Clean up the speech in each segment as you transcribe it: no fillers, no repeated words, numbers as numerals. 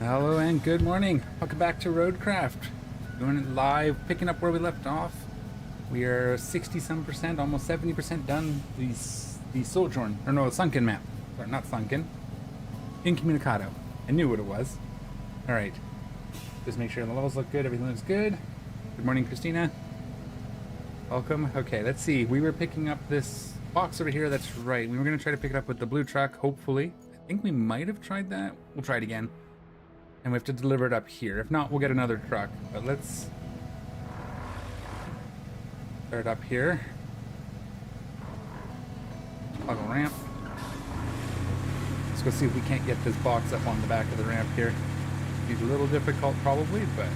Hello and good morning. Welcome back to RoadCraft. Doing it live, picking up where we left off. We are 60-some%, almost 70% done. The Sojourn, or no, Sunken map. Sorry, not Sunken. Incommunicado. I knew what it was. All right. Just make sure the levels look good. Everything looks good. Good morning, Christina. Welcome. Okay, let's see. We were picking up this box over here. That's right. We were going to try to pick it up with the blue truck, hopefully. I think we might have tried that. We'll try it again. And we have to deliver it up here. If not, we'll get another truck. But let's start up here. Toggle ramp. Let's go see if we can't get this box up on the back of the ramp here. Be a little difficult probably, but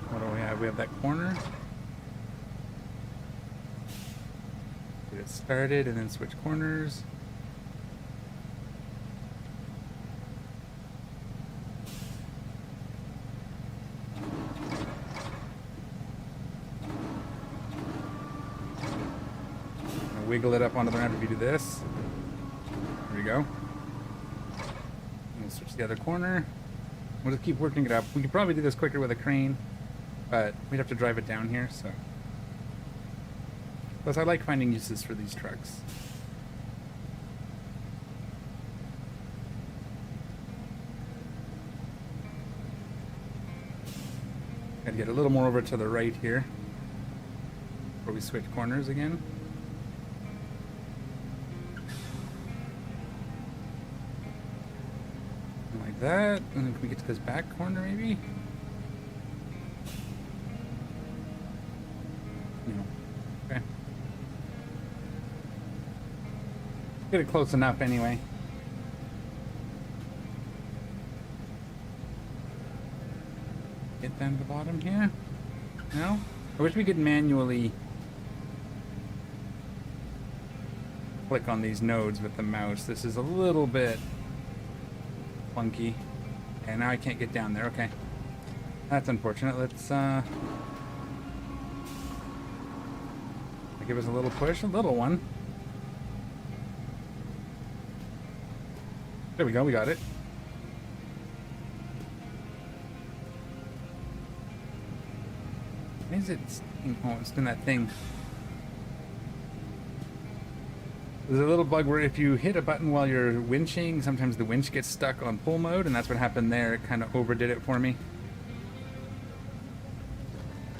what do we have? We have that corner. Get it started and then switch corners. Wiggle it up onto the ramp if you do this. There we go. And we'll switch the other corner. We'll just keep working it up. We could probably do this quicker with a crane, but we'd have to drive it down here, so. Plus, I like finding uses for these trucks. Gotta get a little more over to the right here before we switch corners again. That, and then can we get to this back corner maybe? No. Okay. Get it close enough anyway. Get down to the bottom here. No? I wish we could manually click on these nodes with the mouse. This is a little bit funky. And now I can't get down there. Okay. That's unfortunate. Let's give us a little push, a little one. There we go, we got it. Why is it? Oh, it's doing that thing. There's a little bug where if you hit a button while you're winching, sometimes the winch gets stuck on pull mode, and that's what happened there. It kind of overdid it for me.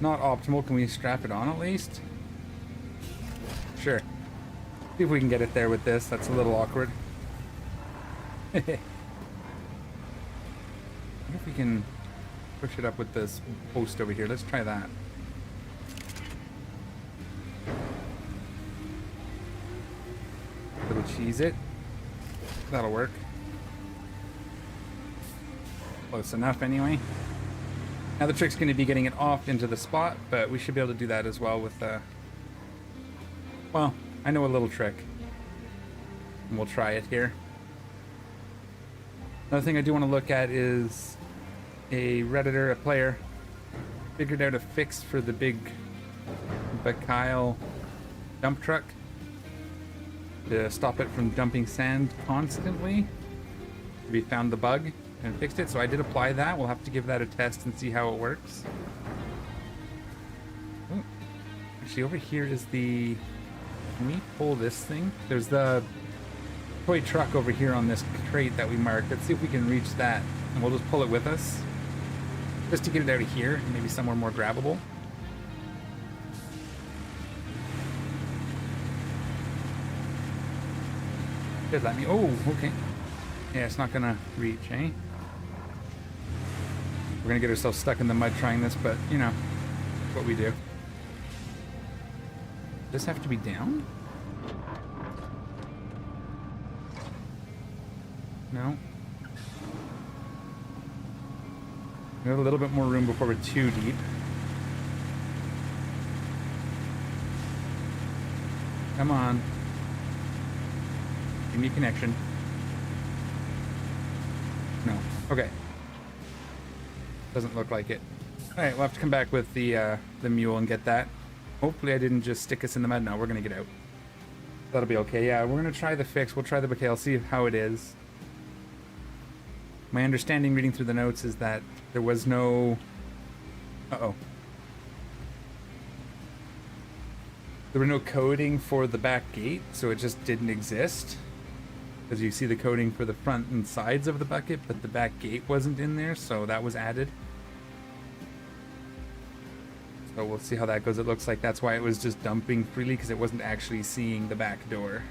Not optimal. Can we strap it on at least? Sure. See if we can get it there with this. That's a little awkward. I wonder if we can push it up with this post over here. Let's try that. Little cheese it. That'll work. Close enough anyway. Now the trick's going to be getting it off into the spot, but we should be able to do that as well with well, I know a little trick. And we'll try it here. Another thing I do want to look at is a Redditor, a player, figured out a fix for the big Bakile dump truck to stop it from dumping sand constantly. We found the bug and fixed it, so I did apply that. We'll have to give that a test and see how it works. Oh, actually, over here is the... Can we pull this thing? There's the toy truck over here on this crate that we marked. Let's see if we can reach that, and we'll just pull it with us. Just to get it out of here, maybe somewhere more grabbable. Just let me... Oh, okay. Yeah, it's not gonna reach, eh? We're gonna get ourselves stuck in the mud trying this, but, you know, what we do. Does this have to be down? No. We have a little bit more room before we're too deep. Come on. Give me a connection. No. Okay. Doesn't look like it. Alright, we'll have to come back with the mule and get that. Hopefully I didn't just stick us in the mud. No, we're gonna get out. That'll be okay. Yeah, we're gonna try the fix. We'll try the bouquet. I'll see how it is. My understanding reading through the notes is that there was no... Uh-oh. There were no coding for the back gate, so it just didn't exist. Because you see the coding for the front and sides of the bucket, but the back gate wasn't in there, so that was added. So we'll see how that goes. It looks like that's why it was just dumping freely, because it wasn't actually seeing the back door.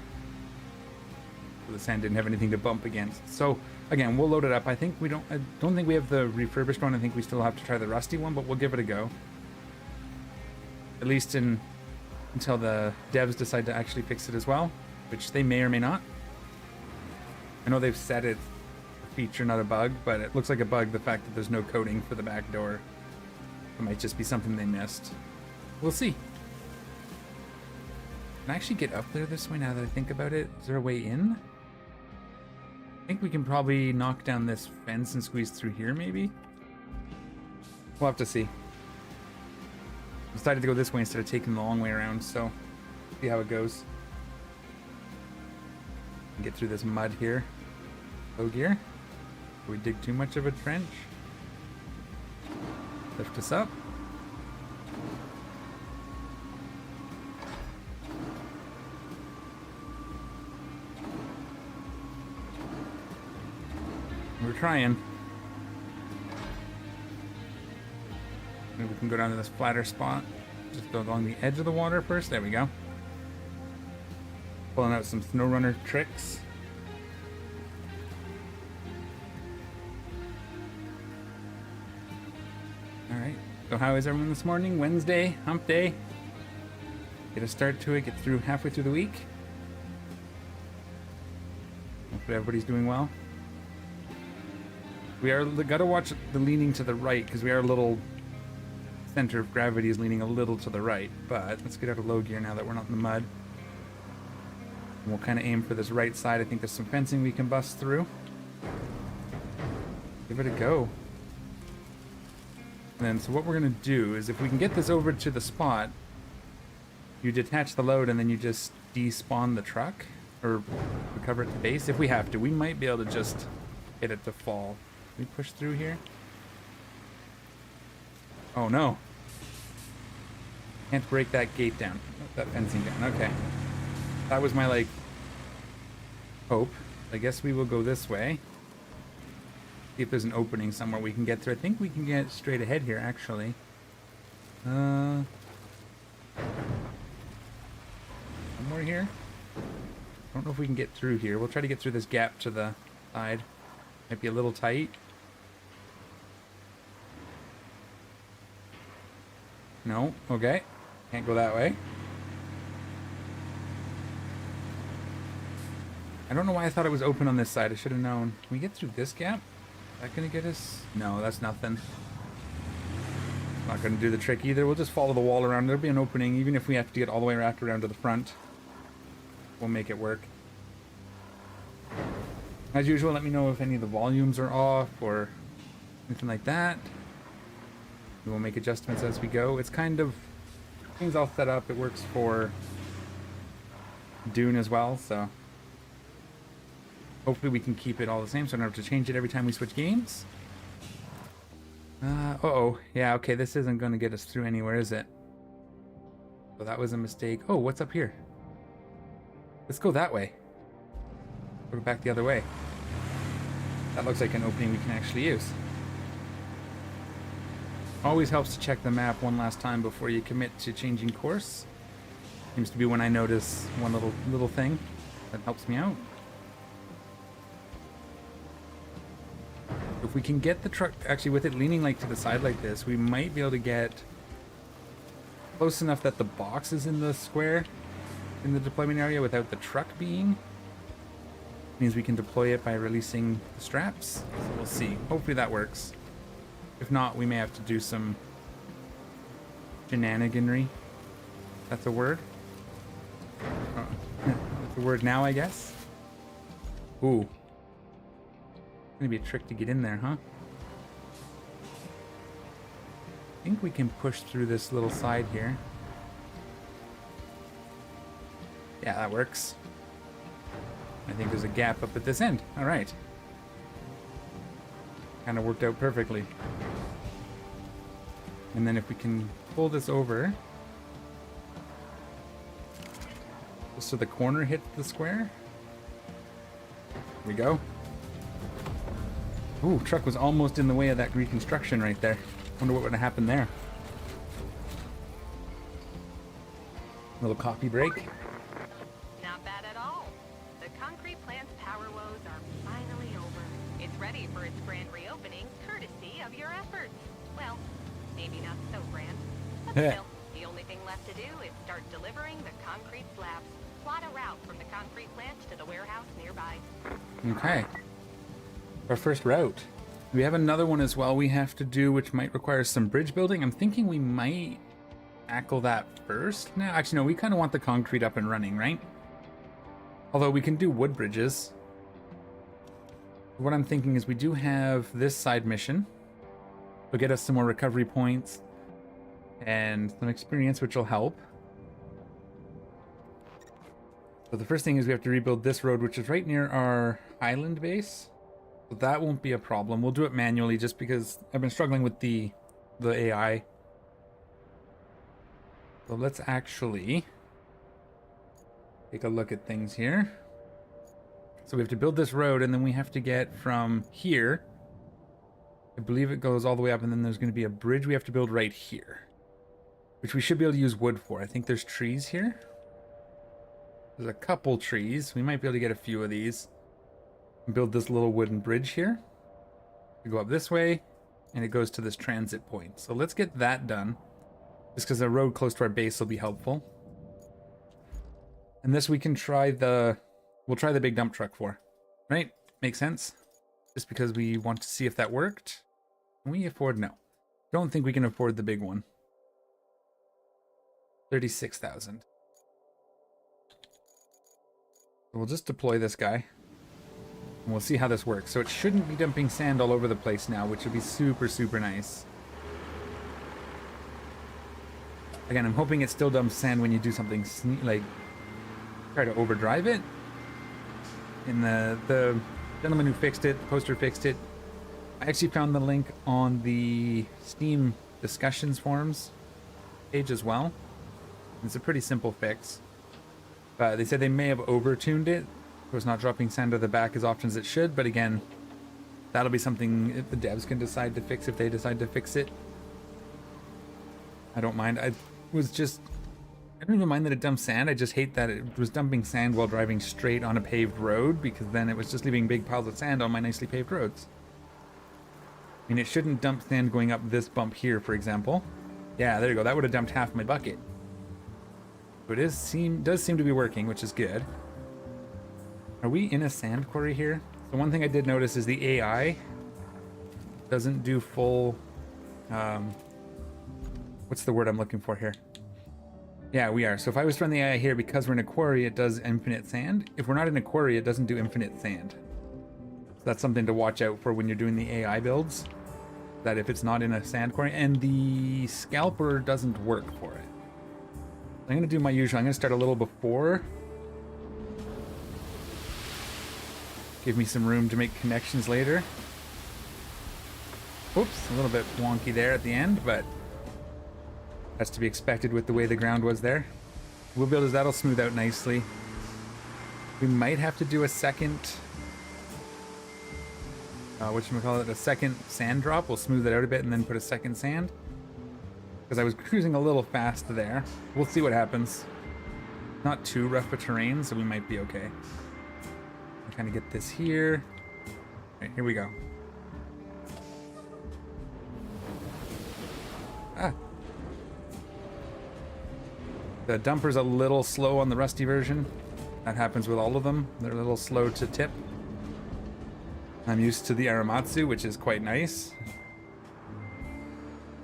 So the sand didn't have anything to bump against. So again, we'll load it up. I don't think we have the refurbished one. I think we still have to try the rusty one, but we'll give it a go. At least until the devs decide to actually fix it as well, which they may or may not. I know they've said it's a feature, not a bug, but it looks like a bug, the fact that there's no coding for the back door. It might just be something they missed. We'll see. Can I actually get up there this way now that I think about it? Is there a way in? I think we can probably knock down this fence and squeeze through here, maybe? We'll have to see. Decided to go this way instead of taking the long way around, so see how it goes. Get through this mud here. Low gear. Do we dig too much of a trench? Lift us up. We're trying. Maybe we can go down to this flatter spot. Just go along the edge of the water first. There we go. Pulling out some snow runner tricks. Alright. So how is everyone this morning? Wednesday, hump day. Get a start to it, get through halfway through the week. Hopefully everybody's doing well. We gotta watch the leaning to the right, because we are a little... center of gravity is leaning a little to the right, but let's get out of low gear now that we're not in the mud. And we'll kind of aim for this right side. I think there's some fencing we can bust through. Give it a go. And then, so what we're gonna do is, if we can get this over to the spot, you detach the load and then you just despawn the truck, or recover it to base. If we have to, we might be able to just hit it to fall. Can we push through here? Oh no. Can't break that gate down. That fencing down. Okay. That was my, like, hope. I guess we will go this way. See if there's an opening somewhere we can get through. I think we can get straight ahead here, actually. Somewhere here? I don't know if we can get through here. We'll try to get through this gap to the side. Might be a little tight. No, okay. Can't go that way. I don't know why I thought it was open on this side. I should have known. Can we get through this gap? Is that gonna get us? No, that's nothing. Not gonna do the trick either. We'll just follow the wall around. There'll be an opening, even if we have to get all the way wrapped around to the front. We'll make it work. As usual, let me know if any of the volumes are off or anything like that. We'll make adjustments as we go. It's kind of, things all set up. It works for Dune as well, so hopefully we can keep it all the same so I don't have to change it every time we switch games. Uh-oh. Yeah, okay, this isn't going to get us through anywhere, is it? So that was a mistake. Oh, what's up here? Let's go that way. Go back the other way. That looks like an opening we can actually use. Always helps to check the map one last time before you commit to changing course. Seems to be when I notice one little thing that helps me out. If we can get the truck, actually with it leaning like to the side like this, we might be able to get close enough that the box is in the square in the deployment area without the truck being. Means we can deploy it by releasing the straps. So we'll see. Hopefully that works. If not, we may have to do some shenaniganry. That's a word? That's a word now, I guess. Ooh. Gonna be a trick to get in there, huh? I think we can push through this little side here. Yeah, that works. I think there's a gap up at this end. All right. Kind of worked out perfectly. And then if we can pull this over, just so the corner hits the square. Here we go. Ooh, truck was almost in the way of that reconstruction right there. Wonder what would have happened there. Little coffee break. Not bad at all. The concrete plant's power woes are finally over. It's ready for its grand reopening, courtesy of your efforts. Well, maybe not so grand. But still, the only thing left to do is start delivering the concrete slabs. Plot a route from the concrete plant to the warehouse nearby. Okay. Our first route. We have another one as well we have to do, which might require some bridge building. I'm thinking we might tackle that first. No, actually, no, we kind of want the concrete up and running, right? Although we can do wood bridges. What I'm thinking is we do have this side mission. It'll get us some more recovery points and some experience, which will help. So the first thing is we have to rebuild this road, which is right near our island base. So that won't be a problem. We'll do it manually just because I've been struggling with the AI. So let's actually take a look at things here. So we have to build this road, and then we have to get from here. I believe it goes all the way up, and then there's going to be a bridge we have to build right here, which we should be able to use wood for. I think there's trees here. There's a couple trees. We might be able to get a few of these. And build this little wooden bridge here. We go up this way, and it goes to this transit point. So let's get that done. Just because a road close to our base will be helpful. And this we can try we'll try the big dump truck for. Right? Makes sense? Just because we want to see if that worked. Can we afford? No. Don't think we can afford the big one. 36,000. We'll just deploy this guy. And we'll see how this works. So it shouldn't be dumping sand all over the place now, which would be super, super nice. Again, I'm hoping it still dumps sand when you do something like try to overdrive it. And the gentleman who fixed it, the poster fixed it. I actually found the link on the Steam discussions forums page as well. It's a pretty simple fix. They said they may have over-tuned it. So it's not dropping sand to the back as often as it should, but again, that'll be something the devs can decide to fix if they decide to fix it. I don't mind. I don't even mind that it dumps sand. I just hate that it was dumping sand while driving straight on a paved road, because then it was just leaving big piles of sand on my nicely paved roads. I mean, it shouldn't dump sand going up this bump here, for example. Yeah, there you go. That would have dumped half my bucket. So it does seem to be working, which is good. Are we in a sand quarry here? So one thing I did notice is the AI doesn't do full... what's the word I'm looking for here? Yeah, we are. So if I was to run the AI here, because we're in a quarry, it does infinite sand. If we're not in a quarry, it doesn't do infinite sand. So that's something to watch out for when you're doing the AI builds. That if it's not in a sand quarry, and the scalper doesn't work for it. I'm going to do my usual. I'm going to start a little before. Give me some room to make connections later. Oops, a little bit wonky there at the end, but that's to be expected with the way the ground was there. We'll build as that'll smooth out nicely. We might have to do a second, a second sand drop. We'll smooth it out a bit and then put a second sand. Because I was cruising a little fast there. We'll see what happens. Not too rough a terrain, so we might be okay. I'll kind of get this here. All right, here we go. Ah. The dumper's a little slow on the Rusty version. That happens with all of them. They're a little slow to tip. I'm used to the Aramatsu, which is quite nice.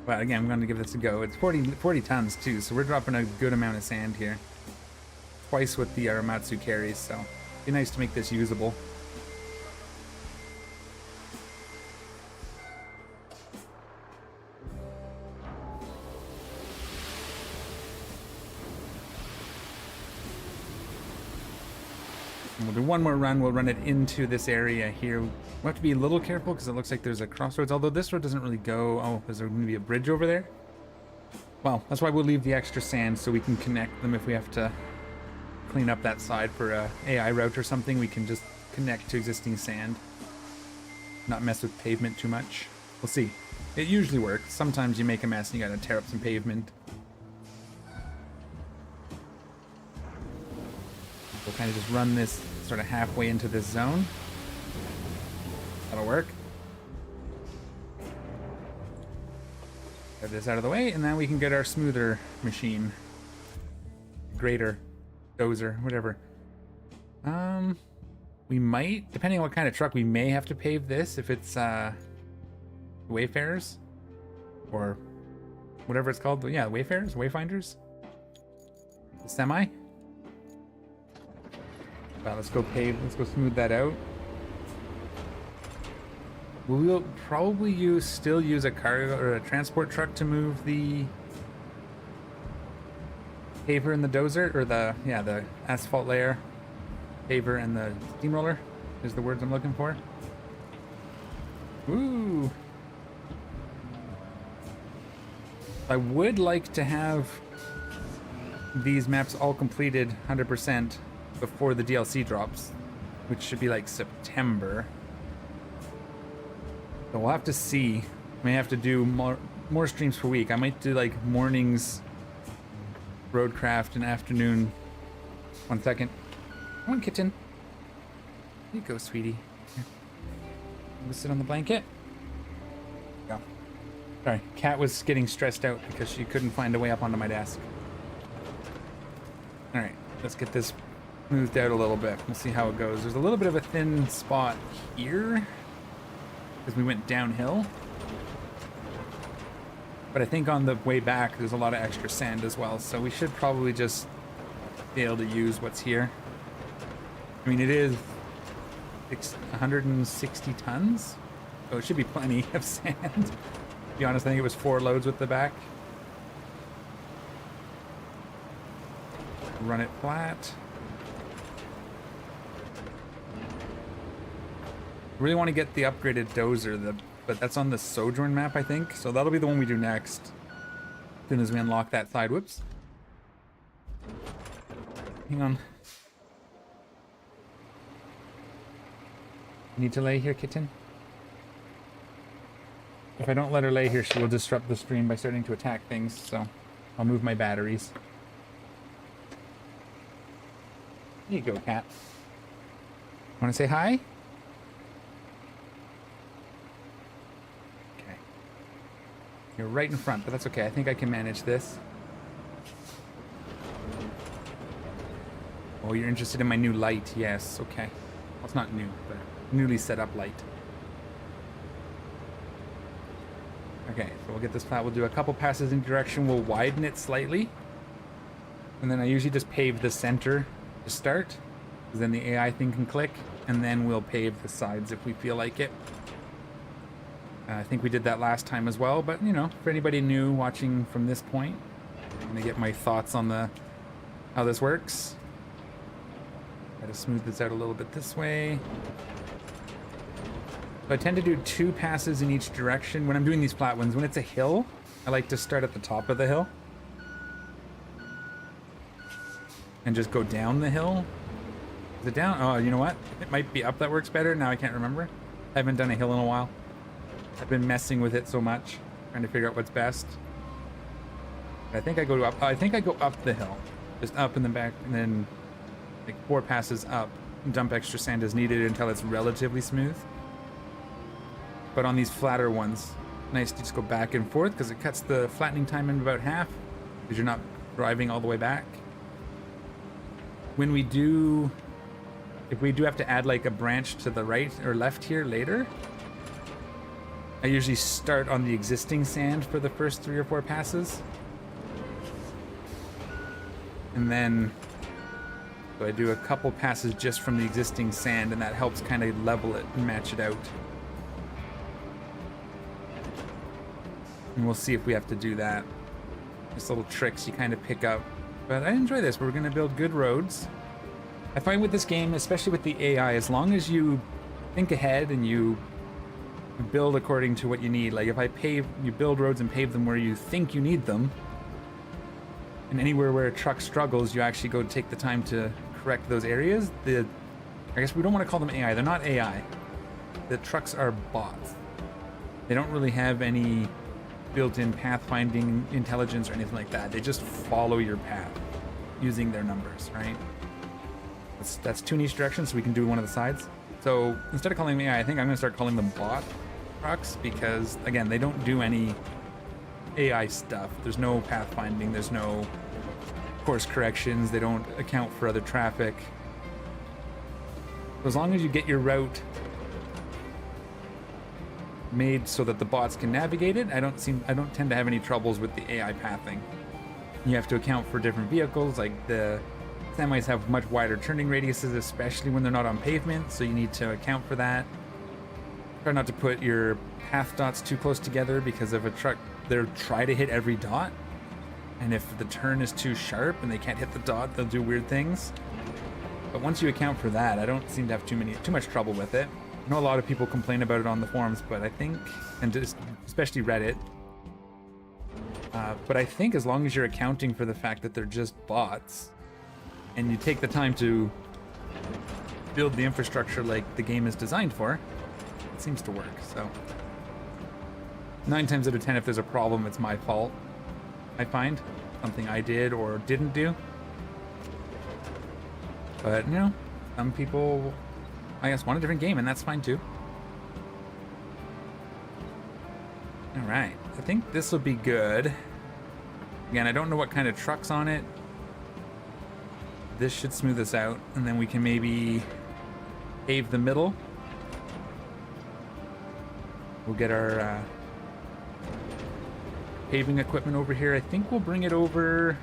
But again, I'm going to give this a go. It's 40 tons too, so we're dropping a good amount of sand here. Twice what the Aramatsu carries, so it'd be nice to make this usable. And we'll do one more run. We'll run it into this area here. We'll have to be a little careful because it looks like there's a crossroads, although this road doesn't really go. Oh, there's going to be a bridge over there? Well, that's why we'll leave the extra sand so we can connect them if we have to clean up that side for a AI route or something. We can just connect to existing sand. Not mess with pavement too much. We'll see. It usually works. Sometimes you make a mess and you gotta tear up some pavement. We'll kind of just run this sort of halfway into this zone. That'll work. Get this out of the way, and now we can get our smoother machine. Grader, dozer, whatever. We might, depending on what kind of truck, we may have to pave this if it's Wayfarers or whatever it's called. Yeah, Wayfarers, Wayfinders. The semi. Well, let's go pave. Let's go smooth that out. We'll probably still use a cargo or a transport truck to move the paver and the dozer, or the asphalt layer. Paver and the steamroller is the words I'm looking for. Woo! I would like to have these maps all completed 100% before the DLC drops, which should be like September. So we'll have to see. May have to do more streams per week. I might do like mornings RoadCraft and afternoon. 1 second. Come on, kitten. Here you go, sweetie. Here. I'm gonna sit on the blanket. Go. Sorry, Cat was getting stressed out because she couldn't find a way up onto my desk. Alright, let's get this smoothed out a little bit. We'll see how it goes. There's a little bit of a thin spot here because we went downhill. But I think on the way back there's a lot of extra sand as well, so we should probably just be able to use what's here. I mean, it is 160 tons, so it should be plenty of sand. To be honest, I think it was 4 loads with the back. Run it flat. Really want to get the upgraded dozer, but that's on the Sojourn map, I think. So that'll be the one we do next. As soon as we unlock that side. Whoops. Hang on. Need to lay here, kitten? If I don't let her lay here, she will disrupt the stream by starting to attack things, so I'll move my batteries. Here you go, cat. Want to say hi? Okay. You're right in front, but that's okay. I think I can manage this. Oh, you're interested in my new light? Yes, okay. Well, it's not new, but newly set up light. Okay, so we'll get this flat. We'll do a couple passes in direction. We'll widen it slightly. And then I usually just pave the center to start, because then the AI thing can click, and then we'll pave the sides if we feel like it. I think we did that last time as well, but you know, for anybody new watching from this point, I'm gonna get my thoughts on how this works. Try to smooth this out a little bit this way. So I tend to do 2 passes in each direction when I'm doing these flat ones. When it's a hill, I like to start at the top of the hill and just go down the hill. Is it down? Oh, you know what? It might be up that works better. Now I can't remember. I haven't done a hill in a while. I've been messing with it so much, trying to figure out what's best. I think I go up. I think I go up the hill, just up and then back, and then like 4 passes up. Dump extra sand as needed until it's relatively smooth. But on these flatter ones, nice to just go back and forth because it cuts the flattening time in about half because you're not driving all the way back. When we do, if we do have to add like a branch to the right or left here later, I usually start on the existing sand for the first 3 or 4 passes. And then, so I do a couple passes just from the existing sand, and that helps kind of level it and match it out. And we'll see if we have to do that. Just little tricks you kind of pick up. But I enjoy this. We're going to build good roads. I find with this game, especially with the AI, as long as you think ahead and you build according to what you need. Like if you build roads and pave them where you think you need them, and anywhere where a truck struggles, you actually go take the time to correct those areas. I guess we don't want to call them AI. They're not AI. The trucks are bots. They don't really have any built-in pathfinding intelligence or anything like that. They just follow your path using their numbers, right? That's two niche directions, so we can do one of the sides. So instead of calling them AI, I think I'm going to start calling them bot trucks because, again, they don't do any AI stuff. There's no pathfinding. There's no course corrections. They don't account for other traffic. So as long as you get your route made so that the bots can navigate it, I don't tend to have any troubles with the AI pathing. You have to account for different vehicles, like the semis have much wider turning radiuses, especially when they're not on pavement, so you need to account for that. Try not to put your path dots too close together, because if a truck, they'll try to hit every dot, and if the turn is too sharp and they can't hit the dot, they'll do weird things. But once you account for that, I don't seem to have too much trouble with it. I know a lot of people complain about it on the forums, but I think, and just, especially Reddit, but I think as long as you're accounting for the fact that they're just bots, and you take the time to build the infrastructure like the game is designed for, it seems to work. So 9 times out of 10, if there's a problem, it's my fault. I find something I did or didn't do. But, you know, some people, I guess, want a different game, and that's fine too. All right, I think this will be good. Again, I don't know what kind of truck's on it. This should smooth this out, and then we can maybe pave the middle. We'll get our paving equipment over here. I think we'll bring it over.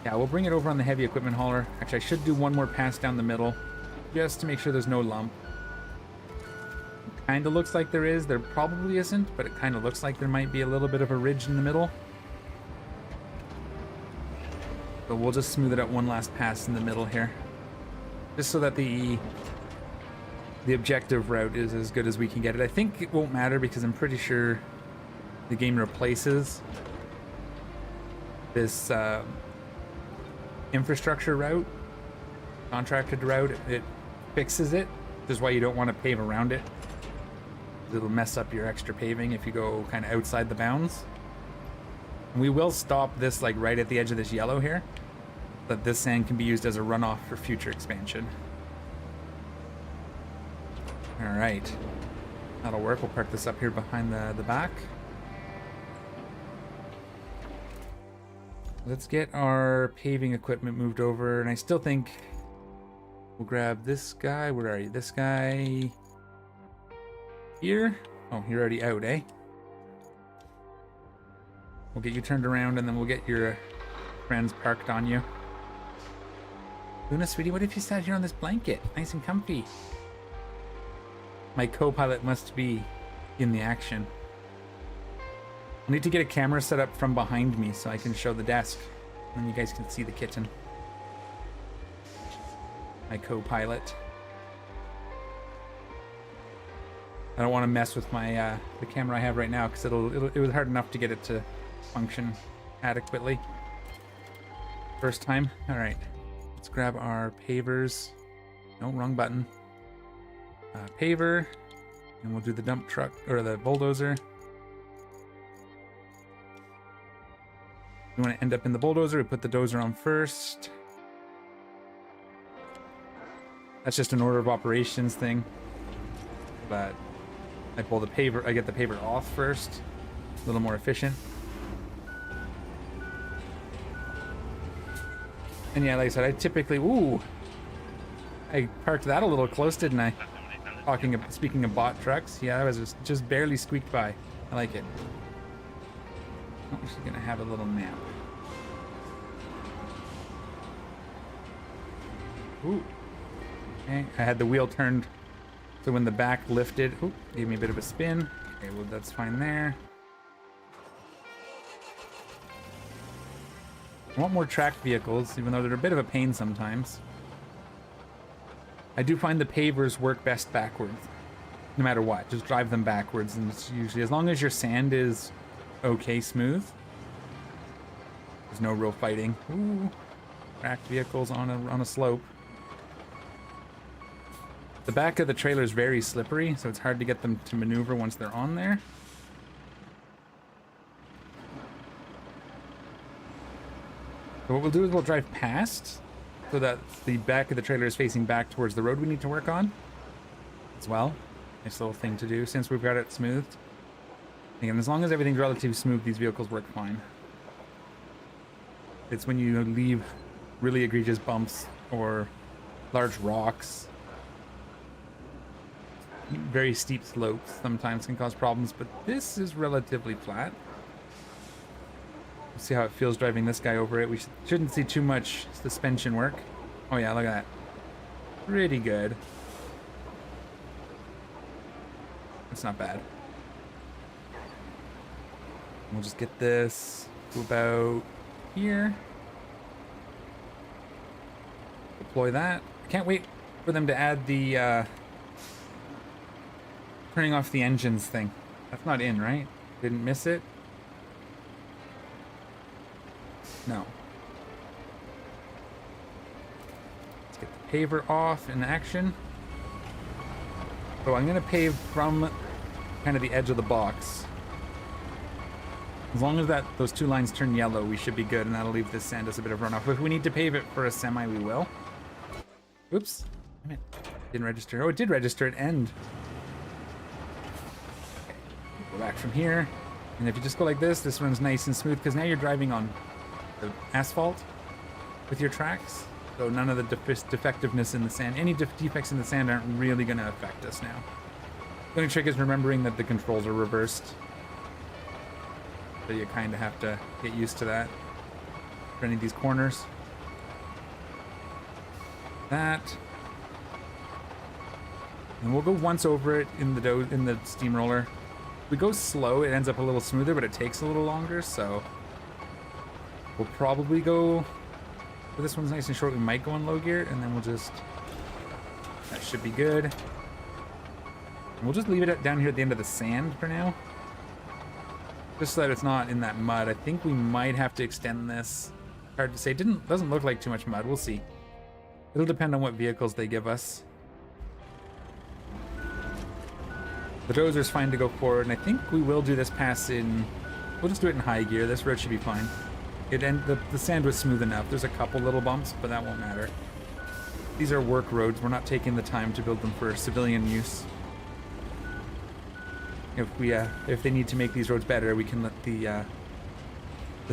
Yeah, we'll bring it over on the heavy equipment hauler. Actually, I should do one more pass down the middle, just to make sure there's no lump. Kind of looks like there is. There probably isn't, but it kind of looks like there might be a little bit of a ridge in the middle. So we'll just smooth it out one last pass in the middle here, just so that the objective route is as good as we can get it. I think it won't matter because I'm pretty sure the game replaces this infrastructure route, contracted route. It fixes it, which is why you don't want to pave around it. It'll mess up your extra paving if you go kind of outside the bounds. And we will stop this like right at the edge of this yellow here, that this sand can be used as a runoff for future expansion. All right, that'll work. We'll park this up here behind the back. Let's get our paving equipment moved over, and I still think we'll grab this guy. Where are you? This guy here. Oh, you're already out, eh? We'll get you turned around, and then we'll get your friends parked on you. Luna, sweetie, what if you sat here on this blanket? Nice and comfy. My co-pilot must be in the action. I need to get a camera set up from behind me so I can show the desk, and you guys can see the kitten. My co-pilot. I don't want to mess with my the camera I have right now, because it was hard enough to get it to function adequately first time. All right, let's grab our pavers. No, wrong button. Paver, and we'll do the dump truck or the bulldozer. We want to end up in the bulldozer. We put the dozer on first. That's just an order of operations thing, but I pull the paver. I get the paver off first. A little more efficient. And yeah, like I said, I typically, I parked that a little close, didn't I? Speaking of bot trucks, yeah, I was just barely squeaked by. I like it. Oh, she's gonna have a little nap. Ooh. Okay, I had the wheel turned, so when the back lifted, gave me a bit of a spin. Okay, well, that's fine there. I want more tracked vehicles, even though they're a bit of a pain sometimes. I do find the pavers work best backwards, no matter what. Just drive them backwards, and it's usually, as long as your sand is okay smooth, there's no real fighting. Ooh, tracked vehicles on a slope. The back of the trailer is very slippery, so it's hard to get them to maneuver once they're on there. So what we'll do is we'll drive past so that the back of the trailer is facing back towards the road we need to work on as well. Nice little thing to do since we've got it smoothed. Again, as long as everything's relatively smooth, these vehicles work fine. It's when you leave really egregious bumps or large rocks, very steep slopes sometimes can cause problems, but this is relatively flat. See how it feels driving this guy over it. We shouldn't see too much suspension work. Oh yeah, look at that. Pretty good. It's not bad. We'll just get this to about here. Deploy that. I can't wait for them to add the turning off the engines thing. That's not in, right? Didn't miss it? No. Let's get the paver off in action. So I'm going to pave from kind of the edge of the box. As long as those two lines turn yellow, we should be good, and that'll leave this sand as a bit of runoff. If we need to pave it for a semi, we will. Oops. Damn it. Didn't register. Oh, it did register at end. Okay. Go back from here. And if you just go like this runs nice and smooth, because now you're driving on the asphalt with your tracks, so none of the defectiveness in the sand, any defects in the sand aren't really going to affect us now. The only trick is remembering that the controls are reversed, so you kind of have to get used to that for any of these corners. That, and we'll go once over it in the steamroller. If we go slow, it ends up a little smoother, but it takes a little longer, so we'll probably go, but this one's nice and short, we might go in low gear, and then we'll just, that should be good. And we'll just leave it down here at the end of the sand for now. Just so that it's not in that mud. I think we might have to extend this. Hard to say, doesn't look like too much mud, we'll see. It'll depend on what vehicles they give us. The dozer's fine to go forward, and I think we will do this pass in, we'll just do it in high gear. This road should be fine. The sand was smooth enough. There's a couple little bumps, but that won't matter. These are work roads. We're not taking the time to build them for civilian use. If they need to make these roads better, we can let the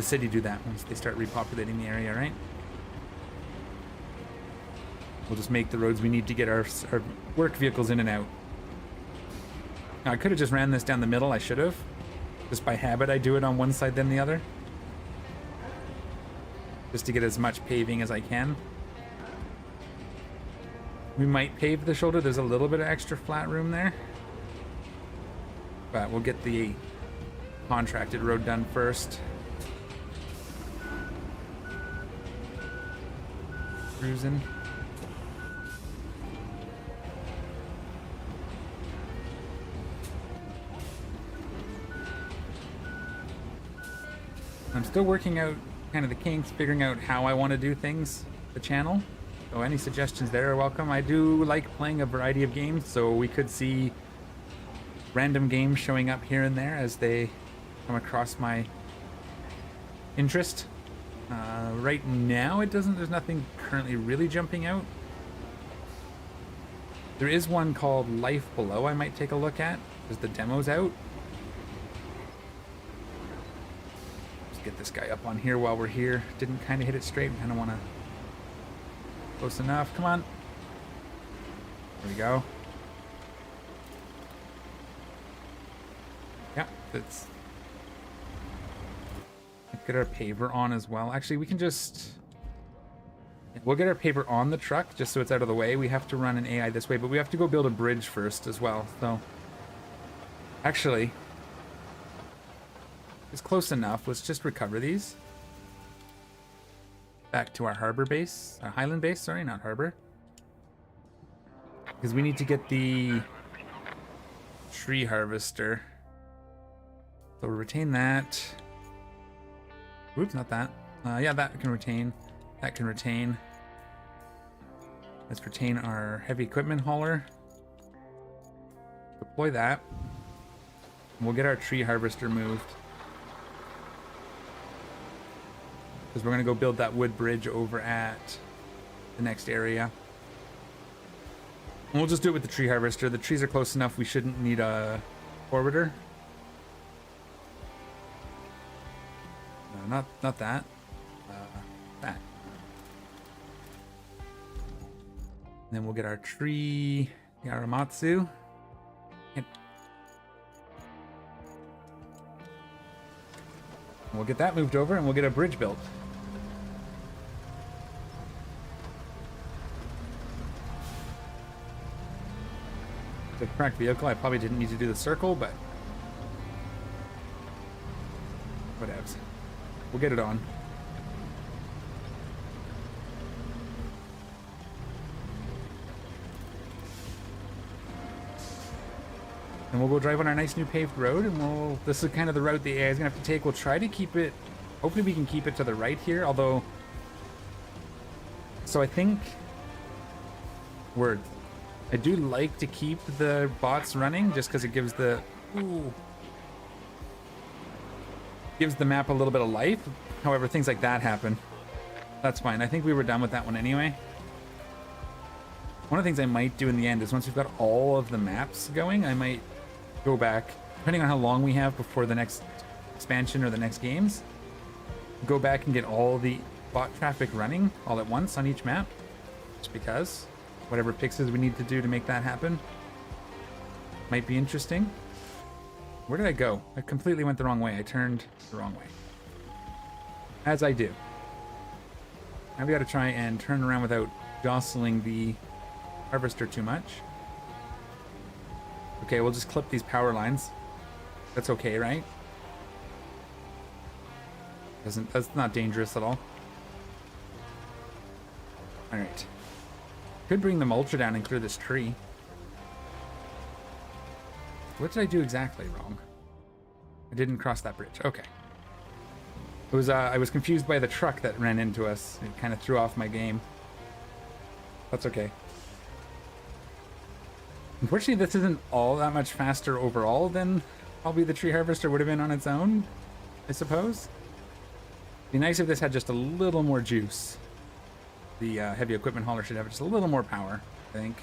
city do that once they start repopulating the area, right? We'll just make the roads we need to get our work vehicles in and out. Now, I could have just ran this down the middle. I should have. Just by habit, I do it on one side then the other, just to get as much paving as I can. We might pave the shoulder. There's a little bit of extra flat room there, but we'll get the contracted road done first. Cruising. I'm still working out kind of the kinks, figuring out how I want to do things, the channel. So any suggestions there are welcome. I do like playing a variety of games, so we could see random games showing up here and there as they come across my interest. Right now there's nothing currently really jumping out. There is one called Life Below I might take a look at, because the demo's out. Get this guy up on here while we're here. Didn't kind of hit it straight. I don't want to. Close enough. Come on. There we go. Yeah, that's. Get our paver on as well. Actually, we can just. We'll get our paver on the truck just so it's out of the way. We have to run an AI this way, but we have to go build a bridge first as well. So, actually. It's close enough. Let's just recover these. back to our harbor base, our Highland base, sorry, not harbor. Because we need to get the tree harvester. So we'll retain that. Oops, not that. Yeah, that can retain. That can retain. Let's retain our heavy equipment hauler. Deploy that. We'll get our tree harvester moved. Because we're going to go build that wood bridge over at the next area. And we'll just do it with the tree harvester. The trees are close enough, we shouldn't need a forwarder. Not that. That. And then we'll get our tree Yaramatsu. We'll get that moved over and we'll get a bridge built. The cracked vehicle, I probably didn't need to do the circle, but whatevs. We'll get it on. And we'll go drive on our nice new paved road, and this is kind of the route the AI is gonna have to take. We'll try to keep it, hopefully we can keep it to the right here, although, so I think, I do like to keep the bots running just because it gives gives the map a little bit of life. However, things like that happen. That's fine. I think we were done with that one anyway. One of the things I might do in the end is once we've got all of the maps going, I might go back, depending on how long we have before the next expansion or the next games, go back and get all the bot traffic running all at once on each map, just because whatever fixes we need to do to make that happen might be interesting. Where did I go? I completely went the wrong way. I turned the wrong way. As I do. Now we got to try and turn around without jostling the harvester too much. Okay, we'll just clip these power lines. That's okay, right? That's not dangerous at all. Alright. Could bring the mulcher down and clear this tree. What did I do exactly wrong? I didn't cross that bridge. Okay. It was I was confused by the truck that ran into us. It kind of threw off my game. That's okay. Unfortunately, this isn't all that much faster overall than probably the tree harvester would have been on its own, I suppose. It'd be nice if this had just a little more juice. The heavy equipment hauler should have just a little more power, I think.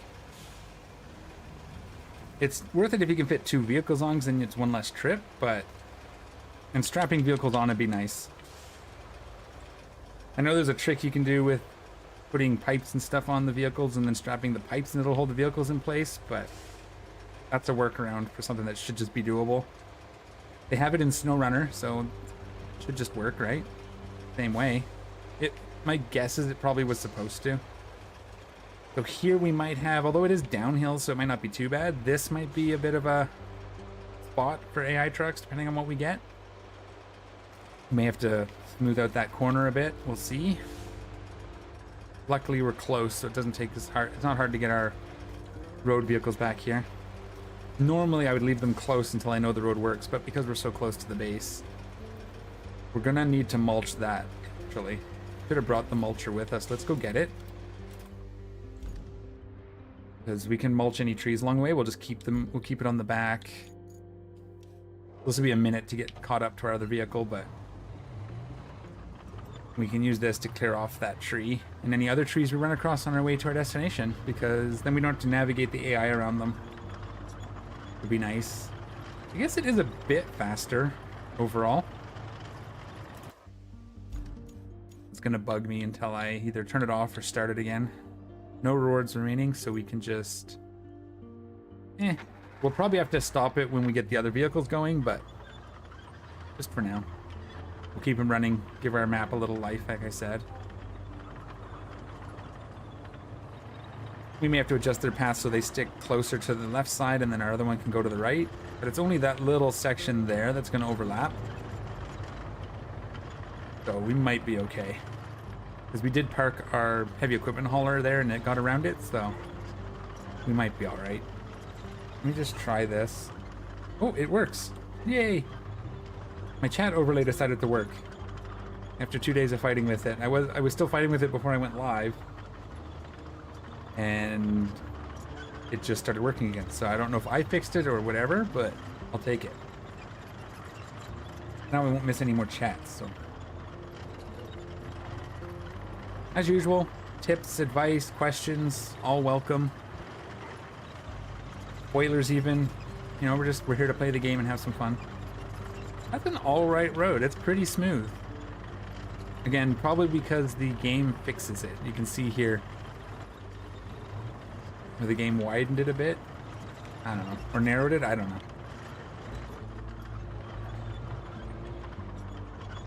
It's worth it if you can fit 2 vehicles on, because then it's one less trip, and strapping vehicles on would be nice. I know there's a trick you can do with putting pipes and stuff on the vehicles and then strapping the pipes and it'll hold the vehicles in place, but that's a workaround for something that should just be doable. They have it in SnowRunner, so it should just work, right? Same way. My guess is it probably was supposed to. So here we might have, although it is downhill, so it might not be too bad, this might be a bit of a spot for AI trucks, depending on what we get. We may have to smooth out that corner a bit. We'll see. Luckily, we're close, so it doesn't take as hard. It's not hard to get our road vehicles back here. Normally, I would leave them close until I know the road works, but because we're so close to the base, we're gonna need to mulch that, actually. Could have brought the mulcher with us. Let's go get it. Because we can mulch any trees along the way. We'll just keep them, we'll keep it on the back. This will be a minute to get caught up to our other vehicle, but we can use this to clear off that tree and any other trees we run across on our way to our destination, because then we don't have to navigate the AI around them. Would be nice. I guess it is a bit faster overall. It's gonna bug me until I either turn it off or start it again. No rewards remaining, so we can just... We'll probably have to stop it when we get the other vehicles going, but just for now. We'll keep them running, give our map a little life, like I said. We may have to adjust their path so they stick closer to the left side and then our other one can go to the right. But it's only that little section there that's going to overlap. So we might be okay. Because we did park our heavy equipment hauler there and it got around it, so we might be all right. Let me just try this. Oh, it works. Yay! My chat overlay decided to work after 2 days of fighting with it. I was still fighting with it before I went live, and it just started working again. So I don't know if I fixed it or whatever, but I'll take it. Now we won't miss any more chats. So as usual, tips, advice, questions, all welcome. Spoilers even. You know, we're here to play the game and have some fun. That's an all-right road. It's pretty smooth. Again, probably because the game fixes it. You can see here where the game widened it a bit. I don't know. Or narrowed it. I don't know.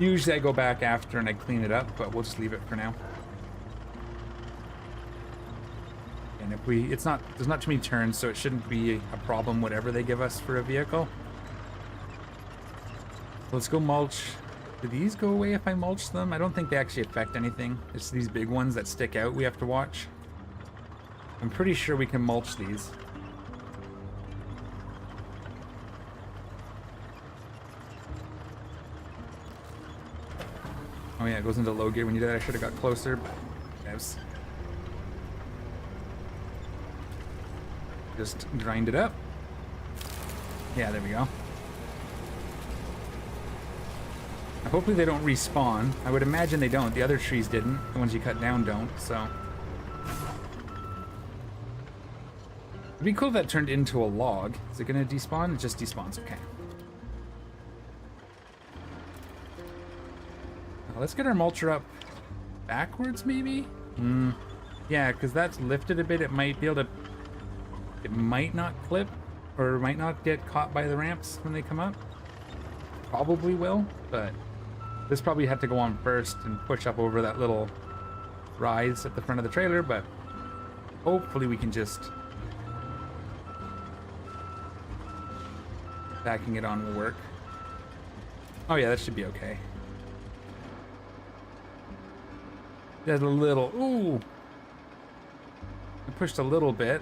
Usually I go back after and I clean it up, but we'll just leave it for now. And if there's not too many turns, so it shouldn't be a problem whatever they give us for a vehicle. Let's go mulch. Do these go away if I mulch them? I don't think they actually affect anything. It's these big ones that stick out we have to watch. I'm pretty sure we can mulch these. Oh yeah, it goes into low gear when you do that. I should have got closer, but yes. Just grind it up. Yeah, there we go. Hopefully they don't respawn. I would imagine they don't. The other trees didn't. The ones you cut down don't, so. It'd be cool if that turned into a log. Is it gonna despawn? It just despawns, okay. Now let's get our mulcher up backwards, maybe? Yeah, because that's lifted a bit. It might be able to, it might not clip, or might not get caught by the ramps when they come up. Probably will, but this probably had to go on first and push up over that little rise at the front of the trailer, but hopefully we can just... Backing it on will work. Oh yeah, that should be okay. There's a little... Ooh! I pushed a little bit.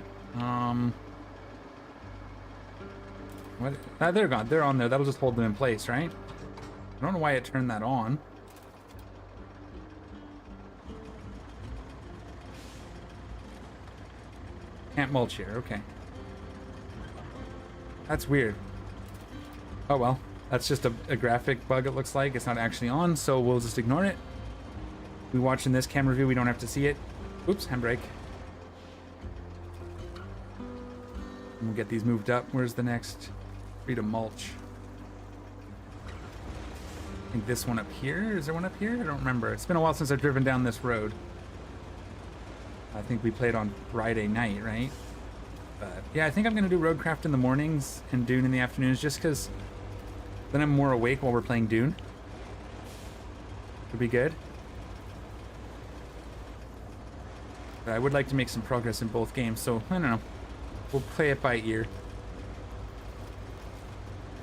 What? Ah, they're gone. They're on there. That'll just hold them in place, right? I don't know why it turned that on. Can't mulch here. Okay. That's weird. Oh well. That's just a graphic bug, it looks like. It's not actually on, so we'll just ignore it. We watching this camera view, we don't have to see it. Oops, handbrake. And we'll get these moved up. Where's the next tree to mulch? I think this one up here. Is there one up here? I don't remember. It's been a while since I've driven down this road. I think we played on Friday night, right? But yeah, I think I'm gonna do RoadCraft in the mornings and Dune in the afternoons, just because then I'm more awake while we're playing Dune. Would be good. But I would like to make some progress in both games, so I don't know. We'll play it by ear.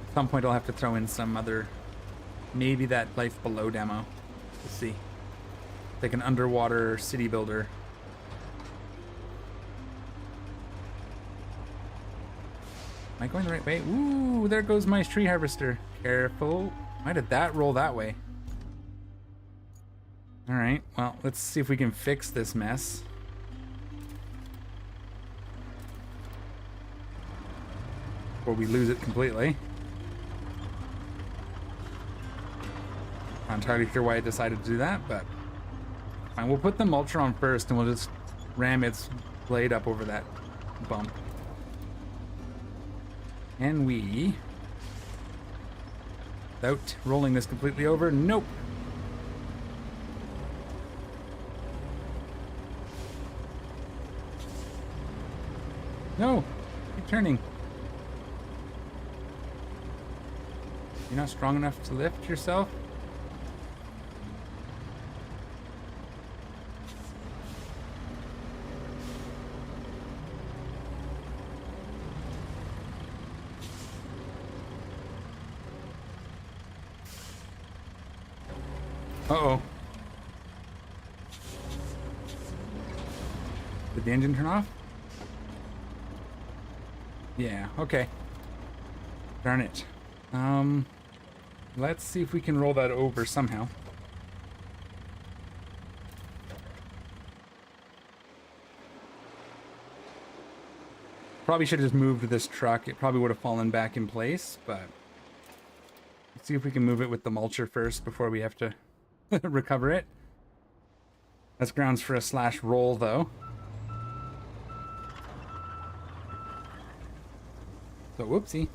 At some point I'll have to throw in some other, maybe that Life Below demo. We'll see. Like an underwater city builder. Am I going the right way? Ooh, there goes my tree harvester. Careful. Why did that roll that way? Alright, well, let's see if we can fix this mess. Before we lose it completely. Not entirely sure why I decided to do that, but fine. We'll put the mulcher on first and we'll just ram its blade up over that bump. And we, without rolling this completely over, nope. No, keep turning. You're not strong enough to lift yourself? Uh-oh. Did the engine turn off? Yeah, okay. Darn it. Let's see if we can roll that over somehow. Probably should have just moved this truck. It probably would have fallen back in place, but let's see if we can move it with the mulcher first before we have to recover it. That's grounds for a slash roll, though. So, whoopsie.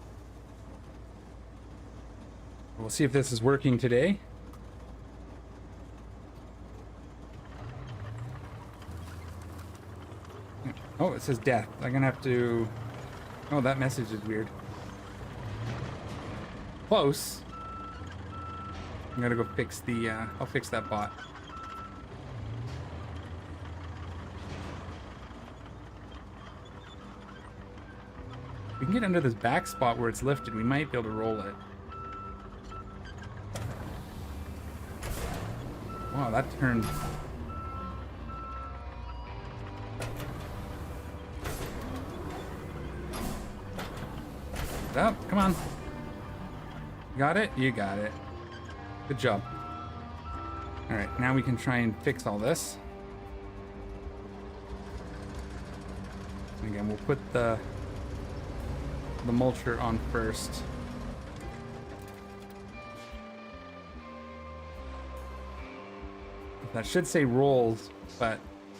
We'll see if this is working today. Oh, it says death. I'm gonna have to... Oh, that message is weird. Close. I'm gonna go fix the... I'll fix that bot. If we can get under this back spot where it's lifted, we might be able to roll it. Wow, that turned... Up, come on. Got it? You got it. Good job. Alright, now we can try and fix all this. And again, we'll put the mulcher on first. That should say rolls, but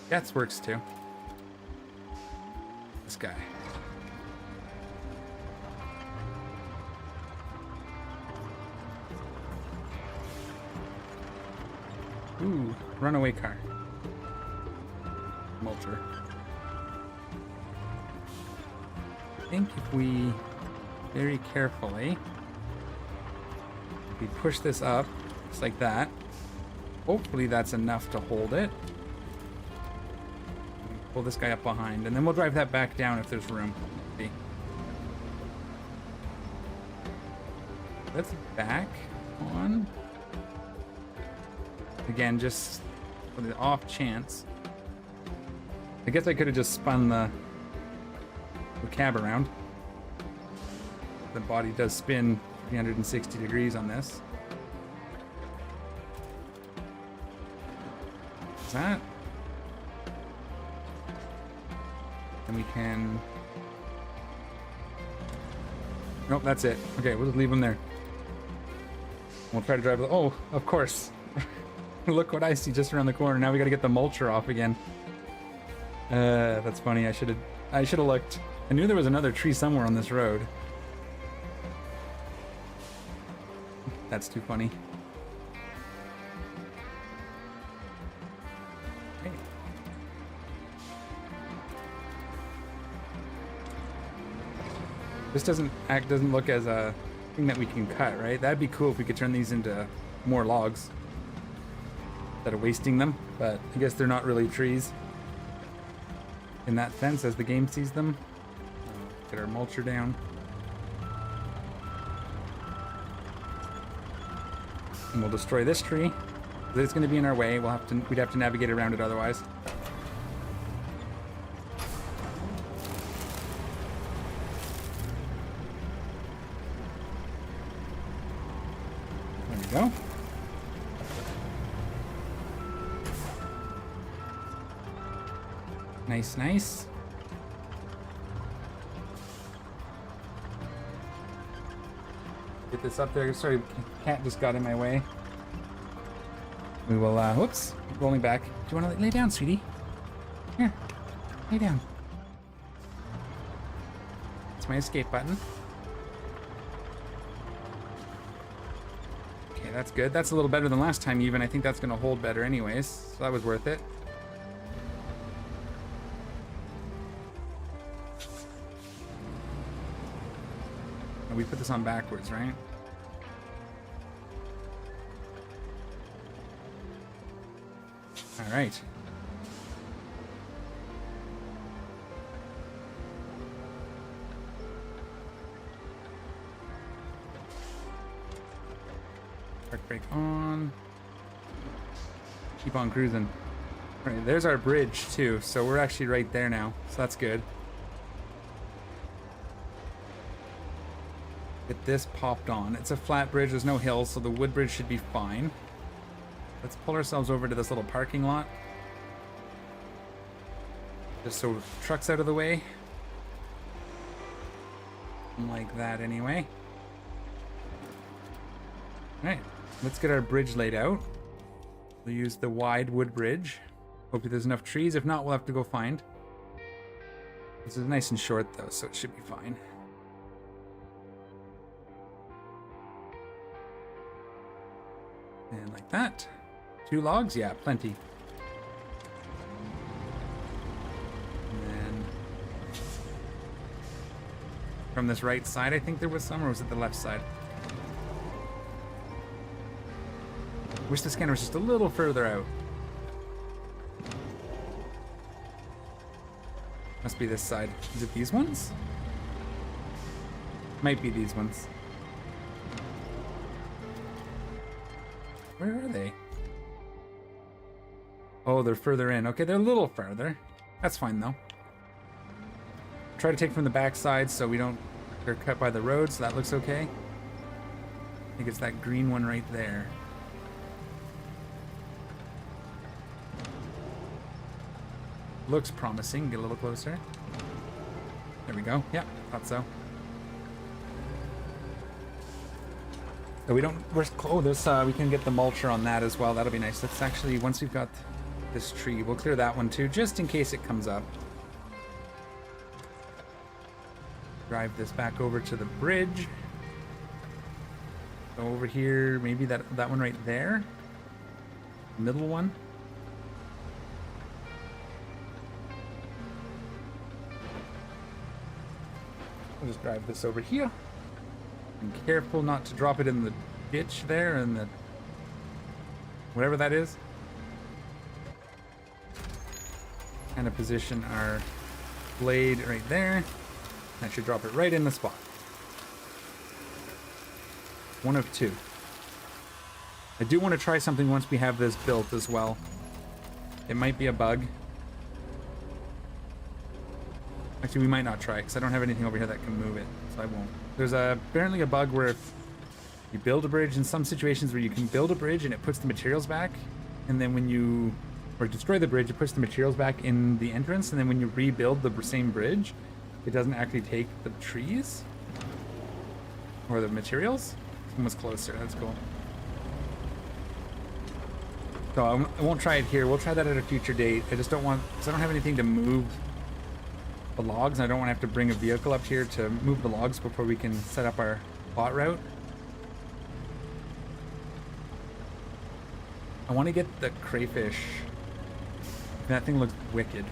Gets works too. This guy. Ooh, runaway car. Mulcher. I think if we very carefully, we push this up, just like that. Hopefully that's enough to hold it. Pull this guy up behind, and then we'll drive that back down if there's room. See. That's back on. Again, just for the off chance. I guess I could have just spun the cab around. The body does spin 360 degrees on this. Is that? And we can... Nope, that's it. Okay, we'll just leave him there. We'll try to drive... Oh, of course. Look what I see just around the corner. Now we gotta get the mulcher off again. That's funny. I should have looked. I knew there was another tree somewhere on this road. That's too funny. Okay. This doesn't look as a thing that we can cut, right? That'd be cool if we could turn these into more logs instead of wasting them, but I guess they're not really trees in that sense as the game sees them. Get our mulcher down. And we'll destroy this tree. It's going to be in our way. We'd have to navigate around it otherwise. There we go. Nice, nice. Get this up there. Sorry, cat just got in my way. We will, whoops, rolling back. Do you want to lay down, sweetie? Here, lay down. It's my escape button. Okay, that's good. That's a little better than last time even. I think that's going to hold better anyways, so that was worth it. We put this on backwards, right? All right. Park brake on. Keep on cruising. Right, there's our bridge too, so we're actually right there now, so that's good. Get this popped on. It's a flat bridge, there's no hills, so the wood bridge should be fine. Let's pull ourselves over to this little parking lot. Just so truck's out of the way. Like that anyway. Alright, let's get our bridge laid out. We'll use the wide wood bridge. Hopefully there's enough trees. If not, we'll have to go find. This is nice and short though, so it should be fine. And like that. 2 logs? Yeah, plenty. And then from this right side, I think there was some, or was it the left side? Wish the scanner was just a little further out. Must be this side. Is it these ones? Might be these ones. Where are they? Oh, they're further in. Okay, they're a little farther. That's fine though. Try to take from the back side so we don't get cut by the road, so that looks okay. I think it's that green one right there. Looks promising. Get a little closer. There we go. Yeah, thought so. So we don't. Oh, this. We can get the mulcher on that as well. That'll be nice. Let's actually, once we've got this tree, we'll clear that one too, just in case it comes up. Drive this back over to the bridge. Go over here. Maybe that one right there. Middle one. I'll just drive this over here. And careful not to drop it in the ditch there, and the whatever that is. Kind of position our blade right there. That should drop it right in the spot. 1 of 2. I do want to try something once we have this built as well. It might be a bug. Actually, we might not try, because I don't have anything over here that can move it, so I won't. There's apparently a bug where if you build a bridge, in some situations where you can build a bridge and it puts the materials back, and then when you destroy the bridge, it puts the materials back in the entrance, and then when you rebuild the same bridge, it doesn't actually take the trees or the materials. Someone's closer. That's cool. So I won't try it here. We'll try that at a future date. I just don't want, because I don't have anything to move the logs, and I don't want to have to bring a vehicle up here to move the logs before we can set up our bot route. I want to get the crayfish. That thing looks wicked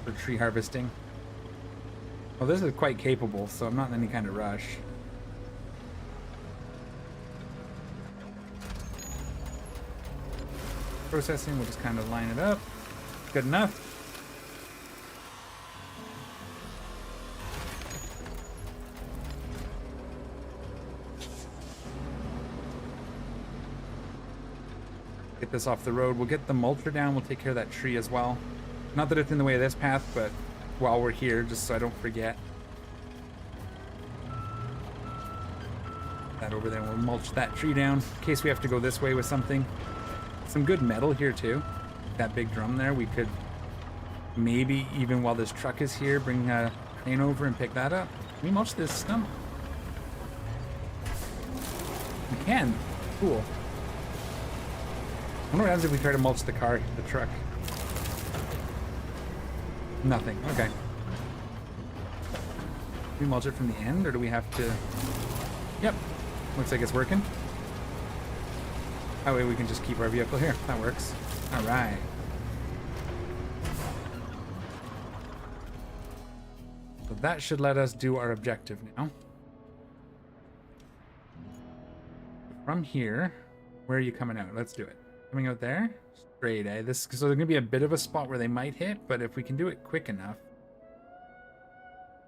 for tree harvesting. Well, this is quite capable, so I'm not in any kind of rush. Processing, we'll just kind of line it up. Good enough. Get this off the road. We'll get the mulcher down. We'll take care of that tree as well. Not that it's in the way of this path, but while we're here, just so I don't forget. That over there, we'll mulch that tree down in case we have to go this way with something. Some good metal here too. That big drum there, we could maybe, even while this truck is here, bring a crane over and pick that up. Can we mulch this stump? We can. Cool. I wonder what happens if we try to mulch the truck. Nothing. Okay. Can we mulch it from the end, or do we have to... Yep. Looks like it's working. That way we can just keep our vehicle here. That works. Alright. So that should let us do our objective now. From here, where are you coming out? Let's do it. Coming out there? Straight, eh? So there's going to be a bit of a spot where they might hit, but if we can do it quick enough...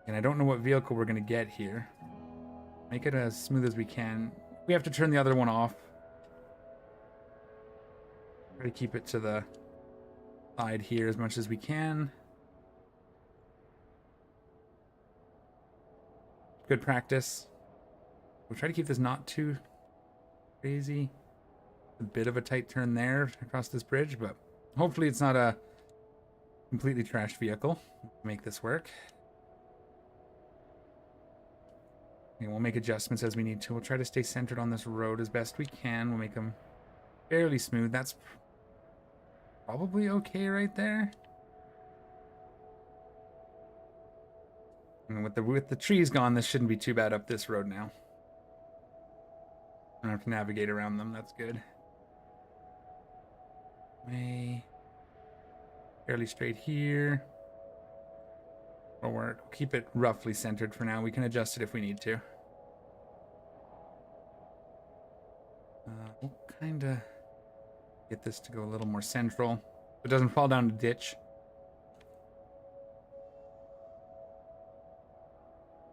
And I don't know what vehicle we're going to get here. Make it as smooth as we can. We have to turn the other one off. Try to keep it to the side here as much as we can. Good practice. We'll try to keep this not too crazy. A bit of a tight turn there across this bridge, but hopefully it's not a completely trashed vehicle. Make this work. Okay, we'll make adjustments as we need to. We'll try to stay centered on this road as best we can. We'll make them fairly smooth. That's probably okay right there. And with the trees gone, this shouldn't be too bad up this road now. I don't have to navigate around them. That's good. Fairly straight here. Will work. We'll keep it roughly centered for now. We can adjust it if we need to. We'll kind of get this to go a little more central. So it doesn't fall down the ditch.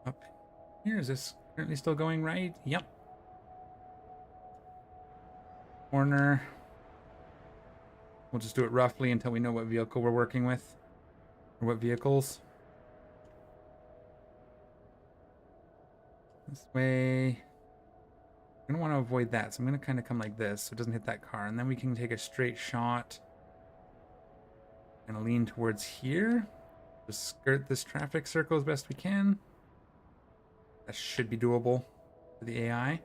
Up here, is this currently still going right? Yep. Corner. We'll just do it roughly until we know what vehicle we're working with. Or what vehicles. This way. I'm going to want to avoid that, so I'm going to kind of come like this so it doesn't hit that car. And then we can take a straight shot. And lean towards here. Just skirt this traffic circle as best we can. That should be doable for the AI.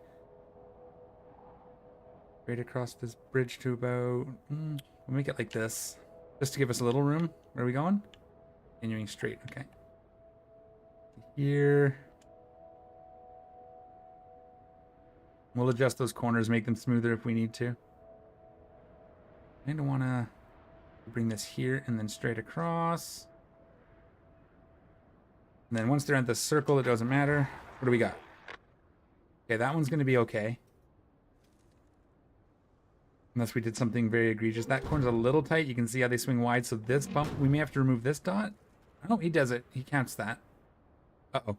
Right across this bridge to about... we'll make it like this. Just to give us a little room. Where are we going? Continuing straight, okay. Here. We'll adjust those corners, make them smoother if we need to. I don't want to bring this here and then straight across. And then once they're at the circle, it doesn't matter. What do we got? Okay, that one's going to be okay. Unless we did something very egregious. That corner's a little tight. You can see how they swing wide. So this bump, we may have to remove this dot. Oh, he does it. He counts that. Uh-oh.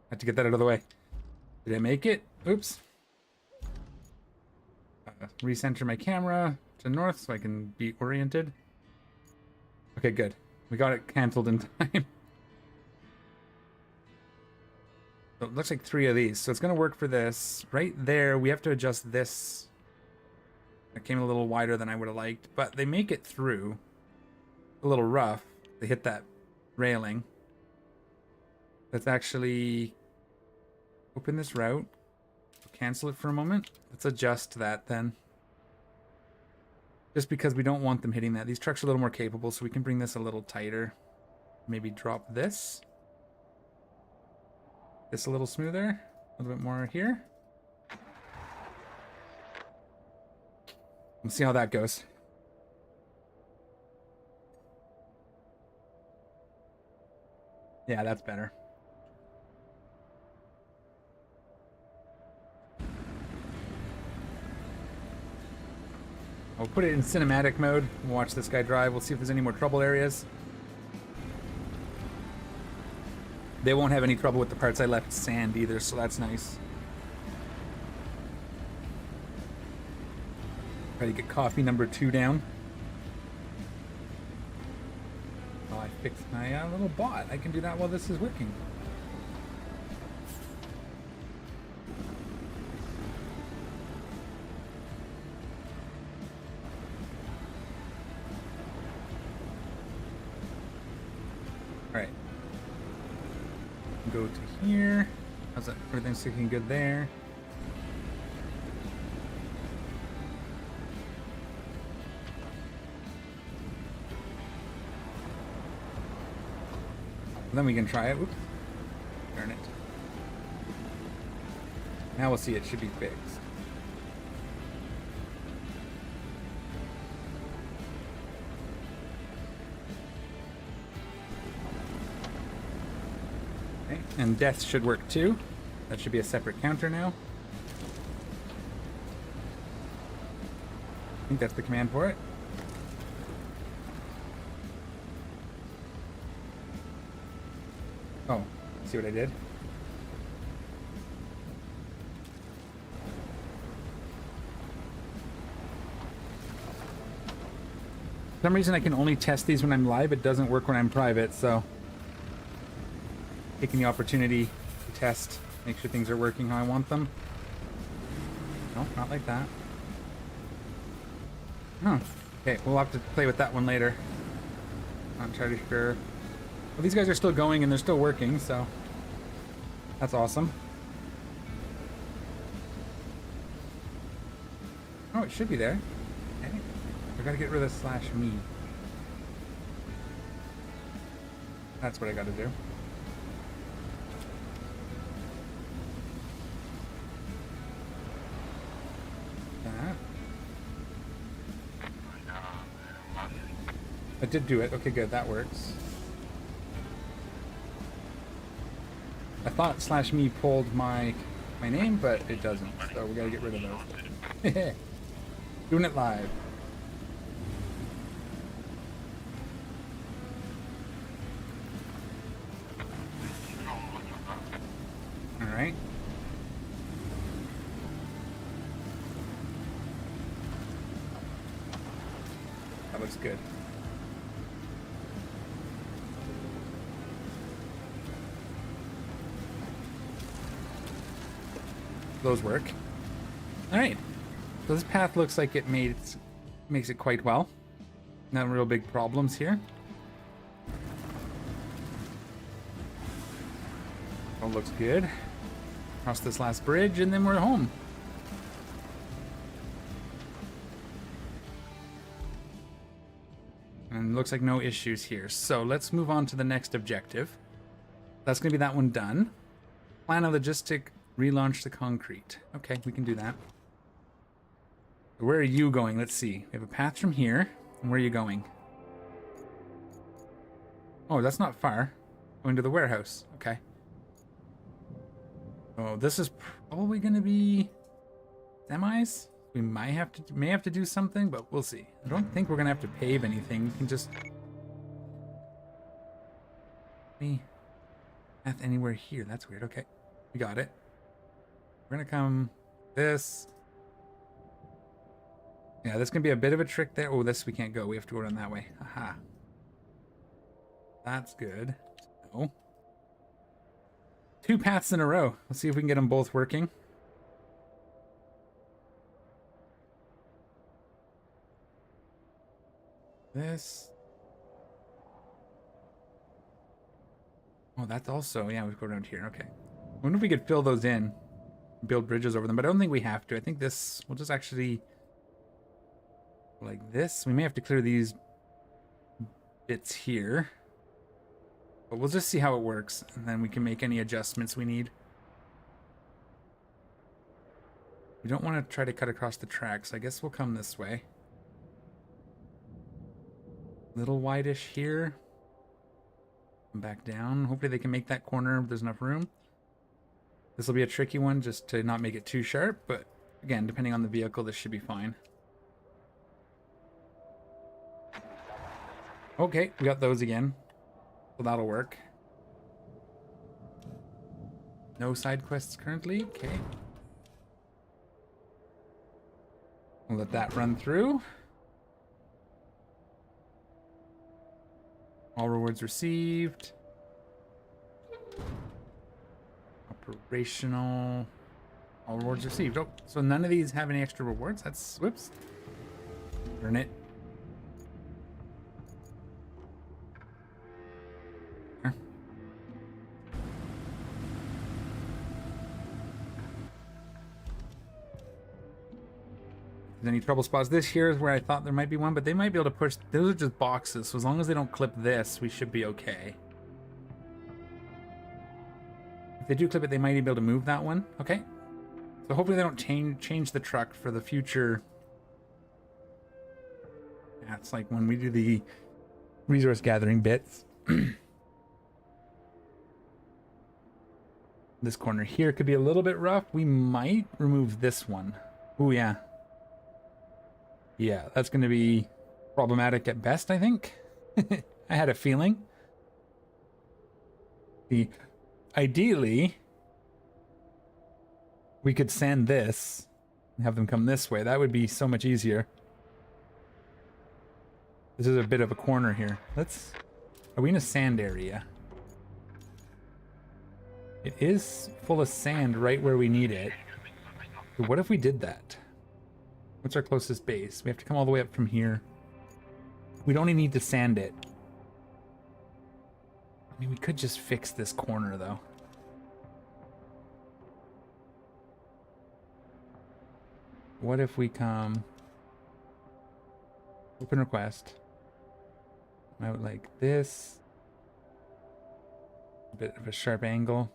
Had to get that out of the way. Did I make it? Oops. Recenter my camera to north so I can be oriented. Okay, good. We got it canceled in time. So it looks like 3 of these. So it's going to work for this. Right there, we have to adjust this. It came a little wider than I would have liked. But they make it through. A little rough. They hit that railing. Let's actually open this route. Cancel it for a moment. Let's adjust that then. Just because we don't want them hitting that. These trucks are a little more capable, so we can bring this a little tighter. Maybe drop this. This a little smoother. A little bit more here. We'll see how that goes. Yeah, that's better. I'll put it in cinematic mode. We'll watch this guy drive. We'll see if there's any more trouble areas. They won't have any trouble with the parts I left sand either, so that's nice. Try to get coffee number 2 down. Oh, I fixed my little bot. I can do that while this is working. Alright. Go to here. How's that? Everything's looking good there. And then we can try it. Oops. Darn it. Now we'll see it should be fixed. Okay, and death should work too. That should be a separate counter now. I think that's the command for it. Oh, see what I did? some reason I can only test these when I'm live. It doesn't work when I'm private, so taking the opportunity to test, make sure things are working how I want them. No, not like that. Huh. Okay, we'll have to play with that one later. Not entirely sure. Well, these guys are still going and they're still working, so that's awesome. Oh, it should be there. Okay. I gotta get rid of /me. That's what I gotta do. That. I did do it. Okay, good. That works. I thought /me pulled my name, but it doesn't. So we gotta get rid of those. Doing it live. All right. That looks good. Those work. All right. So this path looks like it makes it quite well. No real big problems here. All looks good. Cross this last bridge and then we're home. And looks like no issues here. So let's move on to the next objective. That's going to be that one done. Plan a logistic, relaunch the concrete. Okay, we can do that. Where are you going? Let's see. We have a path from here. And where are you going? Oh, that's not far. Going to the warehouse. Okay. Oh, this is probably going to be semis. We may have to do something, but we'll see. I don't think we're going to have to pave anything. We can just path anywhere here. That's weird. Okay. We got it. We're going to come this. Yeah, this can be a bit of a trick there. Oh, this we can't go. We have to go around that way. Aha. That's good. So, 2 paths in a row. Let's see if we can get them both working. This. Oh, that's also, yeah, we go around here. Okay. I wonder if we could fill those in. Build bridges over them, but I don't think we have to. I think this, we'll just actually, like this. We may have to clear these bits here. But we'll just see how it works, and then we can make any adjustments we need. We don't want to try to cut across the tracks. I guess we'll come this way. Little wide-ish here. Back down. Hopefully they can make that corner if there's enough room. This will be a tricky one just to not make it too sharp, but again, depending on the vehicle, this should be fine. Okay, we got those again. So that'll work. No side quests currently. Okay. We'll let that run through. All rewards received. Operational. All rewards received. Oh, so none of these have any extra rewards? That's, whoops. Turn it. Any trouble spots? This here is where I thought there might be one, but they might be able to push. Those are just boxes, so as long as they don't clip this, we should be okay. If they do clip it, they might be able to move that one. Okay. So hopefully they don't change the truck for the future. Yeah, it's like when we do the resource gathering bits. This corner here could be a little bit rough. We might remove this one. Oh, yeah. Yeah, that's going to be problematic at best, I think. I had a feeling. Ideally, we could sand this and have them come this way. That would be so much easier. This is a bit of a corner here. Are we in a sand area? It is full of sand right where we need it. But what if we did that? What's our closest base? We have to come all the way up from here. We'd only need to sand it. I mean, we could just fix this corner, though. What if we come... Open request. Out like this. A bit of a sharp angle.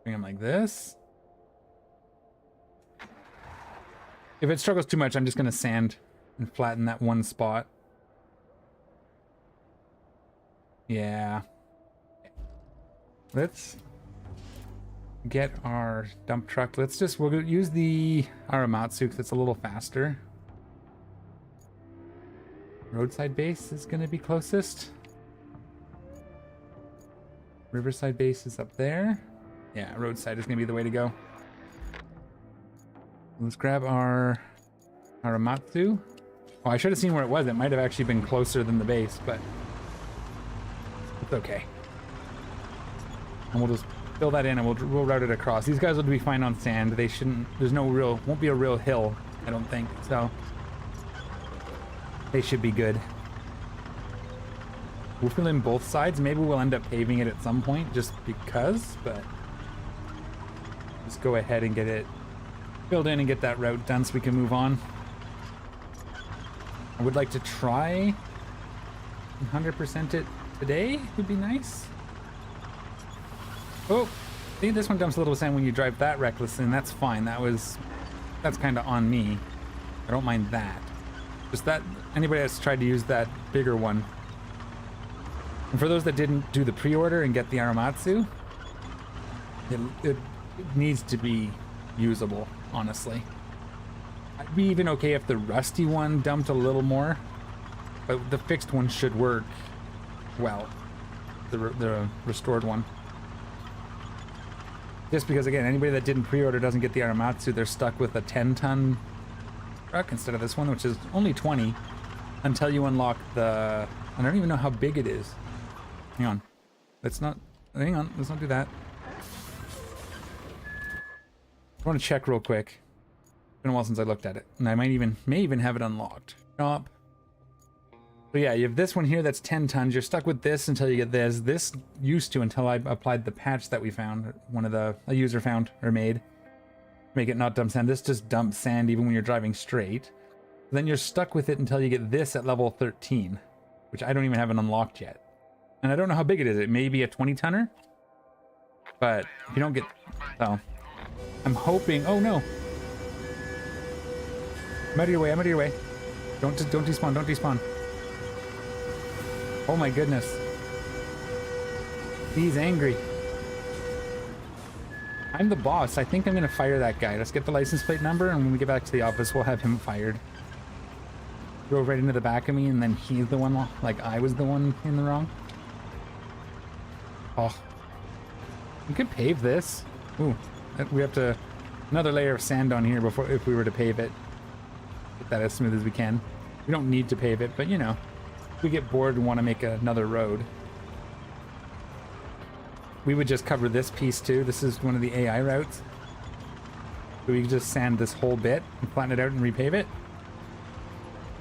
Bring them like this. If it struggles too much, I'm just going to sand and flatten that one spot. Yeah. Let's get our dump truck. We'll use the Aramatsu because it's a little faster. Roadside base is going to be closest. Riverside base is up there. Yeah, roadside is going to be the way to go. Let's grab our Aramatsu. Oh, I should have seen where it was. It might have actually been closer than the base, but it's okay. And we'll just fill that in and we'll route it across. These guys will be fine on sand. They shouldn't, won't be a real hill, I don't think. So they should be good. We'll fill in both sides. Maybe we'll end up paving it at some point just because, but just go ahead and get it filled in and get that route done so we can move on. I would like to try 100% it today. Would be nice. Oh, see, this one dumps a little sand when you drive that recklessly, and that's fine. That's kind of on me. I don't mind that. Just that, anybody that's tried to use that bigger one. And for those that didn't do the pre-order and get the Aramatsu, it needs to be usable, honestly. I'd be even okay if the rusty one dumped a little more, but the fixed one should work well. The restored one. Just because, again, anybody that didn't pre-order doesn't get the Aramatsu, they're stuck with a 10-ton truck instead of this one, which is only 20, until you unlock the... I don't even know how big it is. Hang on. Let's not do that. I want to check real quick. It's been a while since I looked at it, and I may even have it unlocked. Shop. So yeah, you have this one here that's 10 tons. You're stuck with this until you get this. This used to until I applied the patch that we found, a user found or made. Make it not dump sand. This just dumps sand even when you're driving straight. Then you're stuck with it until you get this at level 13, which I don't even have it unlocked yet. And I don't know how big it is. It may be a 20-tonner, but if you don't get... So, I'm hoping... Oh, no. I'm out of your way. I'm out of your way. Don't despawn. Don't despawn. Oh, my goodness. He's angry. I'm the boss. I think I'm going to fire that guy. Let's get the license plate number, and when we get back to the office, we'll have him fired. Drove right into the back of me, and then he's the one, like I was the one in the wrong. Oh. We could pave this. Ooh. We have to... Another layer of sand on here before, if we were to pave it. Get that as smooth as we can. We don't need to pave it, but you know. If we get bored and want to make another road. We would just cover this piece too. This is one of the AI routes. So we could just sand this whole bit and flatten it out and repave it.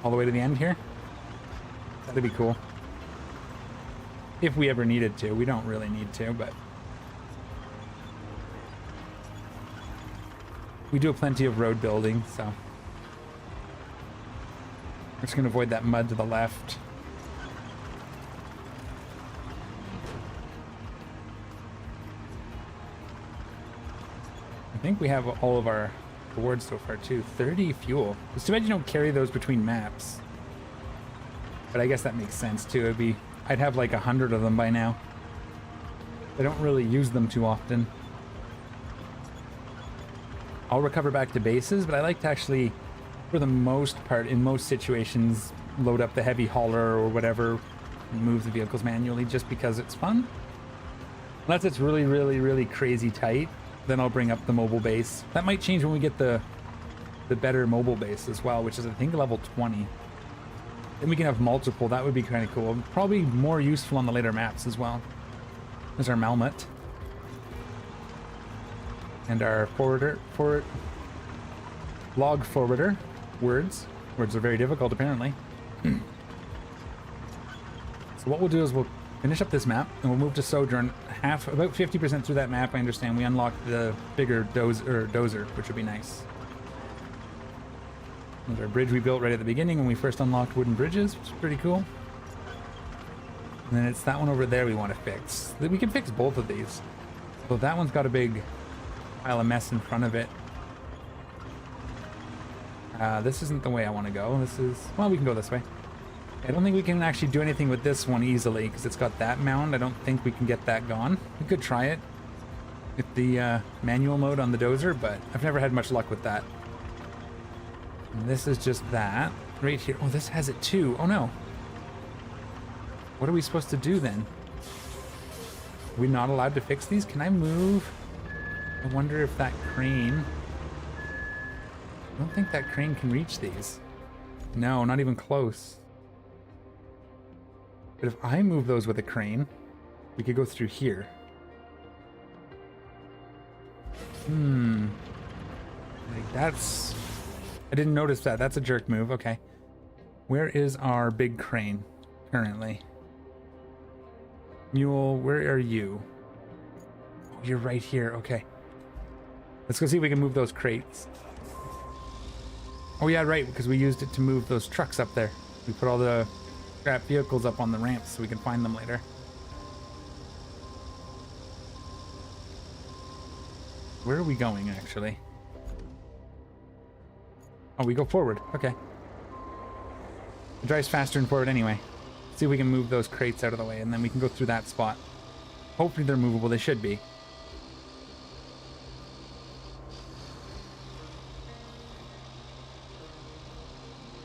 All the way to the end here. That'd be cool. If we ever needed to. We don't really need to, but... We do plenty of road building, so... We're just going to avoid that mud to the left. I think we have all of our rewards so far too. 30 fuel. It's too bad you don't carry those between maps. But I guess that makes sense too. I'd have like 100 of them by now. I don't really use them too often. I'll recover back to bases, but I like to actually, for the most part, in most situations, load up the heavy hauler or whatever, and move the vehicles manually just because it's fun. Unless it's really, really, really crazy tight, then I'll bring up the mobile base. That might change when we get the the better mobile base as well, which is I think level 20. Then we can have multiple. That would be kind of cool. Probably more useful on the later maps as well. There's our Malmut. And our log forwarder. Words. Words are very difficult, apparently. So what we'll do is we'll finish up this map, and we'll move to Sojourn. About 50% through that map, I understand, we unlock the bigger dozer, which would be nice. There's our bridge we built right at the beginning when we first unlocked wooden bridges, which is pretty cool. And then it's that one over there we want to fix. We can fix both of these. So that one's got a big pile of mess in front of it. This isn't the way I want to go. This is... Well, we can go this way. I don't think we can actually do anything with this one easily because it's got that mound. I don't think we can get that gone. We could try it with the manual mode on the dozer, but I've never had much luck with that. And this is just that right here. Oh, this has it too. Oh no. What are we supposed to do then? Are we not allowed to fix these? Can I move? I wonder if that crane... I don't think that crane can reach these. No, not even close. But if I move those with a crane, we could go through here. Like that's... I didn't notice that. That's a jerk move. Okay. Where is our big crane currently? Mule, where are you? Oh, you're right here. Okay. Let's go see if we can move those crates. Oh yeah, right, because we used it to move those trucks up there. We put all the scrap vehicles up on the ramps so we can find them later. Where are we going, actually? Oh, we go forward. Okay. It drives faster and forward anyway. See if we can move those crates out of the way, and then we can go through that spot. Hopefully they're movable. They should be.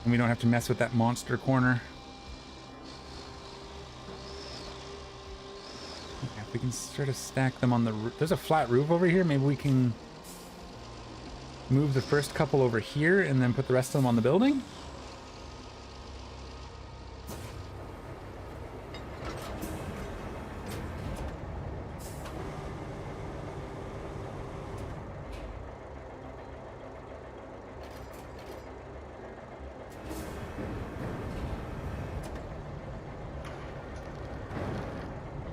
And we don't have to mess with that monster corner. Okay, if we can sort of stack them on the roof. There's a flat roof over here. Maybe we can move the first couple over here and then put the rest of them on the building.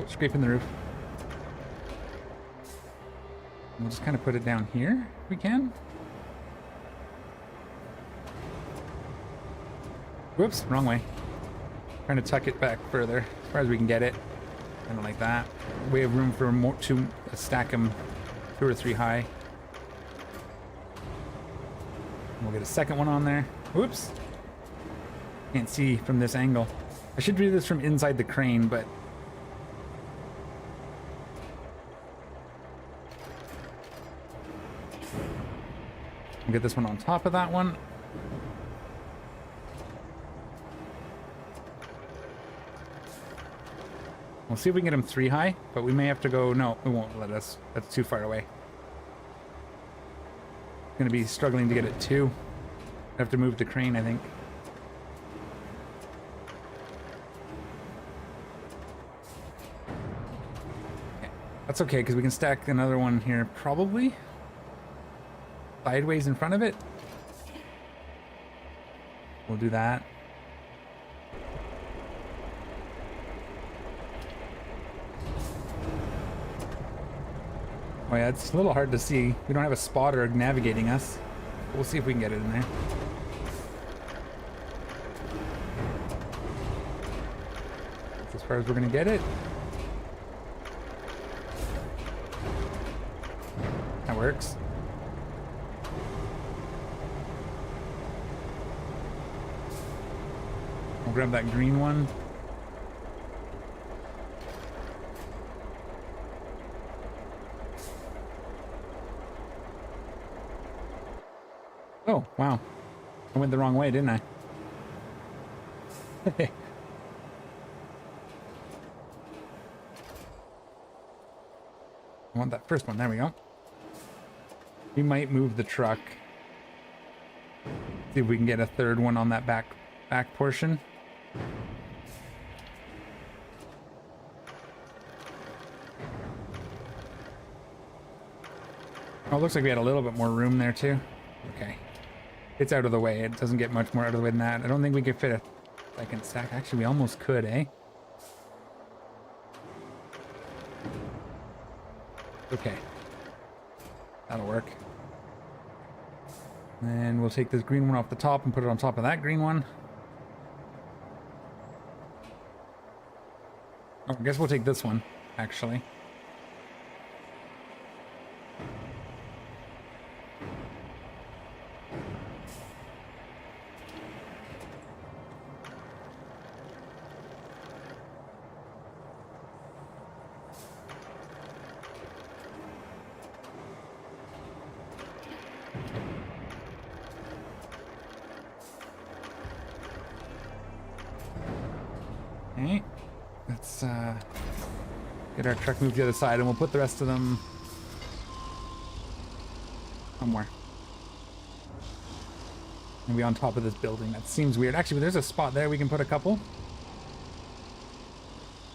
Scraping the roof. We'll just kind of put it down here if we can. Whoops, wrong way. Trying to tuck it back further as far as we can get it. Kind of like that. We have room for more to stack them 2 or 3 high. We'll get a second one on there. Whoops. Can't see from this angle. I should do this from inside the crane, but we'll get this one on top of that one. We'll see if we can get them 3 high, but we may have to go... No, it won't let us. That's too far away. Gonna be struggling to get it 2. I have to move the crane, I think. Okay. That's okay, because we can stack another one here, probably. Sideways in front of it. We'll do that. Oh yeah, it's a little hard to see. We don't have a spotter navigating us. We'll see if we can get it in there. That's as far as we're gonna get it. That works. We'll grab that green one. Oh, wow. I went the wrong way, didn't I? I want that first one. There we go. We might move the truck. See if we can get a third one on that back portion. Oh, it looks like we had a little bit more room there too. Okay. It's out of the way. It doesn't get much more out of the way than that. I don't think we could fit a second stack. Actually, we almost could, eh? Okay. That'll work. And we'll take this green one off the top and put it on top of that green one. Oh, I guess we'll take this one, actually. Okay, let's get our truck moved to the other side and we'll put the rest of them somewhere. Maybe on top of this building. That seems weird. Actually, there's a spot there we can put a couple.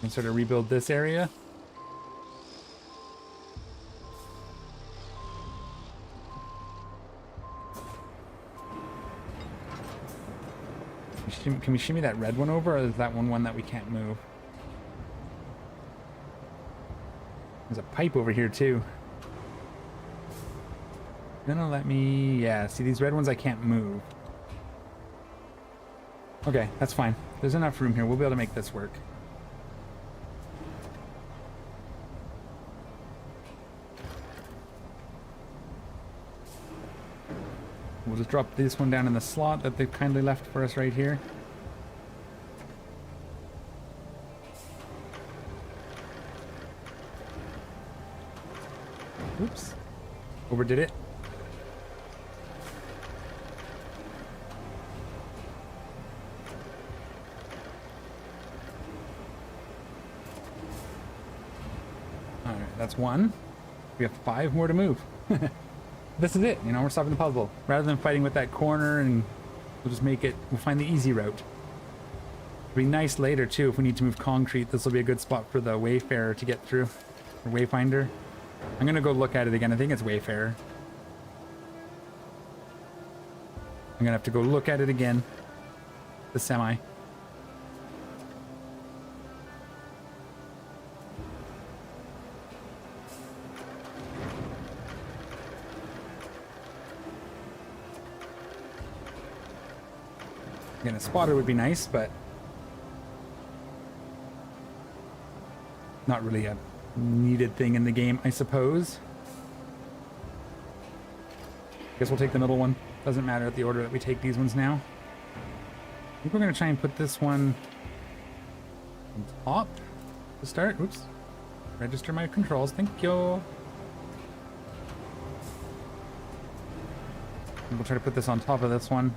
And sort of rebuild this area. Can we shimmy that red one over, or is that one that we can't move? There's a pipe over here too. Gonna let me... Yeah, see these red ones I can't move. Okay, that's fine. There's enough room here. We'll be able to make this work. We'll just drop this one down in the slot that they've kindly left for us right here. Oops. Overdid it. Alright, that's one. We have 5 more to move. This is it, you know, we're solving the puzzle. Rather than fighting with that corner, and we'll just make it, we'll find the easy route. It'll be nice later too if we need to move concrete. This will be a good spot for the Wayfarer to get through. Or Wayfinder. I'm gonna go look at it again. I think it's Wayfarer. I'm gonna have to go look at it again. The semi. Again, a spotter would be nice, but not really a needed thing in the game, I suppose. Guess we'll take the middle one. Doesn't matter at the order that we take these ones now. I think we're going to try and put this one on top to start. Oops. Register my controls. Thank you. And we'll try to put this on top of this one.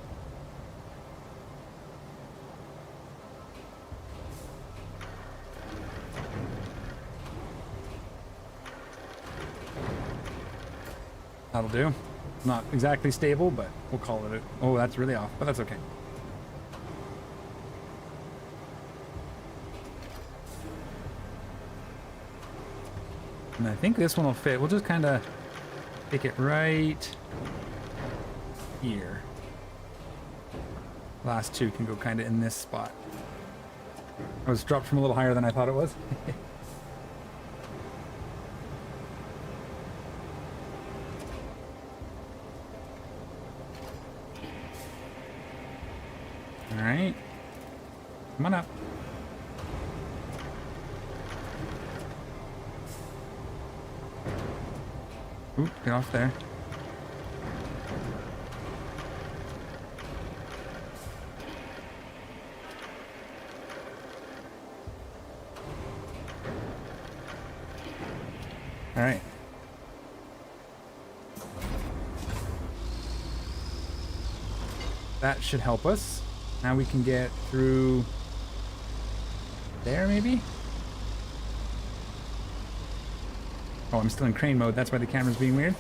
That'll do. Not exactly stable, but we'll call it. Oh, that's really off, but that's okay. And I think this one will fit. We'll just kind of take it right here. Last two can go kind of in this spot. I was dropped from a little higher than I thought it was. Alright. Come on up. Oop, get off there. Alright. That should help us. Now we can get through there, maybe? Oh, I'm still in crane mode. That's why the camera's being weird.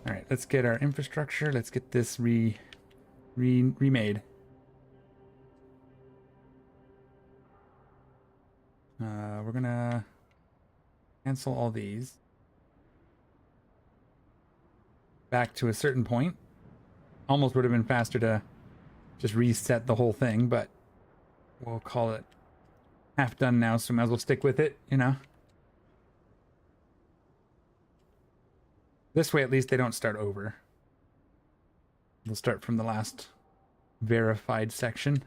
All right, let's get our infrastructure. Let's get this remade. We're gonna cancel all these. Back to a certain point. Almost would have been faster to just reset the whole thing, but we'll call it half done now, so might as well stick with it, you know? This way, at least, they don't start over. They'll start from the last verified section.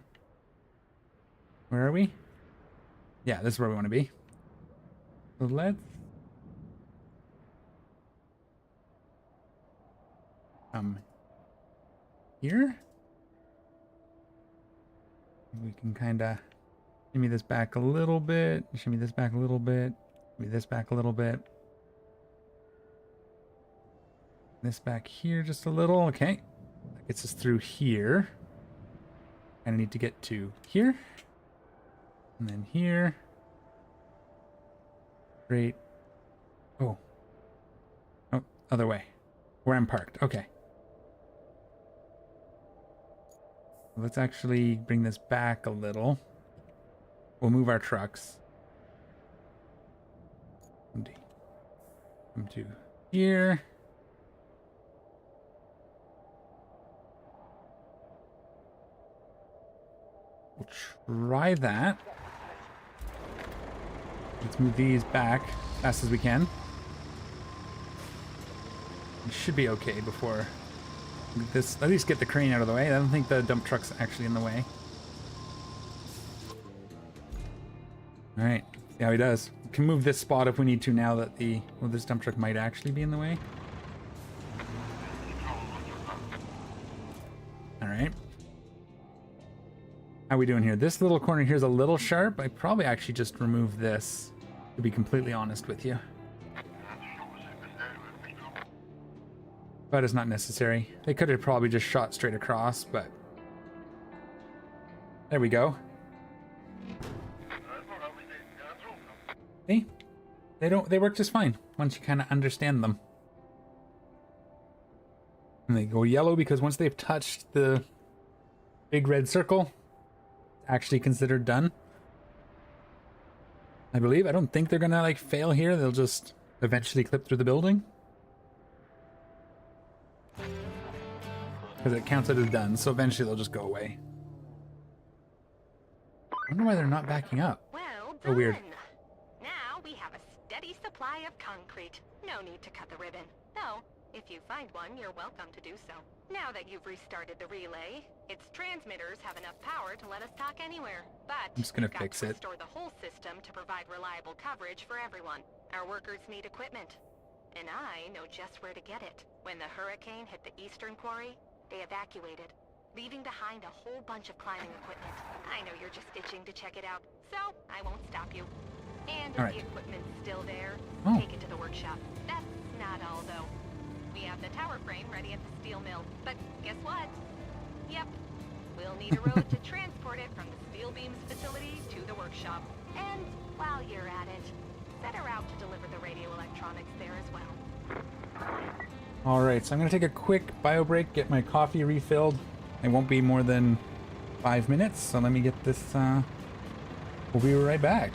Where are we? Yeah, this is where we want to be. So let's... here? We can kind of shimmy this back a little bit, shimmy this back a little bit, shimmy this back a little bit. This back here just a little, okay. That gets us through here. Kind of need to get to here. And then here. Great. Oh. Oh, other way. Where I'm parked, okay. Let's actually bring this back a little. We'll move our trucks. Come to here. We'll try that. Let's move these back as fast as we can. We should be okay before this. At least get the crane out of the way. I don't think the dump truck's actually in the way. All right, see how he does. We can move this spot if we need to now that the this dump truck might actually be in the way. All right. How are we doing here? This little corner here is a little sharp. I probably actually just remove this, to be completely honest with you. But it's not necessary. They could have probably just shot straight across, but there we go. See? They work just fine once you kind of understand them. And they go yellow because once they've touched the big red circle, it's actually considered done. I believe. I don't think they're gonna like fail here. They'll just eventually clip through the building. Because it counts it as done, so eventually they'll just go away. I wonder why they're not backing up. Well done. So weird. Now we have a steady supply of concrete. No need to cut the ribbon. Though, if you find one, you're welcome to do so. Now that you've restarted the relay, its transmitters have enough power to let us talk anywhere. But I'm just gonna we've got fix to it. restore the whole system to provide reliable coverage for everyone. Our workers need equipment. And I know just where to get it. When the hurricane hit the eastern quarry, they evacuated, leaving behind a whole bunch of climbing equipment. I know you're just itching to check it out, so I won't stop you. And if All right. the equipment's still there, Oh. take it to the workshop. That's not all, though. We have the tower frame ready at the steel mill, but guess what? Yep, we'll need a road to transport it from the steel beams facility to the workshop. And while you're at it, set a route to deliver the radio electronics there as well. Alright, so I'm going to take a quick bio break, get my coffee refilled. It won't be more than 5 minutes, so let me get this, we'll be right back.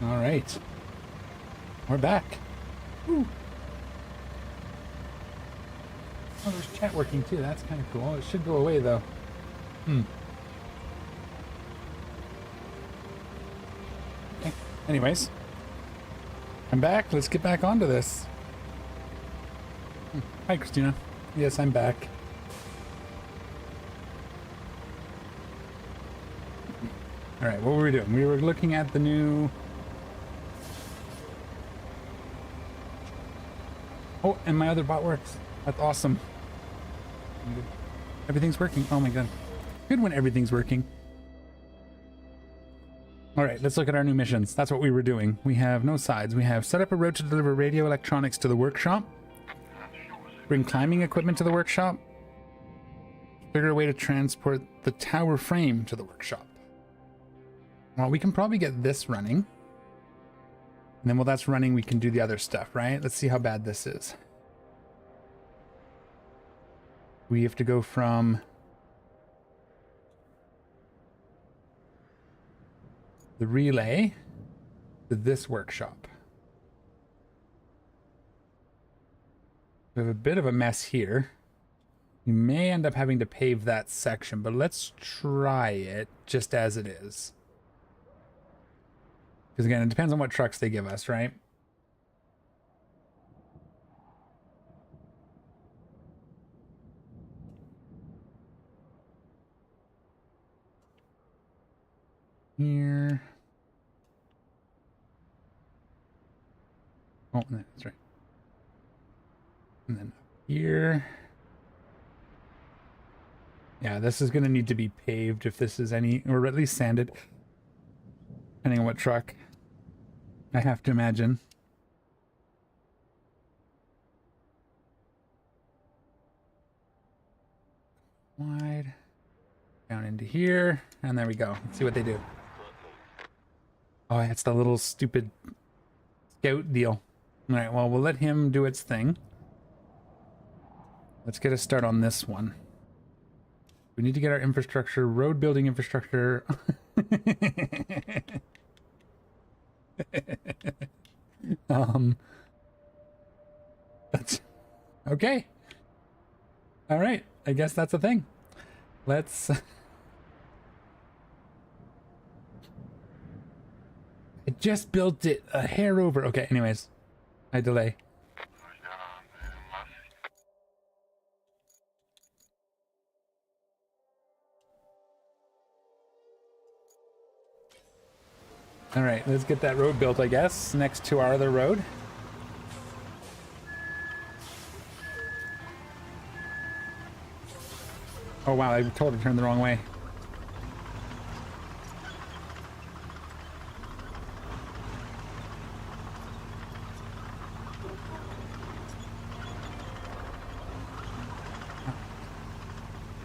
All right. We're back. Woo. Oh, there's chat working too. That's kind of cool. It should go away though. Okay. Anyways, I'm back. Let's get back onto this. Hi, Christina. Yes, I'm back. All right, what were we doing? We were looking at the new... Oh, and my other bot works. That's awesome. Everything's working. Oh my god. Good when everything's working. All right, let's look at our new missions. That's what we were doing. We have no sides. We have set up a road to deliver radio electronics to the workshop. Bring climbing equipment to the workshop. Figure a way to transport the tower frame to the workshop. Well, we can probably get this running. And then while that's running, we can do the other stuff, right? Let's see how bad this is. We have to go from the relay to this workshop. We have a bit of a mess here. We may end up having to pave that section, but let's try it just as it is. Because again, it depends on what trucks they give us, right? Here. Oh, that's right. And then here. Yeah, this is going to need to be paved if this is any, or at least sanded. Depending on what truck. I have to imagine. Wide. Down into here. And there we go. Let's see what they do. Oh, it's the little stupid scout deal. All right, well, we'll let him do its thing. Let's get a start on this one. We need to get our infrastructure, road building infrastructure. That's okay. All right, I guess that's a thing. Let's... I just built it a hair over. Okay, anyways, I delay. All right, let's get that road built, I guess, next to our other road. Oh wow, I totally turned the wrong way.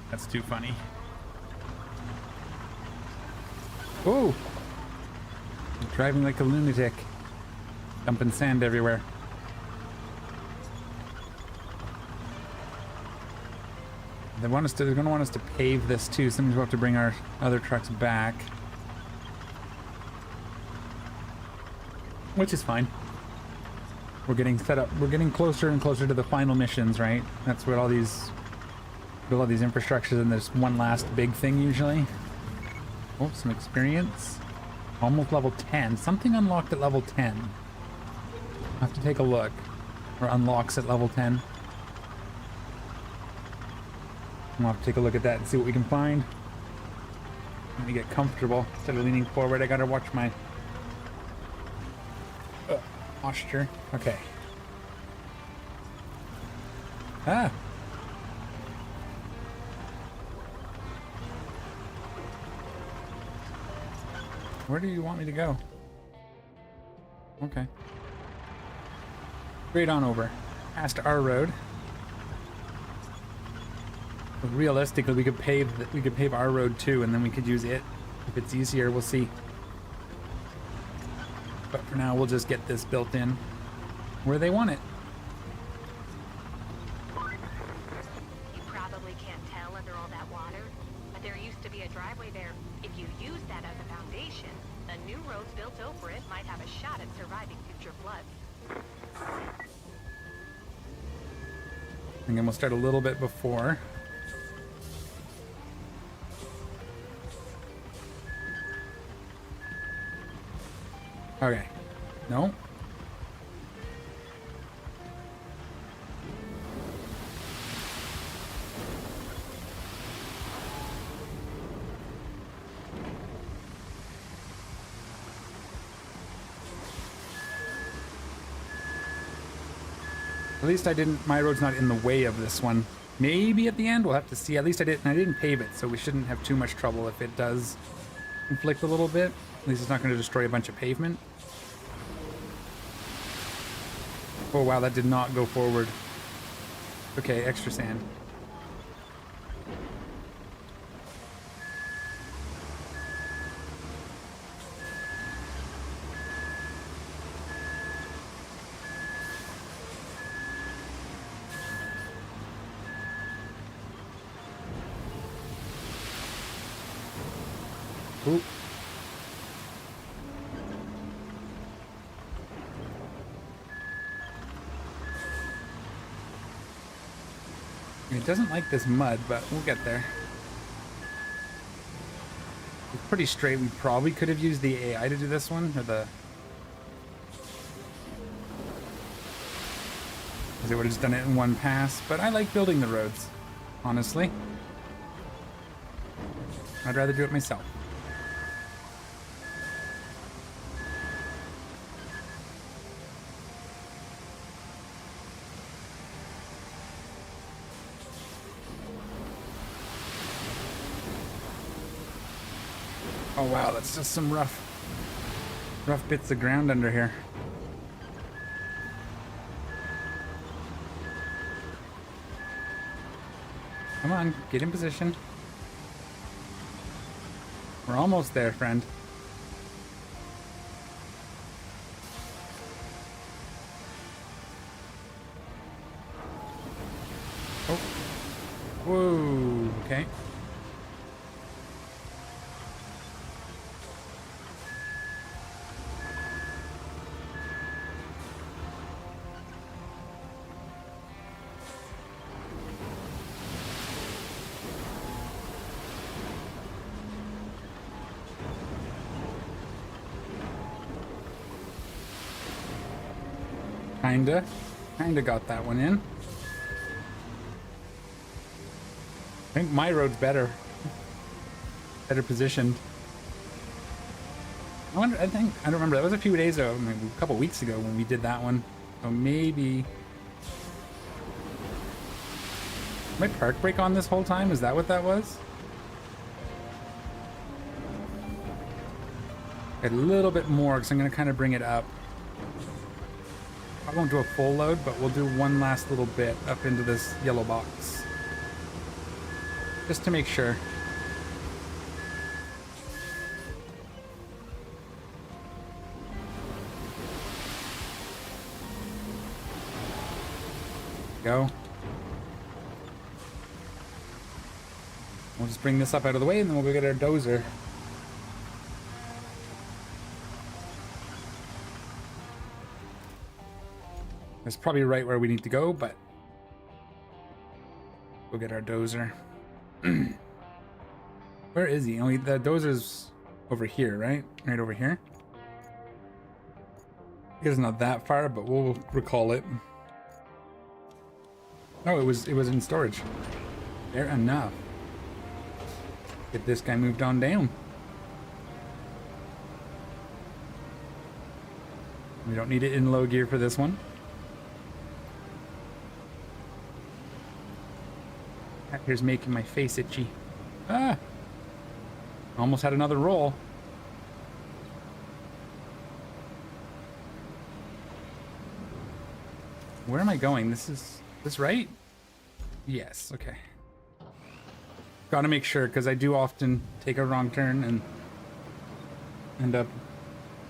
That's too funny. Oh! I'm driving like a lunatic. Dumping sand everywhere. They're going to want us to pave this too. Somebody's going to have to bring our other trucks back. Which is fine. We're getting set up. We're getting closer and closer to the final missions, right? That's what all these... build all these infrastructures, and there's one last big thing usually. Oh, some experience. Almost level 10. Something unlocked at level 10. I'll have to take a look. Or unlocks at level 10. I'll have to take a look at that and see what we can find. Let me get comfortable. Instead of leaning forward, I gotta watch my posture. Okay. Ah! Where do you want me to go? Okay. Straight on over. Past our road. But realistically, we could pave our road too, and then we could use it. If it's easier, we'll see. But for now, we'll just get this built in where they want it. You probably can't tell under all that water, but there used to be a driveway there. If you use that as a foundation, The new roads built over it might have a shot at surviving future floods. And then we'll start a little bit before. Okay. No. At least I didn't, my road's not in the way of this one. Maybe at the end, we'll have to see. At least I didn't pave it, so we shouldn't have too much trouble if it does conflict a little bit. At least it's not going to destroy a bunch of pavement. Oh wow, that did not go forward. Okay, extra sand. Ooh. It doesn't like this mud, but we'll get there. It's pretty straight. We probably could have used the AI to do this one, or the... because it would have just done it in one pass, but I like building the roads, honestly. I'd rather do it myself. Oh wow, that's just some rough bits of ground under here. Come on, get in position. We're almost there, friend. Oh. Whoa, okay. Kinda got that one in. I think my road's better positioned. I don't remember, that was a few days ago, maybe a couple weeks ago when we did that one. So maybe... my park brake on this whole time? Is that what that was? A little bit more, because I'm going to kind of bring it up. I won't do a full load, but we'll do one last little bit up into this yellow box. Just to make sure. Go. We'll just bring this up out of the way and then we'll go get our dozer. That's probably right where we need to go, but we'll get our dozer. Where is he? Oh, the dozer's over here, right? Right over here. It's not that far, but we'll recall it. Oh, it was in storage. Fair enough. Get this guy moved on down. We don't need it in low gear for this one. Here's making my face itchy. Ah! Almost had another roll. Where am I going? This right? Yes, okay. Gotta make sure, because I do often take a wrong turn and end up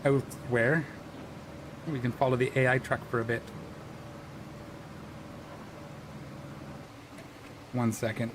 out where? We can follow the AI truck for a bit. 1 second.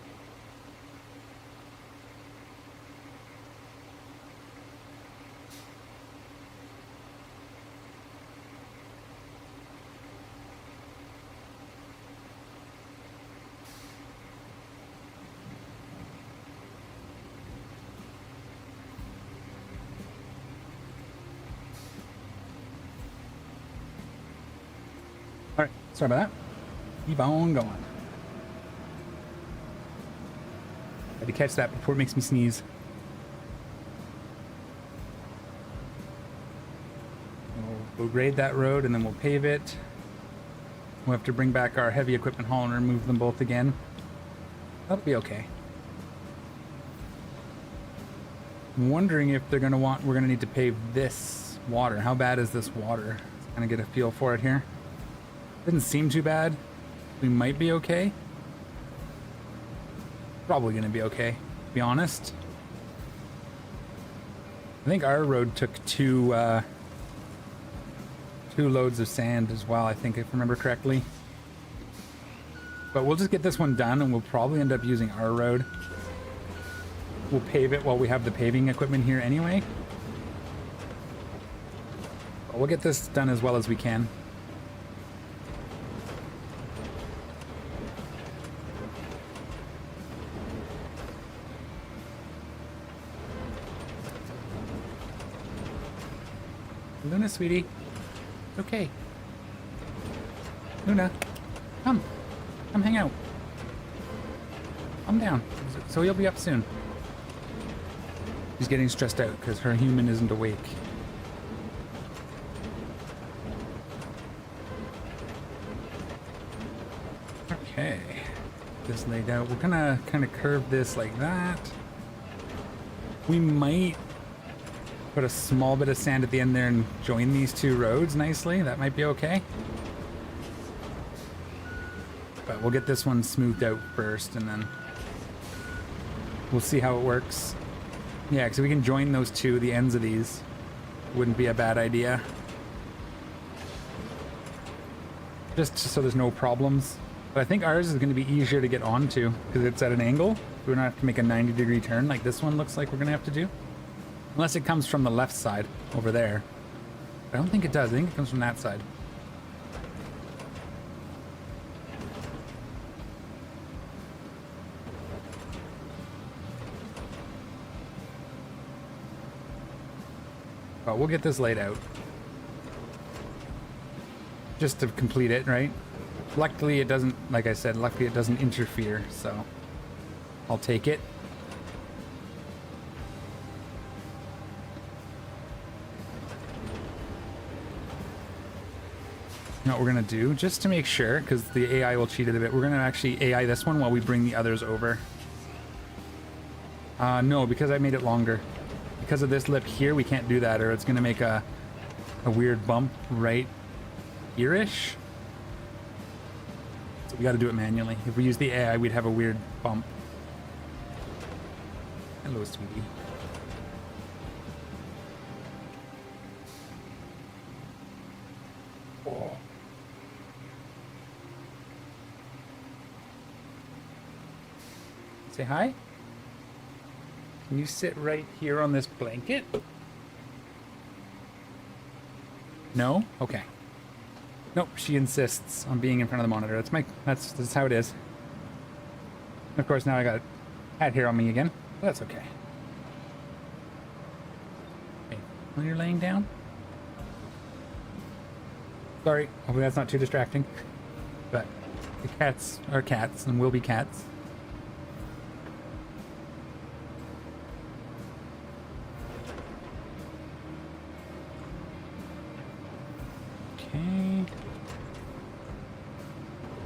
Sorry about that. Keep on going. Had to catch that before it makes me sneeze. We'll grade that road and then we'll pave it. We'll have to bring back our heavy equipment haul and remove them both again. That'll be okay. I'm wondering if they're gonna want, we're gonna need to pave this water. How bad is this water? Let's kind of get a feel for it here. Didn't seem too bad. We might be okay. Probably gonna be okay, to be honest. I think our road took two loads of sand as well, I think, if I remember correctly. But we'll just get this one done and we'll probably end up using our road. We'll pave it while we have the paving equipment here anyway. But we'll get this done as well as we can. Luna, sweetie. It's okay. Luna, come. Come hang out. Calm down. So you'll be up soon. She's getting stressed out because her human isn't awake. Okay. This laid out. We're gonna kind of curve this like that. We might put a small bit of sand at the end there and join these two roads nicely. That might be okay. But we'll get this one smoothed out first and then we'll see how it works. Yeah, because we can join those two, the ends of these. Wouldn't be a bad idea. Just so there's no problems. But I think ours is going to be easier to get onto because it's at an angle. We don't have to make a 90-degree turn like this one looks like we're going to have to do. Unless it comes from the left side over there. I don't think it does. I think it comes from that side. But we'll get this laid out. Just to complete it, right? Luckily it doesn't, like I said, luckily it doesn't interfere, so I'll take it. You know what we're gonna do, just to make sure, because the AI will cheat it a bit, we're gonna actually AI this one while we bring the others over. No, because I made it longer. Because of this lip here, we can't do that, or it's gonna make a weird bump right here-ish. So we gotta do it manually. If we use the AI, we'd have a weird bump. Hello, sweetie. Oh. Say hi. Can you sit right here on this blanket? No? Okay. Nope, she insists on being in front of the monitor. That's how it is. And of course, now I got a hat here on me again. But that's okay. Okay, when you're laying down. Sorry, hopefully that's not too distracting. But the cats are cats and will be cats.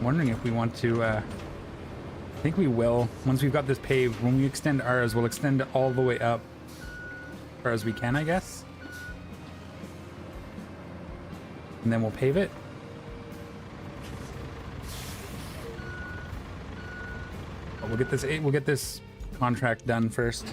Wondering if we want to I think we will once we've got this paved. When we extend ours, we'll extend it all the way up as far as we can, I guess, and then we'll pave it. But we'll get this contract done first.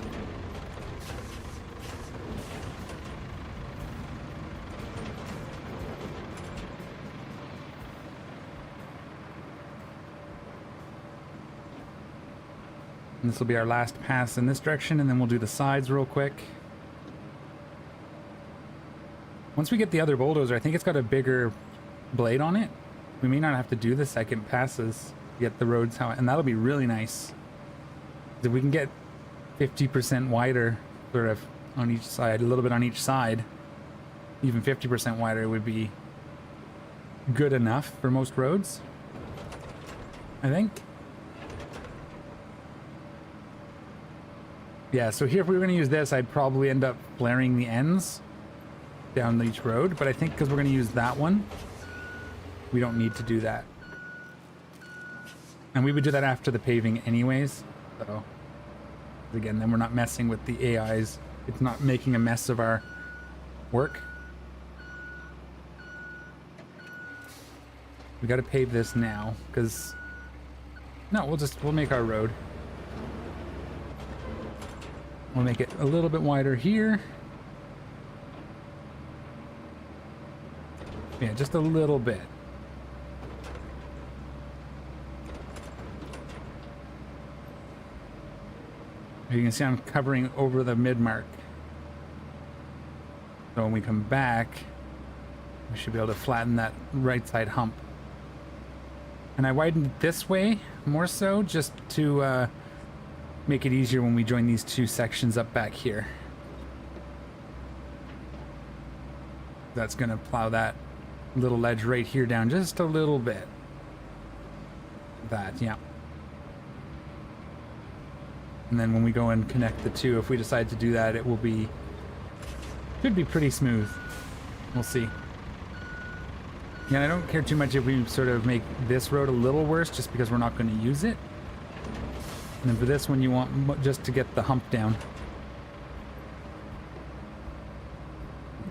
And this will be our last pass in this direction, and then we'll do the sides real quick. Once we get the other bulldozer, I think it's got a bigger blade on it. We may not have to do the second passes to get the roads out, and that'll be really nice. If we can get 50% wider, sort of on each side, a little bit on each side, even 50% wider would be good enough for most roads, I think. Yeah, so here if we were going to use this, I'd probably end up flaring the ends down each road, but I think because we're going to use that one, we don't need to do that. And we would do that after the paving anyways, so again, then we're not messing with the AIs. It's not making a mess of our work. We got to pave this now, because no, we'll make our road. We'll make it a little bit wider here. Yeah, just a little bit. You can see I'm covering over the mid mark. So when we come back, we should be able to flatten that right side hump. And I widened it this way more so just to make it easier when we join these two sections up back here. That's gonna plow that little ledge right here down just a little bit. That, yeah. And then when we go and connect the two, if we decide to do that, it will be, should be pretty smooth. We'll see. Yeah, I don't care too much if we sort of make this road a little worse just because we're not going to use it. And then for this one, you want just to get the hump down.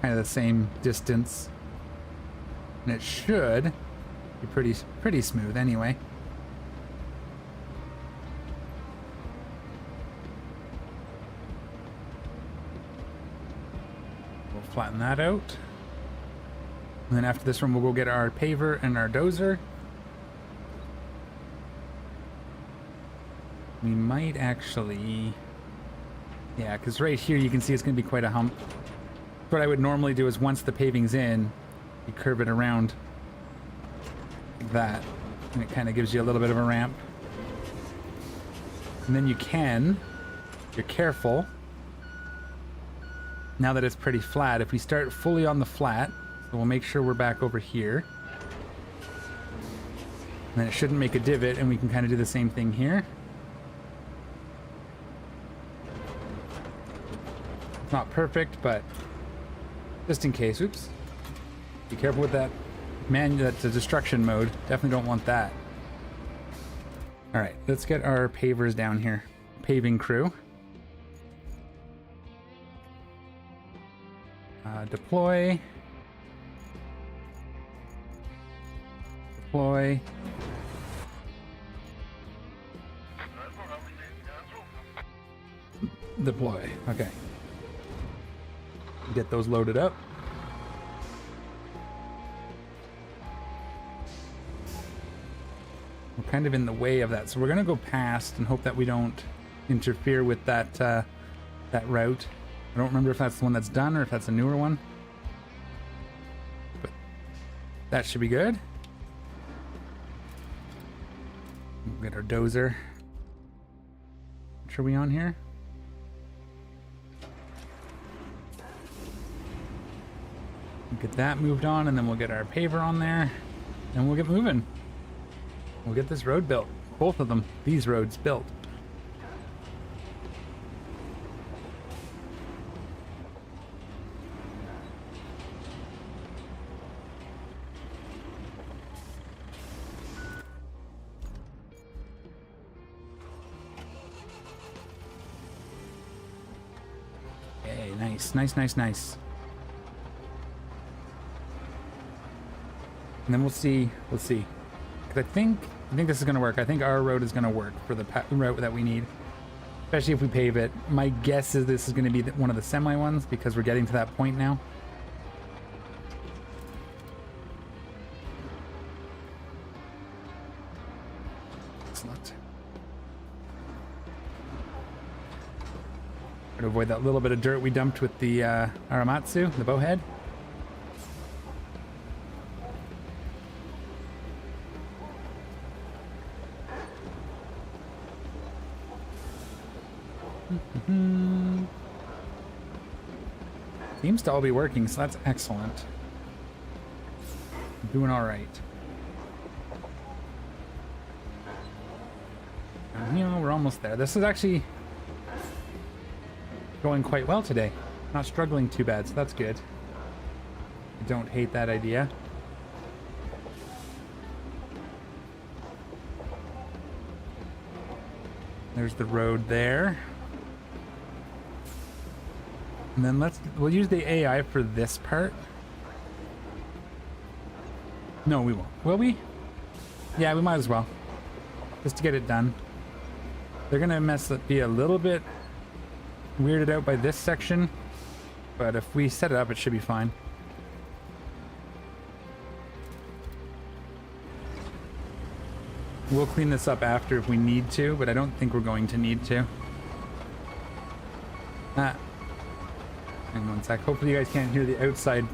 Kind of the same distance. And it should be pretty smooth anyway. We'll flatten that out. And then after this one, we'll go get our paver and our dozer. We might actually... Yeah, because right here you can see it's going to be quite a hump. What I would normally do is once the paving's in, you curve it around that. And it kind of gives you a little bit of a ramp. And then you can, if you're careful, now that it's pretty flat, if we start fully on the flat, so we'll make sure we're back over here. And then it shouldn't make a divot, and we can kind of do the same thing here. It's not perfect, but just in case. Oops. Be careful with that. Man, that's a destruction mode. Definitely don't want that. All right, let's get our pavers down here. Paving crew. Deploy. Deploy. Deploy. Okay. Get those loaded up. We're kind of in the way of that, so we're gonna go past and hope that we don't interfere with that that route. I don't remember if that's the one that's done or if that's a newer one, but that should be good. We'll get our dozer. Which are we on here? We'll get that moved on, and then we'll get our paver on there, and we'll get moving. We'll get this road built. Both of them, these roads built. Okay, nice, nice, nice, nice. And then we'll see. I think this is going to work. I think our road is going to work for the route that we need, especially if we pave it. My guess is this is going to be one of the semi ones because we're getting to that point now. Excellent. Try to avoid that little bit of dirt we dumped with the Aramatsu, the bowhead. Seems to all be working, so that's excellent. Doing all right. And, you know, we're almost there. This is actually going quite well today. Not struggling too bad, so that's good. I don't hate that idea. There's the road there. And then we'll use the AI for this part. No, we won't. Will we? Yeah, we might as well. Just to get it done. They're gonna be a little bit weirded out by this section, but if we set it up, it should be fine. We'll clean this up after if we need to, but I don't think we're going to need to. Hang on one sec. Hopefully you guys can't hear the outside.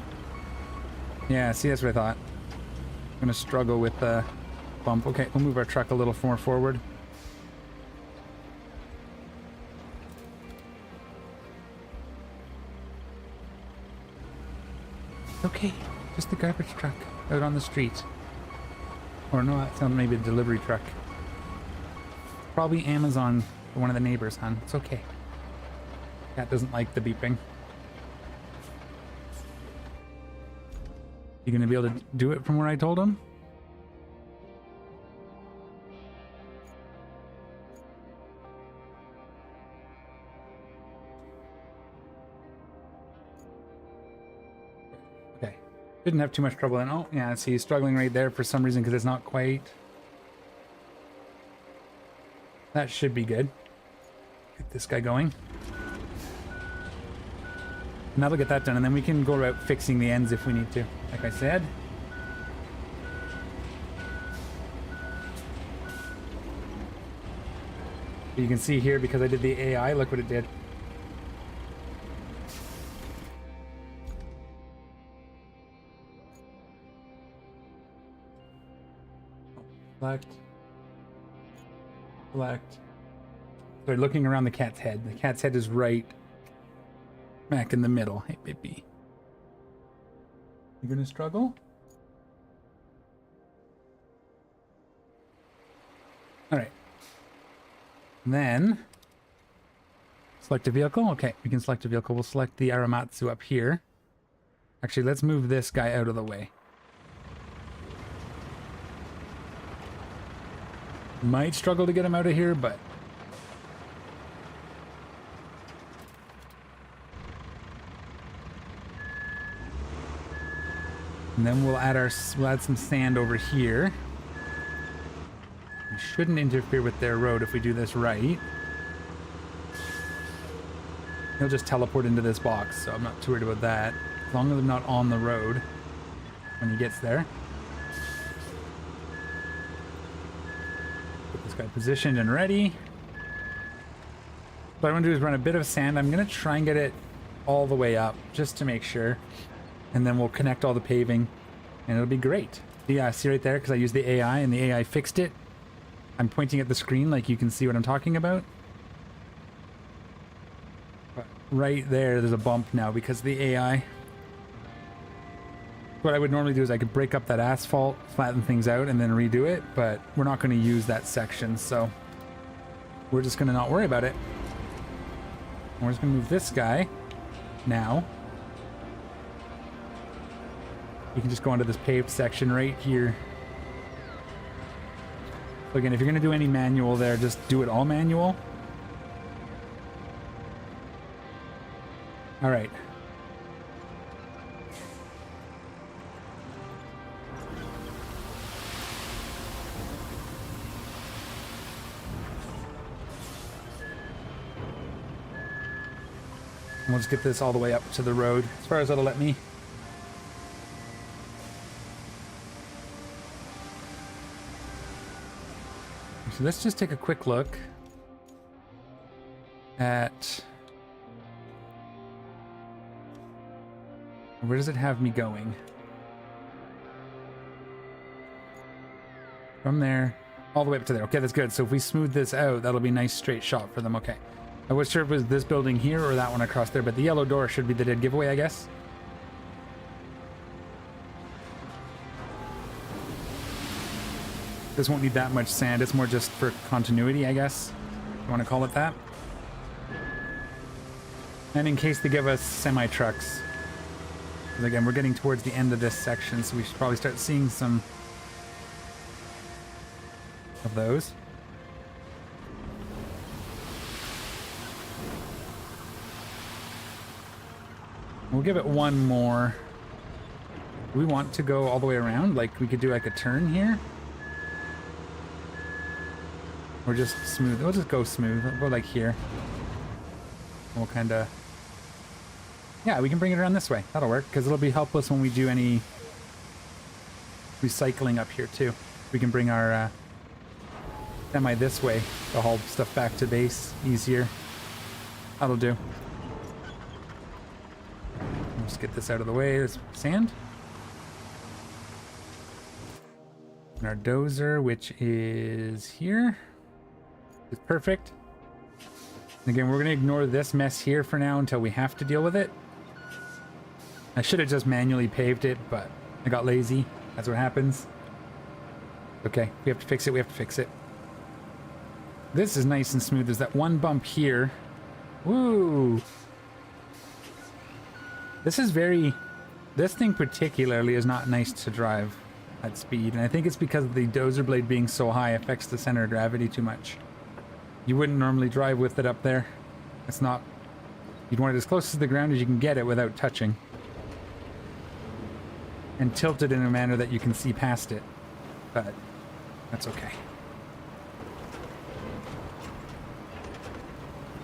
Yeah, see, that's what I thought. I'm gonna struggle with the bump. Okay, we'll move our truck a little more forward. Okay, just the garbage truck out on the street. Or no, that sounds maybe a delivery truck. Probably Amazon for one of the neighbors, hon. It's okay. Cat doesn't like the beeping. You gonna be able to do it from where I told him? Okay. Didn't have too much trouble then. Oh, yeah, see, he's struggling right there for some reason because it's not quite. That should be good. Get this guy going. And that'll get that done, and then we can go about fixing the ends if we need to, like I said. You can see here, because I did the AI, look what it did. Select. Select. So looking around the cat's head. The cat's head is right smack in the middle. Hey, baby. You gonna struggle? Alright. Then, select a vehicle. Okay, we can select a vehicle. We'll select the Aramatsu up here. Actually, let's move this guy out of the way. Might struggle to get him out of here, but... And then we'll add some sand over here. We shouldn't interfere with their road if we do this right. He'll just teleport into this box, so I'm not too worried about that. As long as I'm not on the road when he gets there. Get this guy positioned and ready. What I want to do is run a bit of sand. I'm going to try and get it all the way up just to make sure. And then we'll connect all the paving and it'll be great. Yeah, see right there, because I used the AI and the AI fixed it. I'm pointing at the screen like you can see what I'm talking about. But right there's a bump now because of the AI. What I would normally do is I could break up that asphalt, flatten things out, and then redo it, but we're not going to use that section, so we're just going to not worry about it. And we're just going to move this guy now. You can just go onto this paved section right here. So again, if you're going to do any manual there, just do it all manual. All right. And we'll just get this all the way up to the road, as far as it'll let me. So let's just take a quick look at where does it have me going? From there all the way up to there. Okay, that's good. So if we smooth this out, that'll be a nice straight shot for them. Okay. I wasn't sure if it was this building here or that one across there, but the yellow door should be the dead giveaway, I guess. This won't need that much sand. It's more just for continuity, I guess. You want to call it that. And in case they give us semi-trucks. Because again, we're getting towards the end of this section, so we should probably start seeing some of those. We'll give it one more. Do we want to go all the way around? Like, we could do like a turn here? Or just smooth? We'll just go smooth. We'll go like here. We'll kind of... Yeah, we can bring it around this way. That'll work, because it'll be helpless when we do any recycling up here, too. We can bring our semi this way to haul stuff back to base easier. That'll do. Let's get this out of the way. There's sand. And our dozer, which is here, is perfect. And again, we're going to ignore this mess here for now until we have to deal with it. I should have just manually paved it, but I got lazy. That's what happens. Okay, we have to fix it. We have to fix it. This is nice and smooth. There's that one bump here. Woo! This is very... This thing particularly is not nice to drive at speed. And I think it's because the dozer blade being so high affects the center of gravity too much. You wouldn't normally drive with it up there. It's not... You'd want it as close to the ground as you can get it without touching. And tilt it in a manner that you can see past it. But that's okay.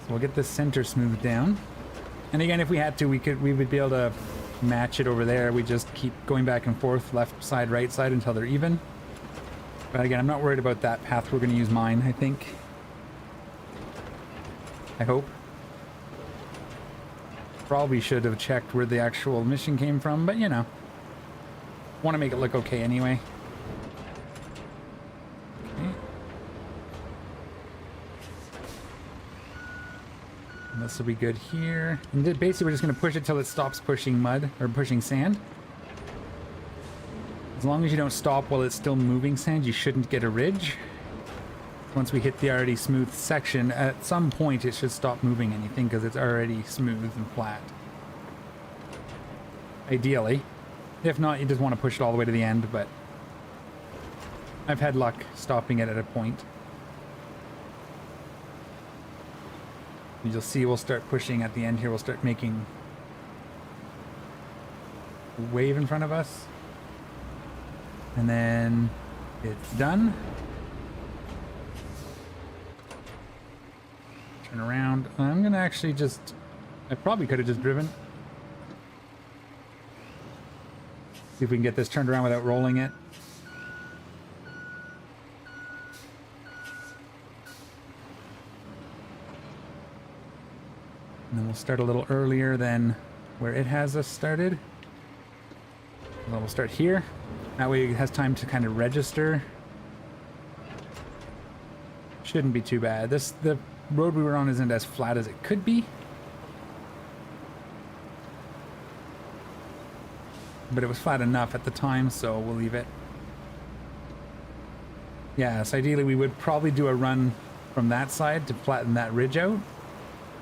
So we'll get this center smoothed down. And again, if we had to, we would be able to match it over there. We just keep going back and forth, left side, right side, until they're even. But again, I'm not worried about that path. We're going to use mine, I think. I hope. Probably should have checked where the actual mission came from, but you know. Want to make it look okay anyway. Okay. And this will be good here. And basically we're just going to push it till it stops pushing mud, or pushing sand. As long as you don't stop while it's still moving sand, you shouldn't get a ridge. Once we hit the already smooth section, at some point it should stop moving anything because it's already smooth and flat. Ideally. If not, you just want to push it all the way to the end, but I've had luck stopping it at a point. And you'll see we'll start pushing at the end here. We'll start making a wave in front of us. And then it's done. Turn around. I'm going to actually just... I probably could have just driven. See if we can get this turned around without rolling it. And then we'll start a little earlier than where it has us started. And then we'll start here. That way it has time to kind of register. Shouldn't be too bad. The road we were on isn't as flat as it could be. But it was flat enough at the time, so we'll leave it. Yeah, so ideally we would probably do a run from that side to flatten that ridge out.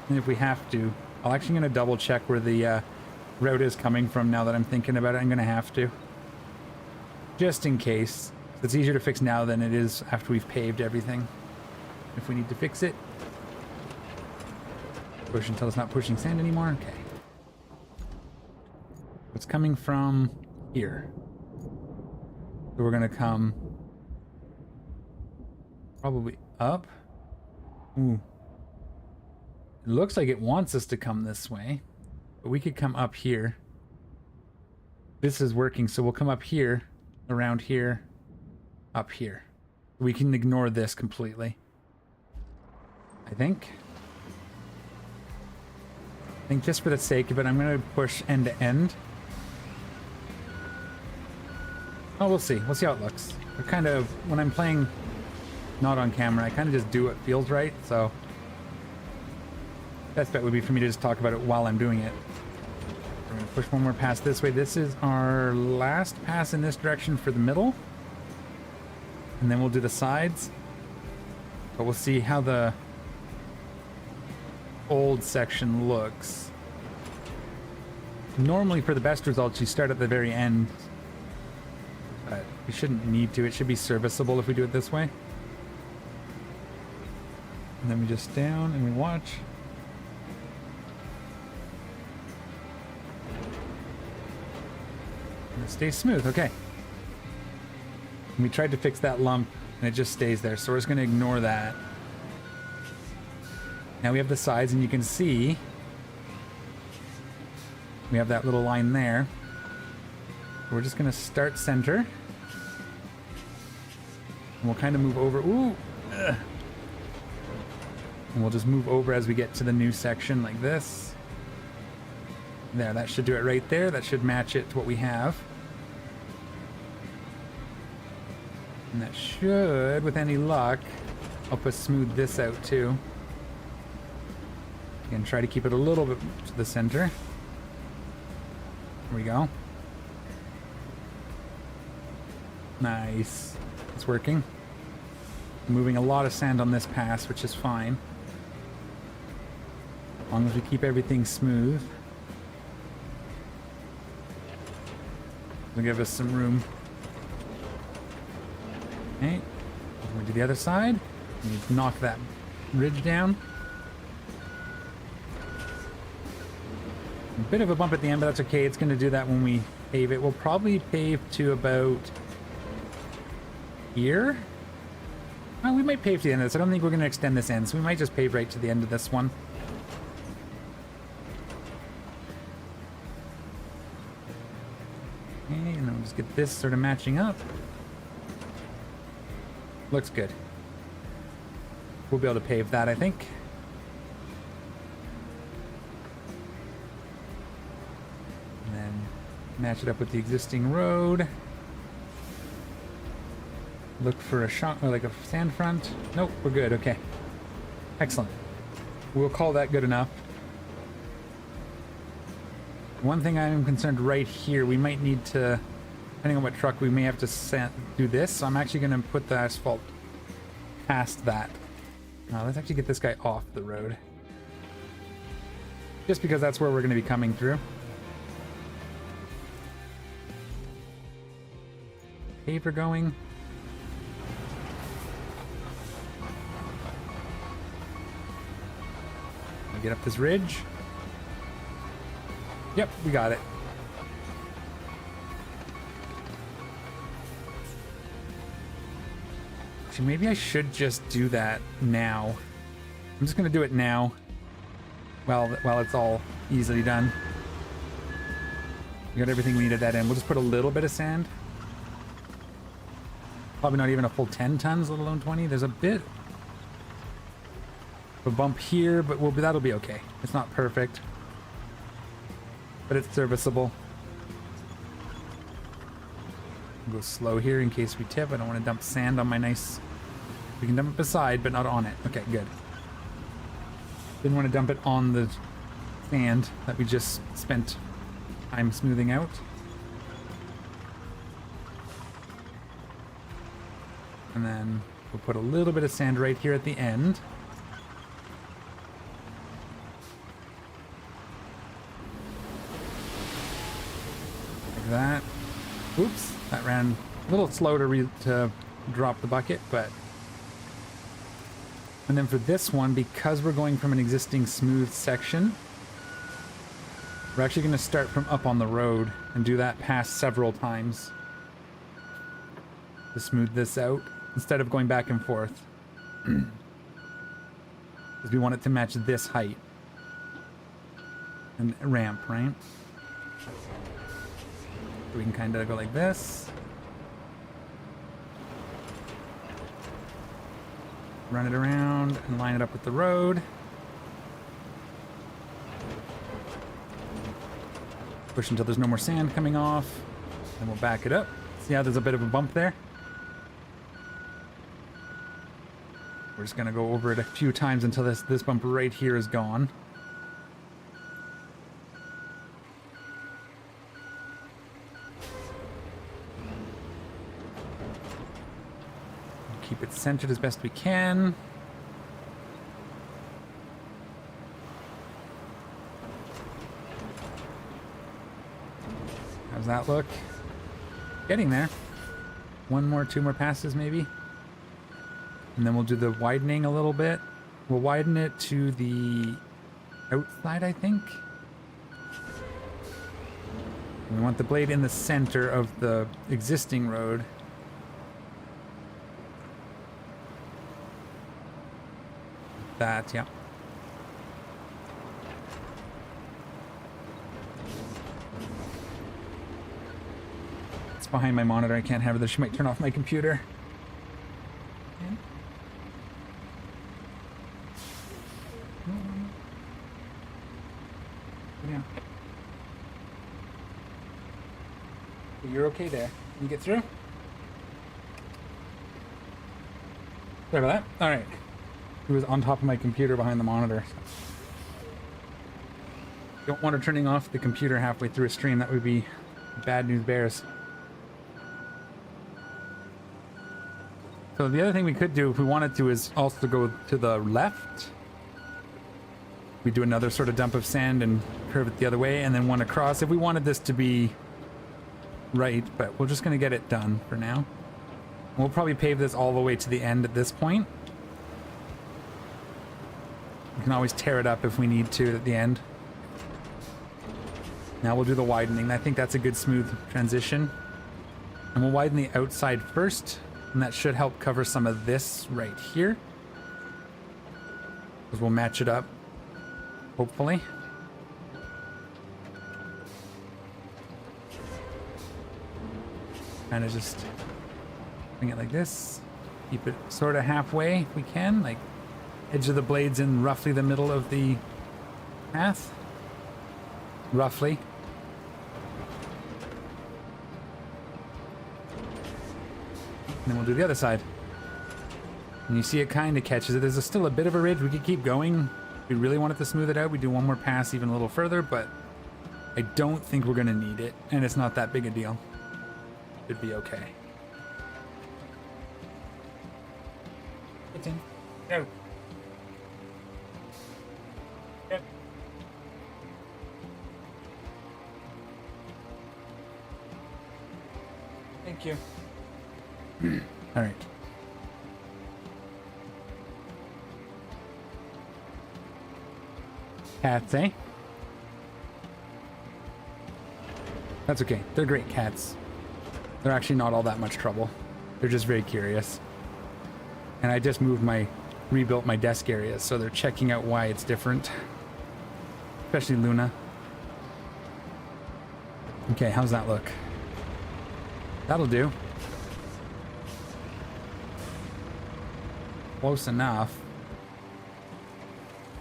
And if we have to, I'm actually going to double check where the route is coming from now that I'm thinking about it. I'm going to have to. Just in case. It's easier to fix now than it is after we've paved everything. If we need to fix it. Push until it's not pushing sand anymore. Okay. It's coming from here. So we're going to come probably up. Ooh. It looks like it wants us to come this way, but we could come up here. This is working, so we'll come up here, around here, up here. We can ignore this completely. I think just for the sake of it, I'm going to push end to end. Oh, we'll see. We'll see how it looks. I kind of, when I'm playing not on camera, I kind of just do what feels right, so best bet would be for me to just talk about it while I'm doing it. We're going to push one more pass this way. This is our last pass in this direction for the middle. and then we'll do the sides. But we'll see how the old section looks. Normally for the best results you start at the very end, but we shouldn't need to. It should be serviceable if we do it this way. And then we just down and we watch. And it stays smooth, okay. And we tried to fix that lump and it just stays there, so we're just gonna ignore that. Now we have the sides and you can see we have that little line there. We're just gonna start center. And we'll kind of move over, ooh! Ugh. And we'll just move over as we get to the new section like this. There, that should do it right there. That should match it to what we have. And that should, with any luck, help us smooth this out too. Again, try to keep it a little bit to the center. There we go. Nice. It's working. Moving a lot of sand on this pass, which is fine. As long as we keep everything smooth. It'll give us some room. Okay. We do the other side. We knock that ridge down. A bit of a bump at the end, but that's okay. It's going to do that when we pave it. We'll probably pave to about here. We might pave to the end of this. I don't think we're going to extend this end, so we might just pave right to the end of this one. Okay, and then we'll just get this sort of matching up. Looks good. We'll be able to pave that, I think. And then match it up with the existing road. Look for a shot, or like a sand front. Nope, we're good. Okay. Excellent. We'll call that good enough. One thing I'm concerned right here, we might need to, depending on what truck, we may have to do this. So I'm actually going to put the asphalt past that. Let's actually get this guy off the road. Just because that's where we're going to be coming through. Paver going. Get up this ridge. Yep, we got it. Actually, maybe I should just do that now. I'm just gonna do it now. While it's all easily done. We got everything we need at that end. We'll just put a little bit of sand. Probably not even a full 10 tons, let alone 20. There's a bit of a bump here, but that'll be okay. It's not perfect, but it's serviceable. We'll go slow here in case we tip. I don't want to dump sand on my nice... We can dump it beside, but not on it. Okay, good. Didn't want to dump it on the sand that we just spent time smoothing out. And then we'll put a little bit of sand right here at the end. Like that. Oops, that ran a little slow to drop the bucket, but... And then for this one, because we're going from an existing smooth section, we're actually going to start from up on the road and do that pass several times to smooth this out instead of going back and forth. Because we want it to match this height and ramp, right? So we can kind of go like this. Run it around and line it up with the road. Push until there's no more sand coming off. Then we'll back it up. See how there's a bit of a bump there? We're just gonna go over it a few times until this bump right here is gone. keep it centered as best we can. How's that look? Getting there. One more, two more passes maybe. And then we'll do the widening a little bit. We'll widen it to the outside, I think. We want the blade in the center of the existing road. That, yeah. It's behind my monitor. I can't have it there. She might turn off my computer. Yeah. You're okay there. Can you get through? Sorry about that. All right. It was on top of my computer behind the monitor. Don't want her turning off the computer halfway through a stream. That would be bad news bears. So the other thing we could do if we wanted to is also go to the left. We do another sort of dump of sand and curve it the other way, and then one across if we wanted this to be right, but we're just going to get it done for now. We'll probably pave this all the way to the end at this point. We can always tear it up if we need to at the end. Now we'll do the widening. I think that's a good smooth transition. And we'll widen the outside first, and that should help cover some of this right here. Because we'll match it up, hopefully. Kind of just bring it like this. Keep it sort of halfway if we can, like edge of the blades in roughly the middle of the path. Roughly. And then we'll do the other side. And you see it kind of catches it. There's still a bit of a ridge. We could keep going. If we really wanted to smooth it out, we do one more pass even a little further, but I don't think we're going to need it. And it's not that big a deal. It'd be okay. It's in. Go. Yep. Thank you. All right. Cats, eh? That's okay. They're great cats. They're actually not all that much trouble. They're just very curious. And I just rebuilt my desk area, so they're checking out why it's different. Especially Luna. Okay, how's that look? That'll do. Close enough.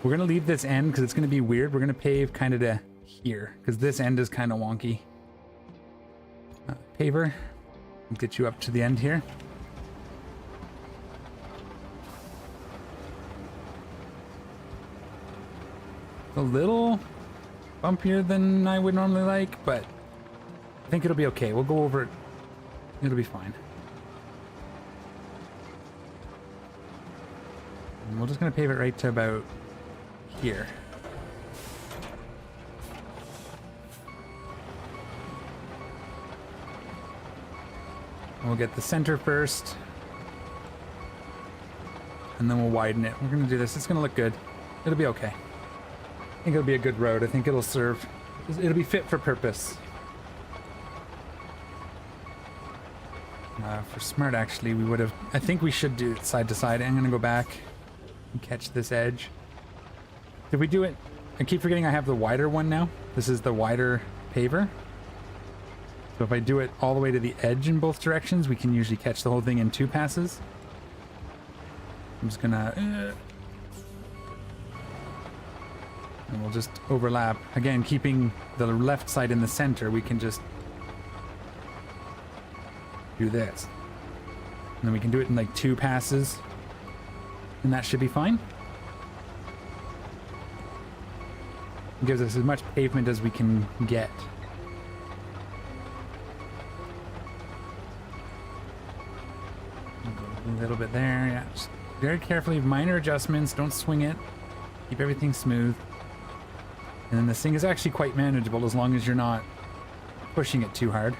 We're gonna leave this end because it's gonna be weird. We're gonna pave kind of to here because this end is kind of wonky. Paver, get you up to the end here. A little bumpier than I would normally like, but I think it'll be okay. We'll go over it. It'll be fine. And we're just gonna pave it right to about here. We'll get the center first, and then we'll widen it. We're gonna do this. It's gonna look good. It'll be okay. I think it'll be a good road. I think it'll serve. It'll be fit for purpose. For smart, actually, we would have. I think we should do it side to side. I'm gonna go back and catch this edge. Did we do it? I keep forgetting I have the wider one now. This is the wider paver. So if I do it all the way to the edge in both directions, we can usually catch the whole thing in 2 passes. I'm just gonna... and we'll just overlap. Again, keeping the left side in the center, we can just do this. And then we can do it in like 2 passes. And that should be fine. It gives us as much pavement as we can get. A little bit there, yeah. Just very carefully, minor adjustments, don't swing it. Keep everything smooth. And then this thing is actually quite manageable as long as you're not pushing it too hard.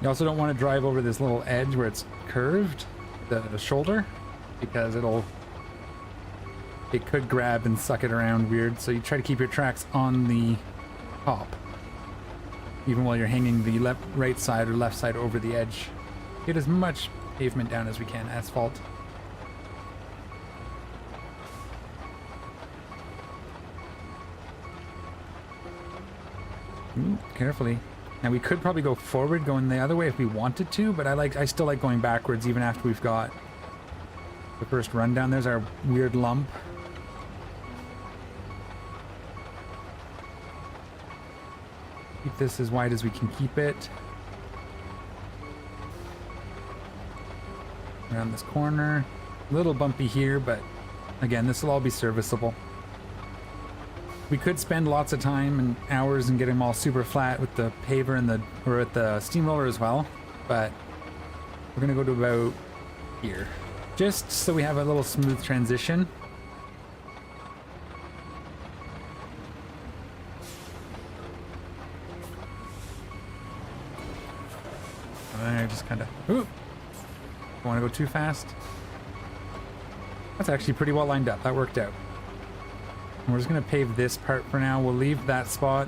You also don't want to drive over this little edge where it's curved, the shoulder, because it could grab and suck it around weird. So you try to keep your tracks on the top, even while you're hanging the right side or left side over the edge. Get as much pavement down as we can, asphalt. Ooh, carefully. Now we could probably go forward, going the other way if we wanted to, but I still like going backwards even after we've got the first run down. There's our weird lump. Keep this as wide as we can keep it. Around this corner. A little bumpy here, but again, this will all be serviceable. We could spend lots of time and hours and get them all super flat with the paver and with the steamroller as well, but we're gonna go to about here, just so we have a little smooth transition. I just kind of, ooh, don't want to go too fast. That's actually pretty well lined up. That worked out. We're just going to pave this part for now. We'll leave that spot.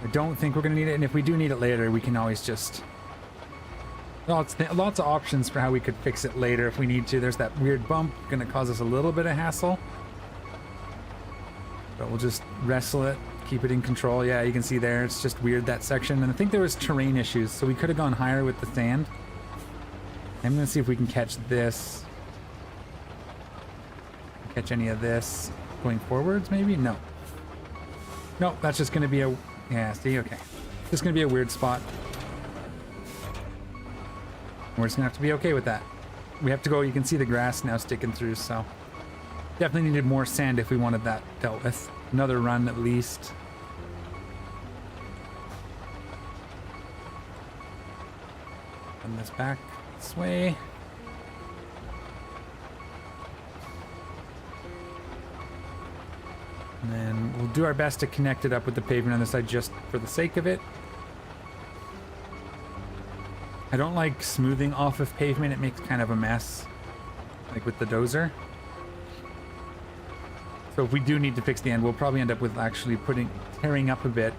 I don't think we're going to need it, and if we do need it later, we can always just... Lots of options for how we could fix it later if we need to. There's that weird bump, going to cause us a little bit of hassle. But we'll just wrestle it, keep it in control. Yeah, you can see there, it's just weird, that section. And I think there was terrain issues, so we could have gone higher with the sand. I'm going to see if we can catch this. Catch any of this going forwards, maybe? No. No, that's just going to be a... Yeah, see? Okay. Just going to be a weird spot. We're just going to have to be okay with that. We have to go... You can see the grass now sticking through, so... Definitely needed more sand if we wanted that dealt with. Another run at least. Run this back this way. And then we'll do our best to connect it up with the pavement on the side just for the sake of it. I don't like smoothing off of pavement. It makes kind of a mess, like with the dozer. So if we do need to fix the end, we'll probably end up with actually tearing up a bit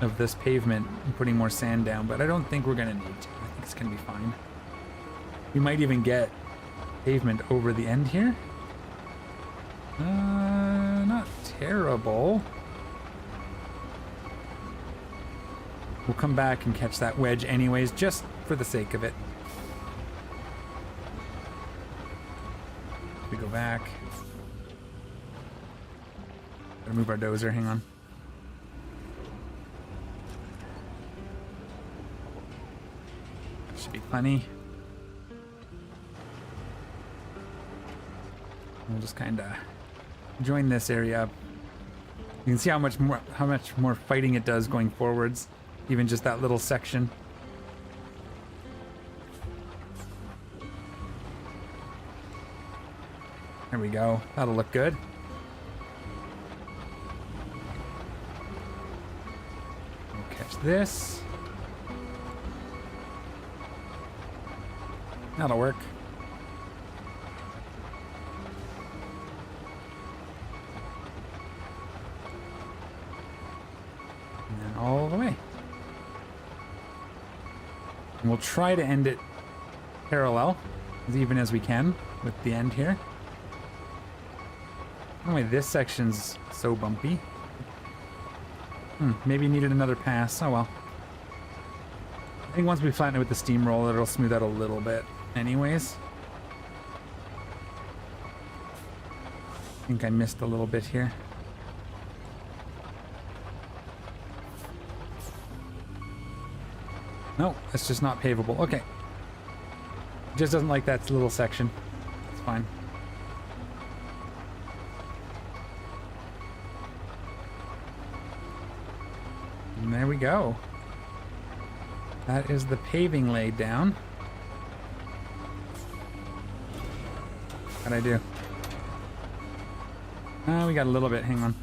of this pavement and putting more sand down, but I don't think we're going to need to. I think it's going to be fine. We might even get pavement over the end here. Not terrible. We'll come back and catch that wedge anyways, just for the sake of it. We go back. Gotta move our dozer, hang on. Should be plenty. We'll just kind of join this area up. You can see how much more fighting it does going forwards, even just that little section. There we go. That'll look good. We'll catch this. That'll work. All the way. And we'll try to end it parallel, as even as we can, with the end here. Anyway, this section's so bumpy. Maybe needed another pass. Oh well. I think once we flatten it with the steamroller, it'll smooth out a little bit anyways. I think I missed a little bit here. No, it's just not pavable. Okay. It just doesn't like that little section. It's fine. And there we go. That is the paving laid down. What'd I do? We got a little bit, hang on.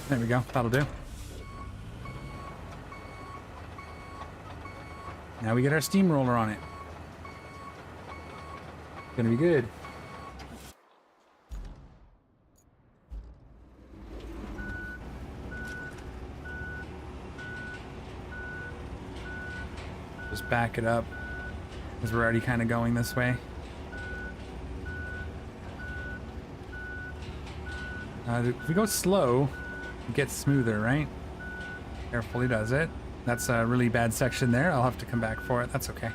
There we go, that'll do. Now we get our steamroller on it. Gonna be good. Just back it up, because we're already kind of going this way. If we go slow, it gets smoother, right? Carefully does it. That's a really bad section there. I'll have to come back for it. That's okay.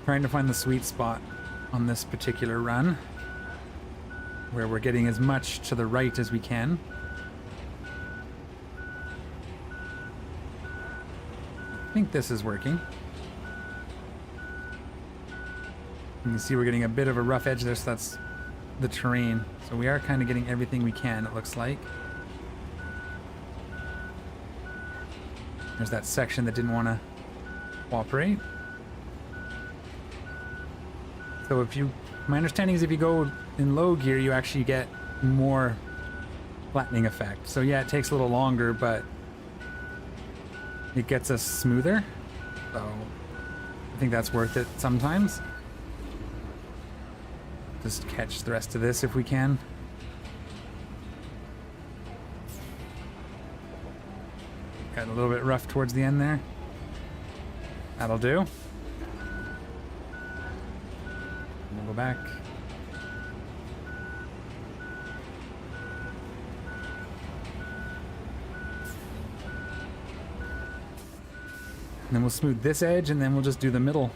Trying to find the sweet spot on this particular run, where we're getting as much to the right as we can. I think this is working. You can see we're getting a bit of a rough edge there, so that's the terrain. So we are kind of getting everything we can, it looks like. There's that section that didn't want to cooperate. So if you, my understanding is if you go in low gear, you actually get more flattening effect. So yeah, it takes a little longer, but it gets us smoother. So I think that's worth it sometimes. Just catch the rest of this if we can. Got a little bit rough towards the end there. That'll do. We'll go back. And then we'll smooth this edge, and then we'll just do the middle.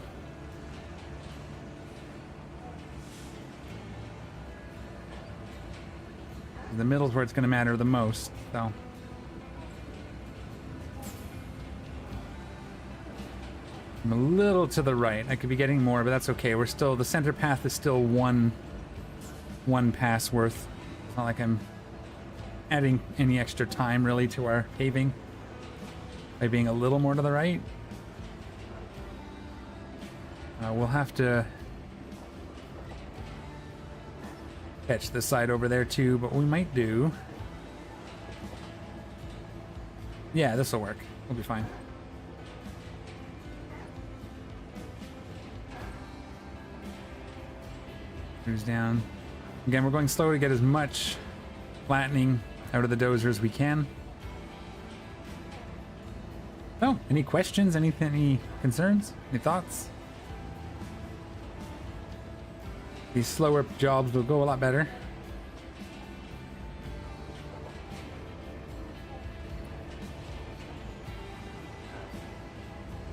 The middle's where it's going to matter the most, so. I'm a little to the right. I could be getting more, but that's okay. We're still, the center path is still one pass worth. It's not like I'm adding any extra time really to our paving by being a little more to the right. We'll have to catch this side over there too, but we might do. Yeah, this will work. We'll be fine. Cruise down. Again, we're going slow to get as much flattening out of the dozer as we can. So, any questions? Anything? Any concerns? Any thoughts? These slower jobs will go a lot better.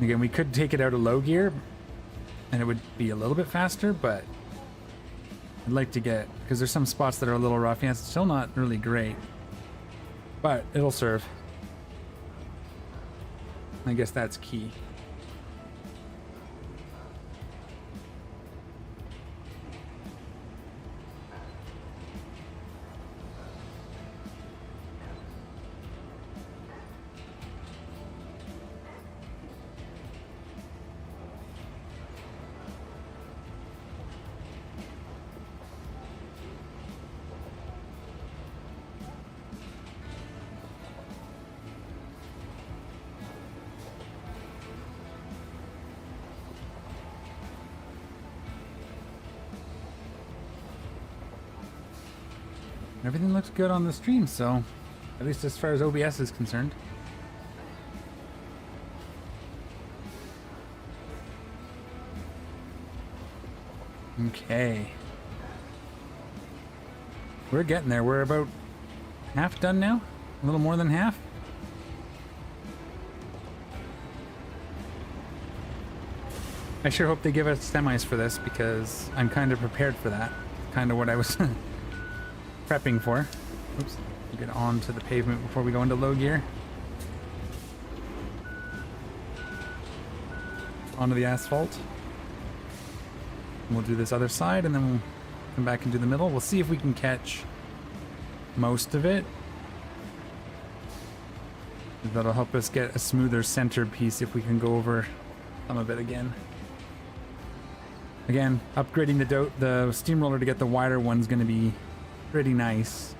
Again, we could take it out of low gear and it would be a little bit faster, but I'd like to get, because there's some spots that are a little rough. Yeah, it's still not really great, but it'll serve. I guess that's key. Everything looks good on the stream, so at least as far as OBS is concerned. Okay. We're getting there. We're about half done now. A little more than half. I sure hope they give us semis for this, because I'm kind of prepared for that. Kind of what I was prepping for. Oops. Get onto the pavement before we go into low gear. onto the asphalt. And we'll do this other side, and then we'll come back and do the middle. We'll see if we can catch most of it. That'll help us get a smoother center piece if we can go over some of it again. Again, upgrading the steamroller to get the wider one's going to be pretty nice.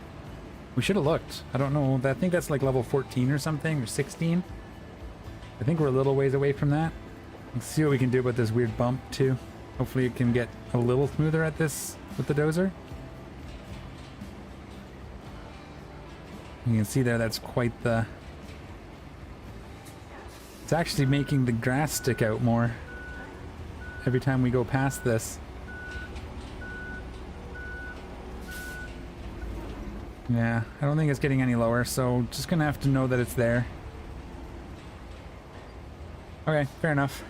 We should have looked. I don't know. I think that's like level 14 or something, or 16. I think we're a little ways away from that. Let's see what we can do about this weird bump too. Hopefully it can get a little smoother at this with the dozer. You can see there, that's quite the... It's actually making the grass stick out more every time we go past this. Yeah, I don't think it's getting any lower, so just gonna have to know that it's there. Okay, fair enough.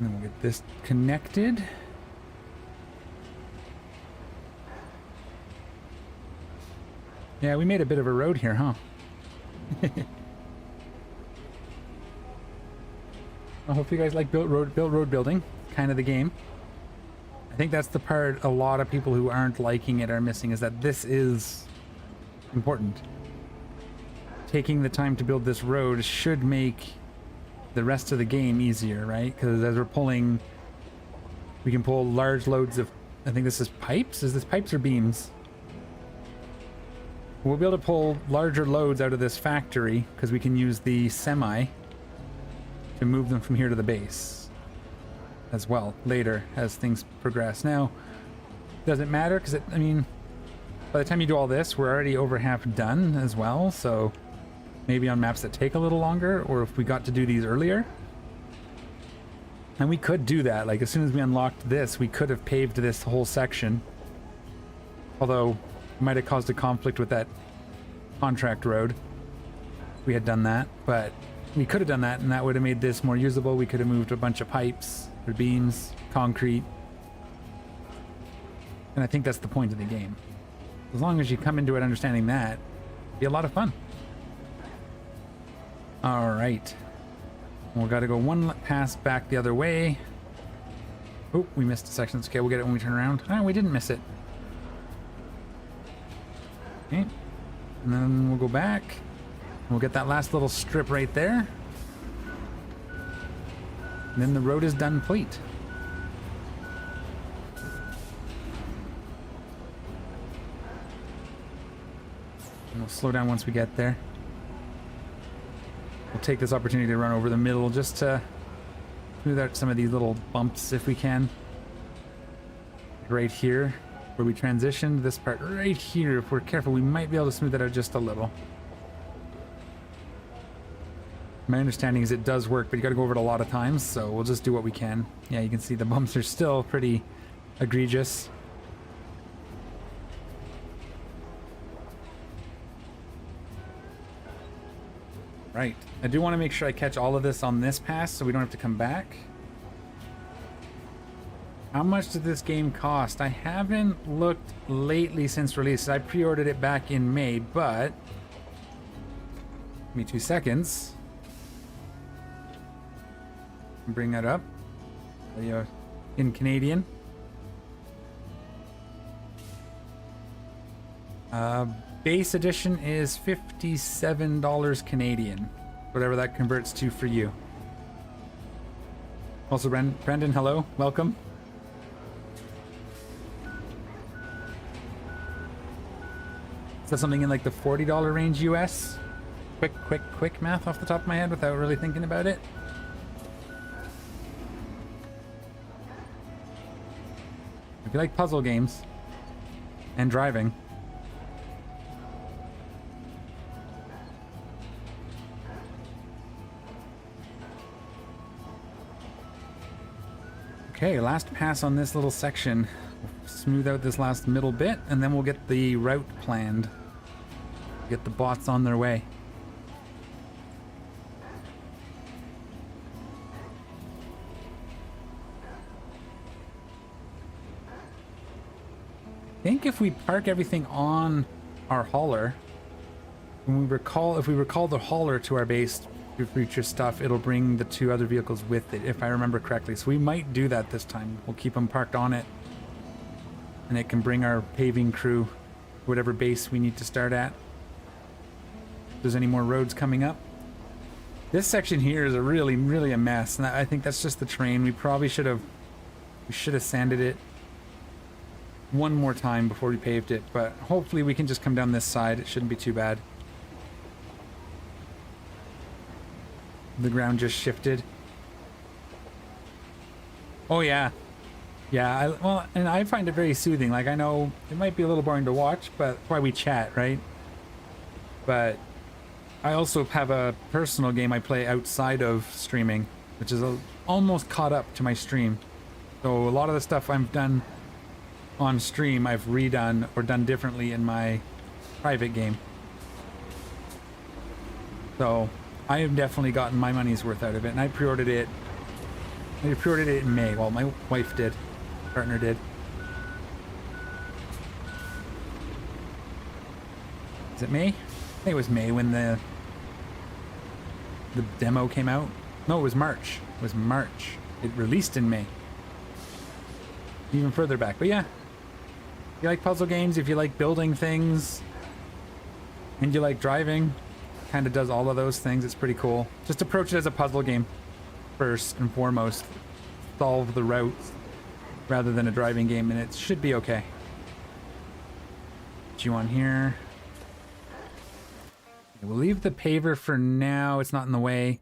And then we'll get this connected. Yeah, we made a bit of a road here, huh? I hope you guys like built road building, kind of the game. I think that's the part a lot of people who aren't liking it are missing, is that this is important. Taking the time to build this road should make the rest of the game easier, right? Because as we're pulling, we can pull large loads of, I think this is pipes? Is this pipes or beams? We'll be able to pull larger loads out of this factory because we can use the semi to move them from here to the base as well later as things progress. Now, doesn't matter because, I mean, by the time you do all this, we're already over half done as well, so maybe on maps that take a little longer, or if we got to do these earlier. And we could do that, like as soon as we unlocked this, we could have paved this whole section. Although, it might have caused a conflict with that contract road if we had done that, but we could have done that and that would have made this more usable. We could have moved a bunch of pipes or beams, concrete. And I think that's the point of the game. As long as you come into it understanding that, it'll be a lot of fun. All right. We've got to go one pass back the other way. Oh, we missed a section. It's okay, we'll get it when we turn around. Oh, we didn't miss it. Okay. And then we'll go back. We'll get that last little strip right there. And then the road is done complete. And we'll slow down once we get there. We'll take this opportunity to run over the middle just to smooth out some of these little bumps if we can. Right here, where we transitioned, this part right here, if we're careful, we might be able to smooth that out just a little. My understanding is it does work, but you got to go over it a lot of times, so we'll just do what we can. Yeah, you can see the bumps are still pretty egregious. Right. I do want to make sure I catch all of this on this pass so we don't have to come back. How much did this game cost? I haven't looked lately since release. I pre-ordered it back in May, but... Give me 2 seconds. Bring that up. In Canadian. Base edition is $57 Canadian. Whatever that converts to for you. Also, Brendan, hello. Welcome. Is that something in like the $40 range US? Quick math off the top of my head without really thinking about it. If you like puzzle games and driving. Okay, last pass on this little section. Smooth out this last middle bit, and then we'll get the route planned. Get the bots on their way. think if we park everything on our hauler, if we recall the hauler to our base to future stuff, it'll bring the 2 other vehicles with it, if I remember correctly. So we might do that this time. We'll keep them parked on it, and it can bring our paving crew to whatever base we need to start at. If there's any more roads coming up. This section here is really a mess, and I think that's just the terrain. We probably should have sanded it one more time before we paved it, but hopefully we can just come down this side. It shouldn't be too bad. The ground just shifted. Oh yeah. Yeah, well, and I find it very soothing. Like, I know it might be a little boring to watch, but that's why we chat, right? But I also have a personal game I play outside of streaming, which is almost caught up to my stream. So a lot of the stuff I've done on stream, I've redone or done differently in my private game. So I have definitely gotten my money's worth out of it, and I pre-ordered it. I pre-ordered it in May. Well, my wife did. My partner did. Is it May? I think it was May when the demo came out. No, it was March. It was March. It released in May. Even further back. But yeah, if you like puzzle games, if you like building things, and you like driving, kind of does all of those things. It's pretty cool. Just approach it as a puzzle game first and foremost. Solve the routes rather than a driving game, and it should be okay. Put you on here. We'll leave the paver for now. It's not in the way.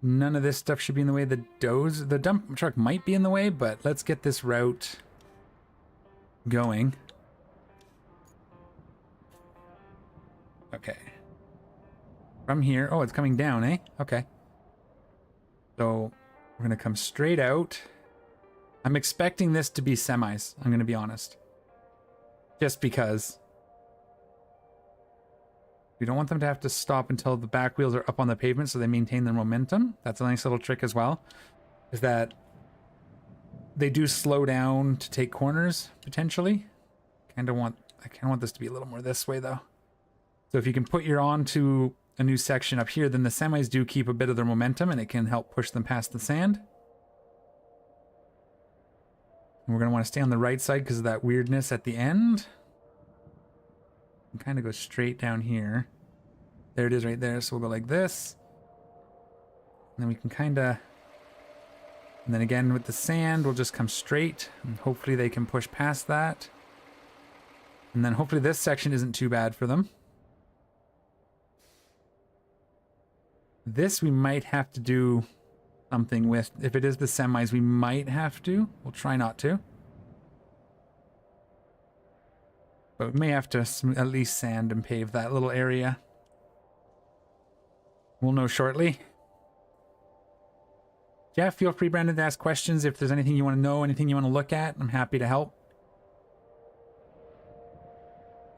None of this stuff should be in the way. The dump truck might be in the way, but let's get this route going. Okay. From here. Oh, it's coming down, eh? Okay. So we're going to come straight out. I'm expecting this to be semis. I'm going to be honest. Just because we don't want them to have to stop until the back wheels are up on the pavement so they maintain their momentum. That's a nice little trick as well. Is that they do slow down to take corners, potentially. I kind of want this to be a little more this way, though. So if you can put your onto a new section up here, then the semis do keep a bit of their momentum, and it can help push them past the sand. And we're going to want to stay on the right side because of that weirdness at the end. And kind of go straight down here. There it is right there. So we'll go like this. And then we can kind of... And then again with the sand, we'll just come straight. And hopefully they can push past that. And then hopefully this section isn't too bad for them. This we might have to do something with. If it is the semis, we might have to. We'll try not to. But we may have to at least sand and pave that little area. We'll know shortly. Yeah, feel free, Brandon, to ask questions if there's anything you want to know, anything you want to look at. I'm happy to help.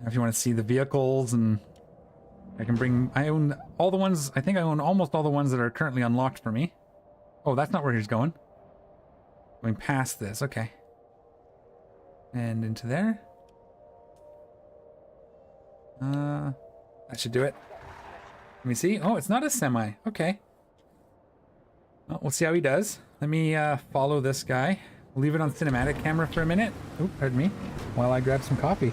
If you want to see the vehicles, and I can bring... I own all the ones... I think I own almost all the ones that are currently unlocked for me. Oh, that's not where he's going. Going past this. Okay. And into there. That should do it. Let me see. Oh, it's not a semi. Okay. Well, we'll see how he does. Let me follow this guy. We'll leave it on cinematic camera for a minute. Oop, pardon me. While I grab some coffee.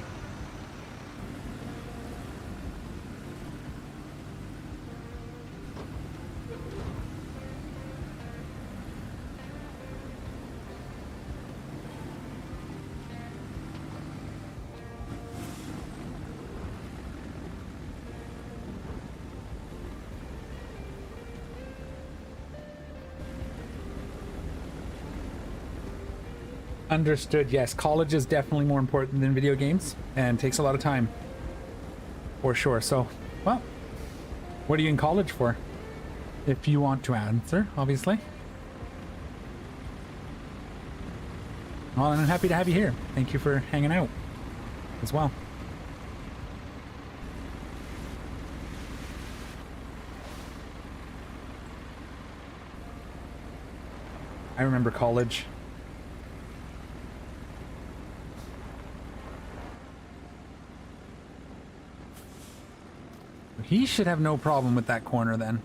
Understood. Yes, college is definitely more important than video games and takes a lot of time. For sure. So, well, what are you in college for? If you want to answer, obviously. Well, I'm happy to have you here. Thank you for hanging out as well. I remember college. He should have no problem with that corner then.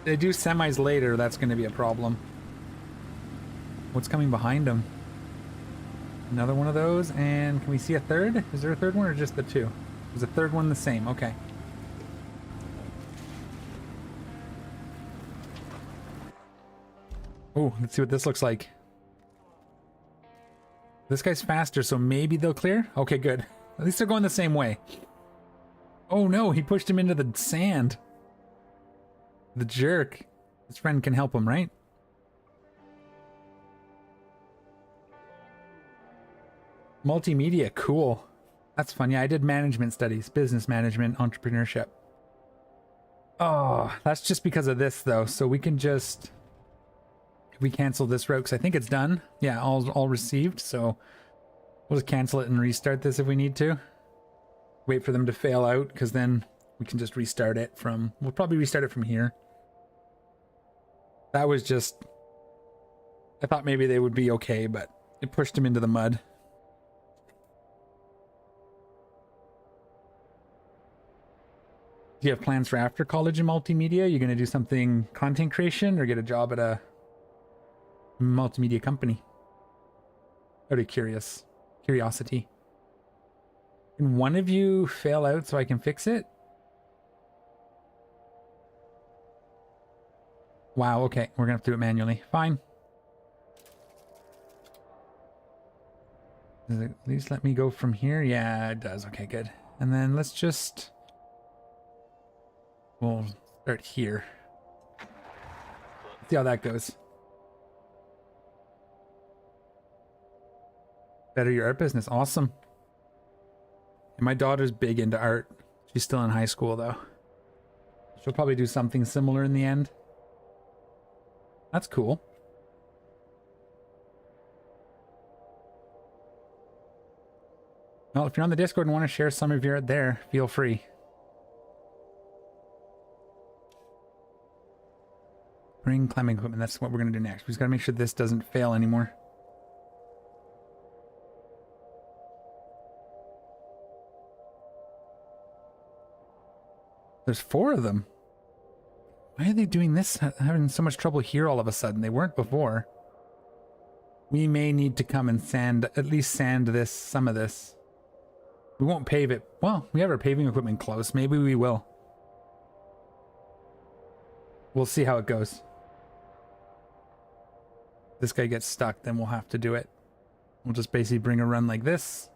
They do semis later, that's going to be a problem. What's coming behind him? Another one of those, and can we see a third? Is there a third one or just the two? Is the third one the same? Okay. Oh, let's see what this looks like. This guy's faster, so maybe they'll clear? Okay, good. At least they're going the same way. Oh no, he pushed him into the sand. The jerk. His friend can help him, right? Multimedia, cool. That's fun. Yeah, I did management studies, business management, entrepreneurship. Oh, that's just because of this though. So we can just, if we cancel this route, because I think it's done. Yeah, all received. So we'll just cancel it and restart this if we need to. Wait for them to fail out, because then we can just restart it from, we'll probably restart it from here. That was just, I thought maybe they would be okay, but it pushed them into the mud. Do you have plans for after college in multimedia? You're going to do something content creation or get a job at a multimedia company? Out of curiosity. Can one of you fail out so I can fix it? Wow, okay. We're going to have to do it manually. Fine. Does it at least let me go from here? Yeah, it does. Okay, good. And then let's just... we'll start here. See how that goes. Better your art business. Awesome. And my daughter's big into art. She's still in high school, though. She'll probably do something similar in the end. That's cool. Well, if you're on the Discord and want to share some of your art there, feel free. Bring climbing equipment. That's what we're going to do next. We just got to make sure this doesn't fail anymore. There's 4 of them. Why are they doing this? Having so much trouble here all of a sudden. They weren't before. We may need to come and sand, at least sand this, some of this. We won't pave it. Well, we have our paving equipment close. Maybe we will. We'll see how it goes. If this guy gets stuck, then we'll have to do it. We'll just basically bring a run like this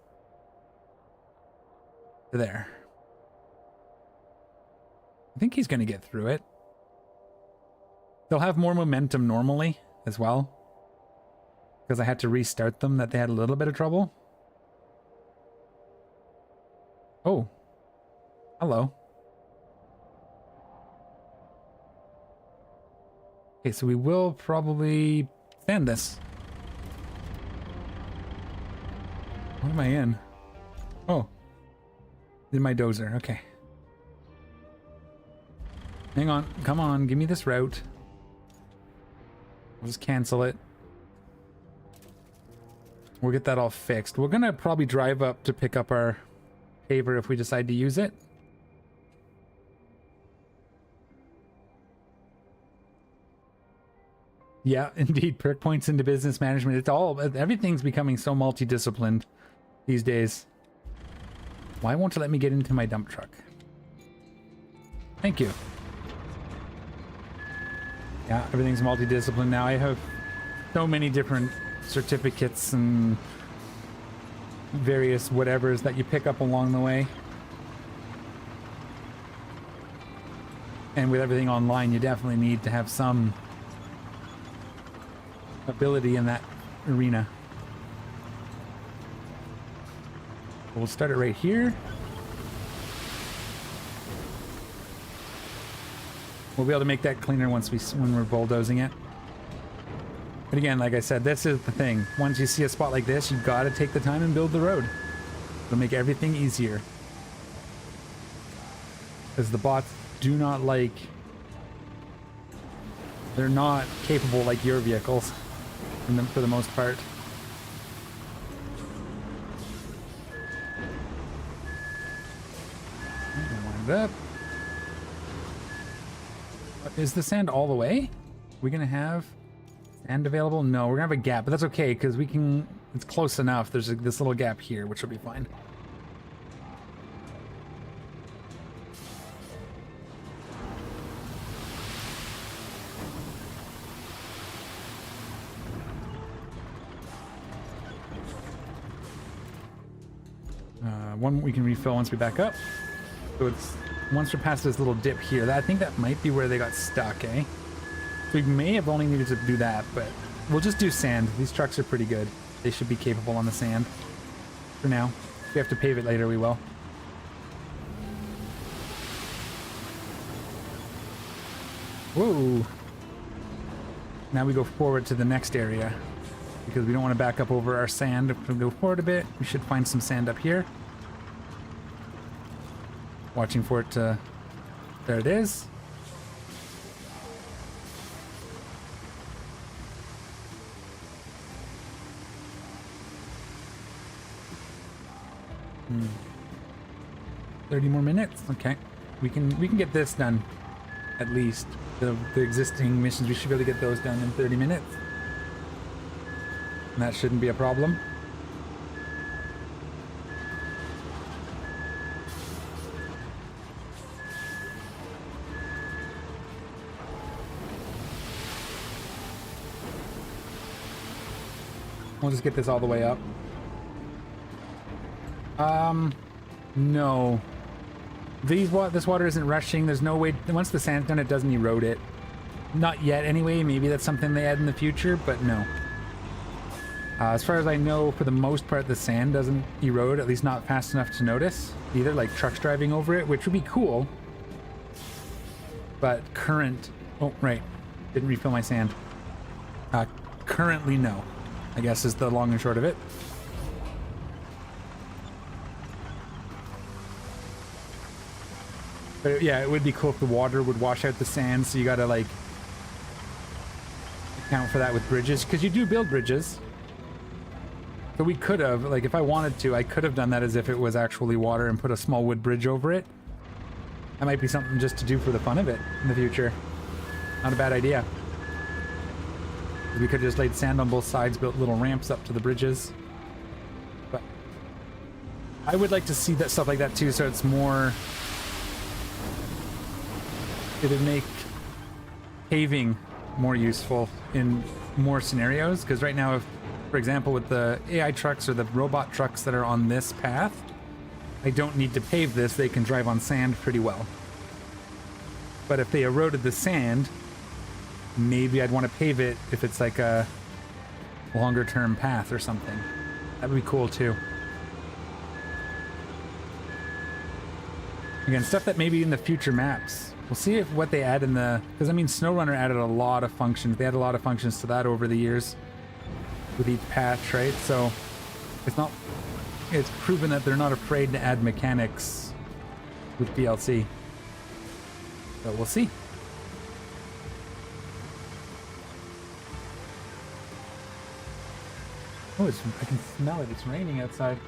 to there. I think he's going to get through it. They'll have more momentum normally as well, because I had to restart them, that they had a little bit of trouble. Oh. Hello. Okay, so we will probably sand this. What am I in? Oh. In my dozer. Okay. Hang on. Come on. Give me this route. We'll just cancel it. We'll get that all fixed. We're going to probably drive up to pick up our paver if we decide to use it. Yeah, indeed. Perk points into business management. It's all, everything's becoming so multidisciplined these days. Why won't it let me get into my dump truck? Thank you. Yeah, everything's multidisciplined now. I have so many different certificates and various whatevers that you pick up along the way. And with everything online, you definitely need to have some ability in that arena. We'll start it right here. We'll be able to make that cleaner once when we're bulldozing it. But again, like I said, this is the thing. Once you see a spot like this, you've got to take the time and build the road. It'll make everything easier. Because the bots do not like... they're not capable like your vehicles for the most part. Wind it up. Is the sand all the way? We're gonna have sand available? No, we're gonna have a gap, but that's okay because we can. It's close enough. There's this little gap here, which will be fine. One we can refill once we back up. So it's once we're past this little dip here. I think that might be where they got stuck, eh? We may have only needed to do that, but we'll just do sand. These trucks are pretty good. They should be capable on the sand. For now. If we have to pave it later, we will. Whoa! Now we go forward to the next area. Because we don't want to back up over our sand. If we go forward a bit, we should find some sand up here. Watching for it to... There it is. Hmm. 30 more minutes? Okay. We can get this done. At least. The existing missions, we should be able to get those done in 30 minutes. And that shouldn't be a problem. We'll just get this all the way up. No. This water isn't rushing. There's no way. Once the sand's done, it doesn't erode it. Not yet, anyway. Maybe that's something they add in the future, but no. As far as I know, for the most part, the sand doesn't erode, at least not fast enough to notice. Either like trucks driving over it, which would be cool. But current... Oh, right. Didn't refill my sand. Currently, no. I guess is the long and short of it. But yeah, it would be cool if the water would wash out the sand, so you gotta like account for that with bridges, because you do build bridges. So we could have, like if I wanted to, I could have done that as if it was actually water and put a small wood bridge over it. That might be something just to do for the fun of it in the future. Not a bad idea. We could have just laid sand on both sides, built little ramps up to the bridges. But I would like to see that stuff like that too, so it's more... It would make paving more useful in more scenarios, because right now, if, for example, with the AI trucks or the robot trucks that are on this path, I don't need to pave this, they can drive on sand pretty well. But if they eroded the sand, maybe I'd want to pave it if it's like a longer term path or something. That would be cool too. Again, stuff that maybe in the future maps. We'll see if what they add in the... Because I mean, SnowRunner added a lot of functions. They added a lot of functions to that over the years with each patch, right? So it's not... It's proven that they're not afraid to add mechanics with DLC. So we'll see. Oh, I can smell it. It's raining outside.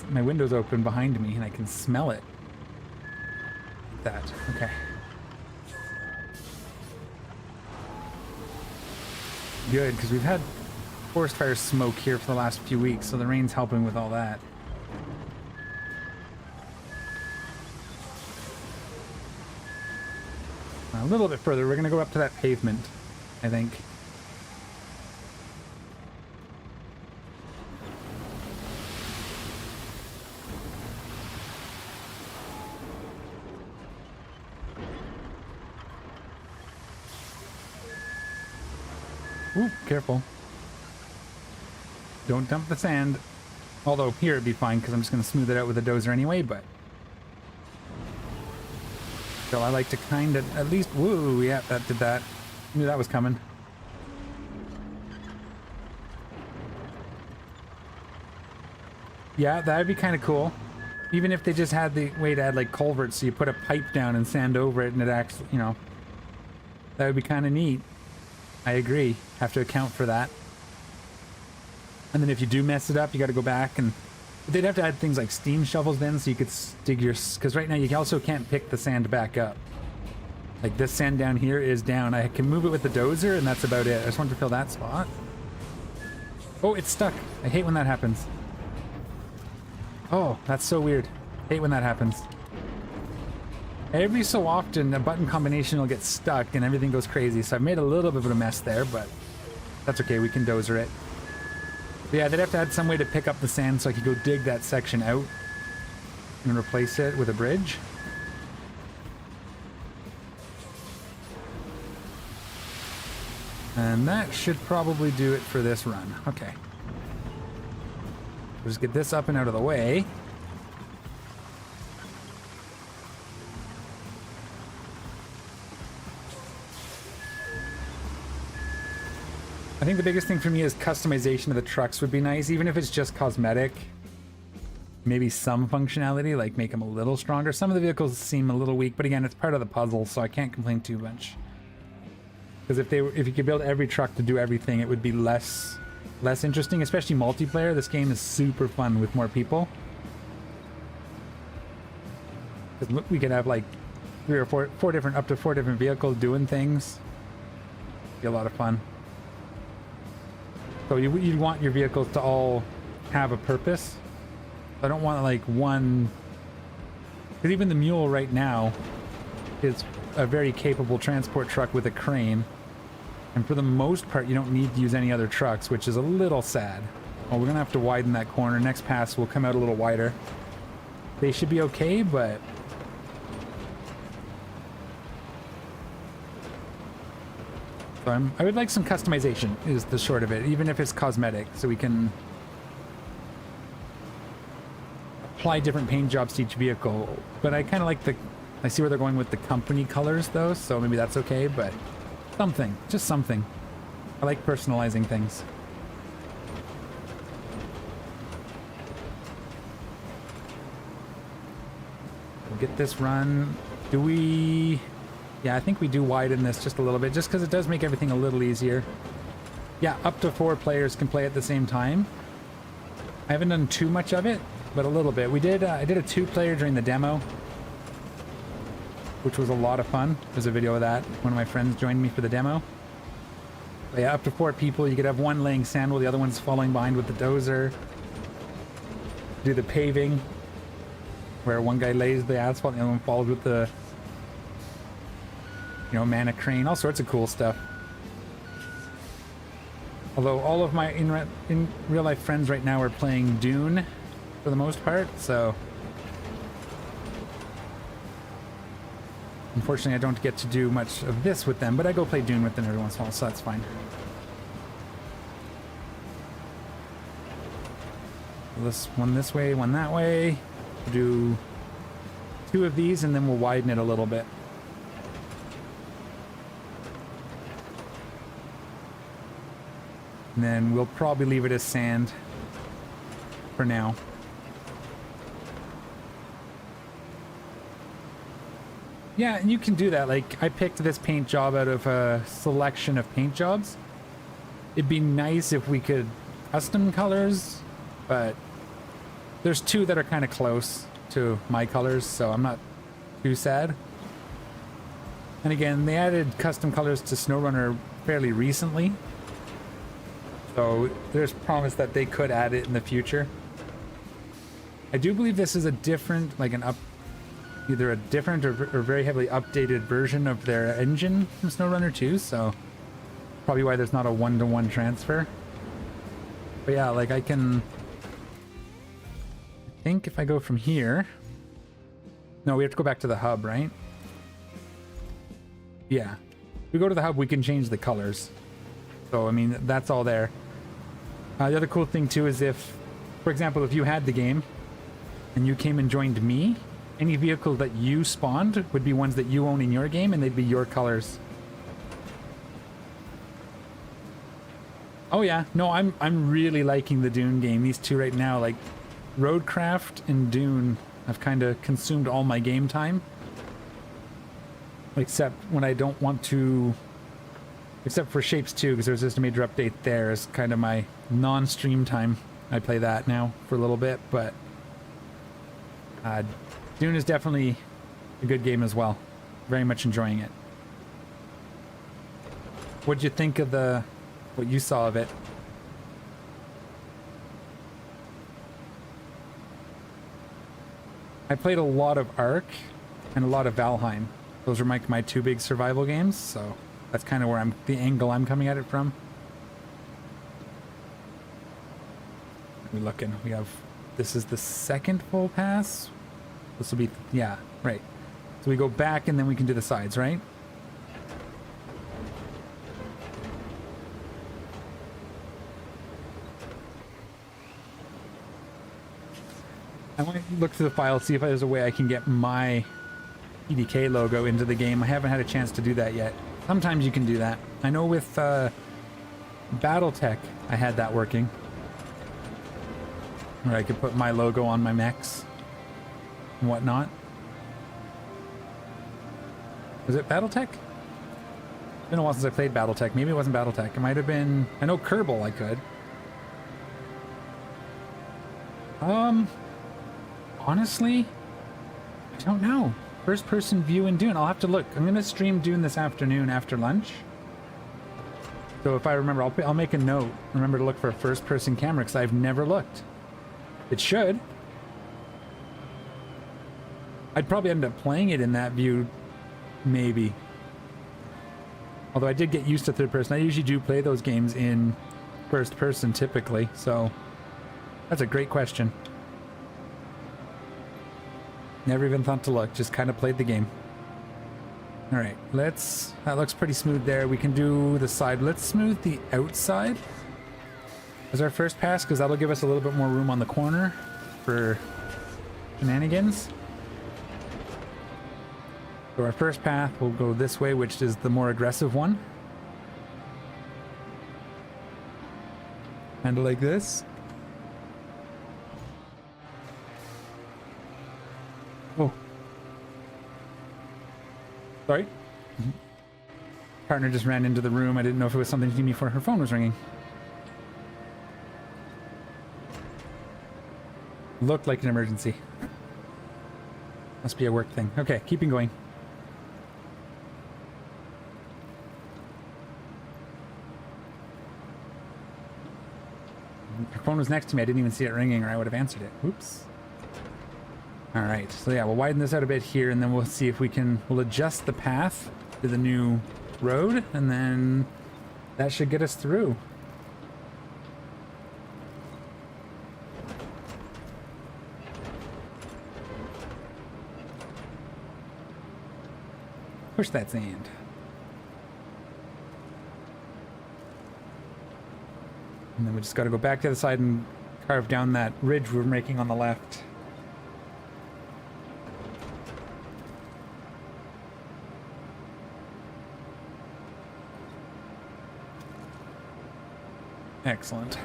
My window's open behind me and I can smell it. Like that. Okay. Good, because we've had forest fire smoke here for the last few weeks, so the rain's helping with all that. A little bit further, we're going to go up to that pavement, I think. Ooh, careful. Don't dump the sand. Although here it'd be fine because I'm just going to smooth it out with a dozer anyway, but... So I like to kind of at least... Woo, yeah, that did that. Knew that was coming. Yeah, that'd be kind of cool. Even if they just had the way to add like culverts, so you put a pipe down and sand over it and it actually, you know... That would be kind of neat. I agree. Have to account for that. And then if you do mess it up, you got to go back and... They'd have to add things like steam shovels then, so you could dig your... Because right now you also can't pick the sand back up. Like this sand down here is down. I can move it with the dozer and that's about it. I just want to fill that spot. Oh, it's stuck. I hate when that happens. Oh, that's so weird. Hate when that happens. Every so often a button combination will get stuck and everything goes crazy. So I've made a little bit of a mess there, but that's okay. We can dozer it. But yeah, they'd have to add some way to pick up the sand so I could go dig that section out and replace it with a bridge. And that should probably do it for this run. Okay. We'll just get this up and out of the way. I think the biggest thing for me is customization of the trucks would be nice, even if it's just cosmetic. Maybe some functionality, like make them a little stronger. Some of the vehicles seem a little weak, but again, it's part of the puzzle, so I can't complain too much. Because if you could build every truck to do everything, it would be less interesting, especially multiplayer. This game is super fun with more people. Because we could have like up to four different vehicles doing things. Be a lot of fun. So you'd want your vehicles to all have a purpose. I don't want like one, because even the mule right now is a very capable transport truck with a crane. And for the most part, you don't need to use any other trucks, which is a little sad. Well, we're going to have to widen that corner. Next pass will come out a little wider. They should be okay, but... So I would like some customization, is the short of it, even if it's cosmetic, so we can apply different paint jobs to each vehicle. But I kind of like I see where they're going with the company colors, though, so maybe that's okay, but... Something. Just something. I like personalizing things. We'll get this run. Do we... Yeah, I think we do widen this just a little bit, just because it does make everything a little easier. Yeah, up to 4 players can play at the same time. I haven't done too much of it, but a little bit. We did. I did a 2-player during the demo, which was a lot of fun. There's a video of that. One of my friends joined me for the demo. But yeah, up to 4 people. You could have one laying sand while the other one's falling behind with the dozer. Do the paving, where one guy lays the asphalt and the other one falls with the, man a crane. All sorts of cool stuff. Although all of my in real life friends right now are playing Dune for the most part, so unfortunately, I don't get to do much of this with them, but I go play Dune with them every once in a while, so that's fine. This one this way, one that way. We'll do 2 of these, and then we'll widen it a little bit. And then we'll probably leave it as sand for now. Yeah, and you can do that. Like, I picked this paint job out of a selection of paint jobs. It'd be nice if we could custom colors, but there's 2 that are kind of close to my colors, so I'm not too sad. And again, they added custom colors to SnowRunner fairly recently, so there's promise that they could add it in the future. I do believe this is a different, like either a different or very heavily updated version of their engine from SnowRunner 2, so probably why there's not a one-to-one transfer. But yeah, like I think if I go from here... No, we have to go back to the hub, right? Yeah. If we go to the hub, we can change the colors. So, I mean, that's all there. The other cool thing, too, is if, for example, if you had the game and you came and joined me, any vehicles that you spawned would be ones that you own in your game, and they'd be your colors. Oh yeah, no, I'm really liking the Dune game. These 2 right now, like RoadCraft and Dune, have kind of consumed all my game time. Except when I don't want to... Except for Shapes 2, because there's just a major update there. It's kind of my non-stream time. I play that now for a little bit, but... Dune is definitely a good game as well. Very much enjoying it. What'd you think of what you saw of it? I played a lot of Ark and a lot of Valheim. Those are my two big survival games, so that's kind of where the angle I'm coming at it from. We're looking. This is the second full pass. This will be, yeah, right. So we go back and then we can do the sides, right? I want to look through the file, see if there's a way I can get my PDK logo into the game. I haven't had a chance to do that yet. Sometimes you can do that. I know with BattleTech, I had that working. Where I could put my logo on my mechs and whatnot. Was it BattleTech? It's been a while since I played BattleTech. Maybe it wasn't BattleTech. It might have been... I know Kerbal I could. Honestly, I don't know. First person view in Dune. I'll have to look. I'm going to stream Dune this afternoon after lunch. So if I remember, I'll make a note. Remember to look for a first person camera because I've never looked. It should. I'd probably end up playing it in that view, maybe. Although I did get used to third person. I usually do play those games in first person typically, so that's a great question. Never even thought to look, just kind of played the game. All right, that looks pretty smooth there. We can do the side. Let's smooth the outside as our first pass, because that'll give us a little bit more room on the corner for shenanigans. So our first path will go this way, which is the more aggressive one. Kind of like this. Oh. Sorry. Partner just ran into the room. I didn't know if it was something to do me for. Her phone was ringing. Looked like an emergency. Must be a work thing. Okay, keeping going. Her phone was next to me. I didn't even see it ringing, or I would have answered it. Oops. All right, so yeah, we'll widen this out a bit here, and then we'll see if we'll adjust the path to the new road, and then that should get us through. Push that sand. And then we just got to go back to the side and carve down that ridge we're making on the left. Excellent.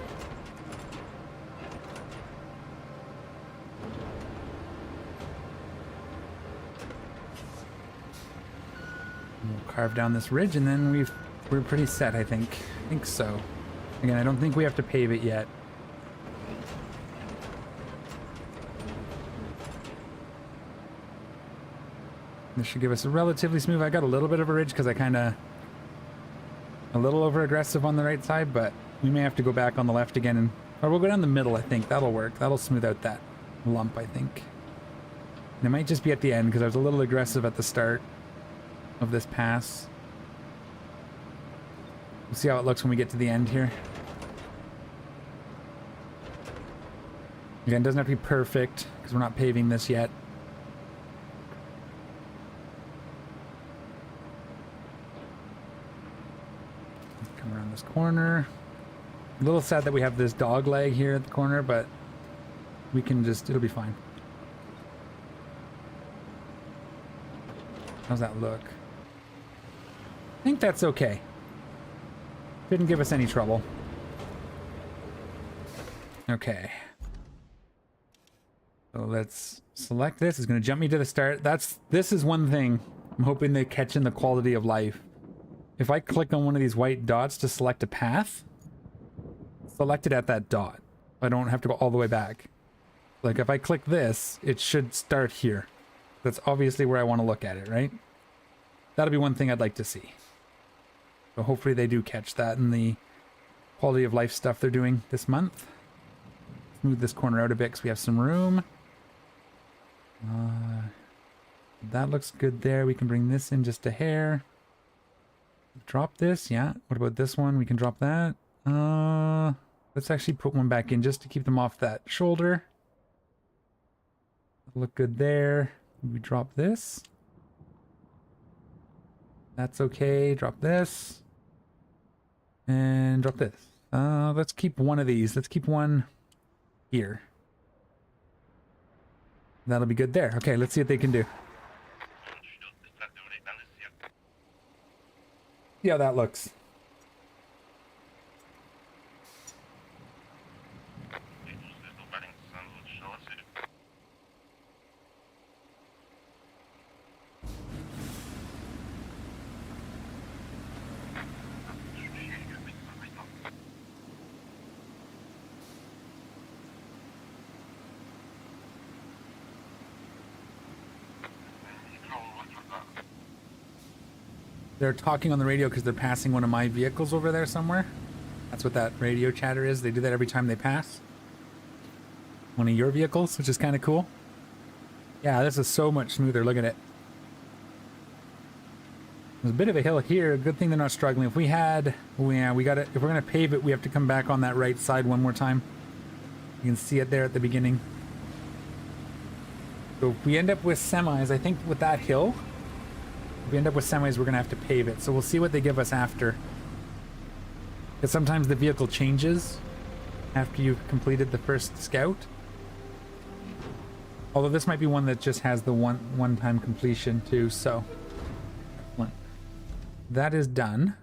We'll carve down this ridge, and then we're pretty set, I think. I think so. Again, I don't think we have to pave it yet. This should give us a relatively smooth. I got a little bit of a ridge because I kind of a little over aggressive on the right side, but we may have to go back on the left again, or we'll go down the middle. I think that'll work. That'll smooth out that lump, I think. And it might just be at the end because I was a little aggressive at the start of this pass. We'll see how it looks when we get to the end here. Again, it doesn't have to be perfect because we're not paving this yet. Come around this corner. A little sad that we have this dog leg here at the corner, but we can it'll be fine. How's that look? I think that's okay. Didn't give us any trouble. Okay. So let's select this. It's going to jump me to the start. This is one thing I'm hoping they catch in the quality of life. If I click on one of these white dots to select a path, select it at that dot. I don't have to go all the way back. Like if I click this, it should start here. That's obviously where I want to look at it, right? That'll be one thing I'd like to see. So hopefully they do catch that in the quality of life stuff they're doing this month. Smooth this corner out a bit because we have some room. That looks good there. We can bring this in just a hair. Drop this, yeah. What about this one? We can drop that. Let's actually put one back in just to keep them off that shoulder. Look good there. We drop this. That's okay. Drop this. And drop this. Let's keep one of these. Let's keep one here. That'll be good there. Okay, let's see what they can do. See how that looks. They're talking on the radio because they're passing one of my vehicles over there somewhere. That's what that radio chatter is. They do that every time they pass one of your vehicles, which is kind of cool. Yeah, this is so much smoother. Look at it. There's a bit of a hill here. Good thing they're not struggling. If we had, yeah, we got it. If we're gonna pave it, we have to come back on that right side one more time. You can see it there at the beginning. So if we end up with semis, I think with that hill, if we end up with semis, we're gonna have to pave it. So we'll see what they give us after. Because sometimes the vehicle changes after you've completed the first scout. Although this might be one that just has the one-time completion too, so. That is done.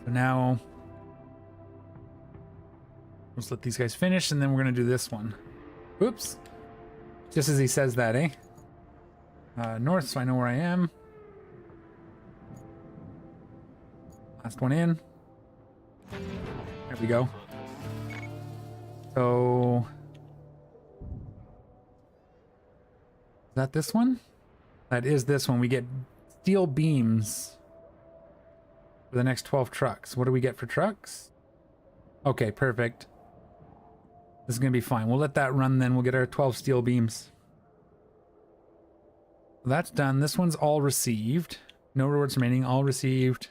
So now, let's let these guys finish and then we're gonna do this one. Oops. Just as he says that, eh? North, so I know where I am. Last one in. There we go. So... is that this one? That is this one. We get steel beams for the next 12 trucks. What do we get for trucks? Okay, perfect. This is going to be fine. We'll let that run then. We'll get our 12 steel beams. That's done. This one's all received. No rewards remaining. All received.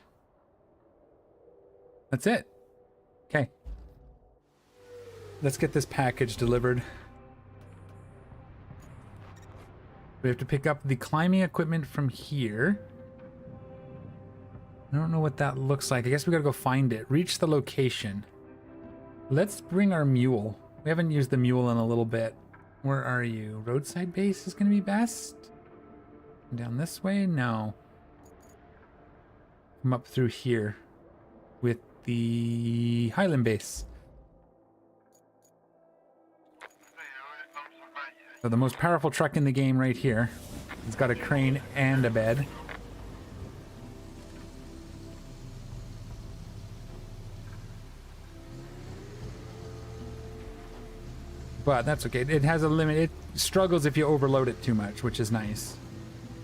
That's it. Okay. Let's get this package delivered. We have to pick up the climbing equipment from here. I don't know what that looks like. I guess we gotta go find it. Reach the location. Let's bring our mule. We haven't used the mule in a little bit. Where are you? Roadside base is gonna be best? Down this way? No. Come up through here with the Highland base. So the most powerful truck in the game right here. It's got a crane and a bed. But that's okay. It has a limit. It struggles if you overload it too much, which is nice.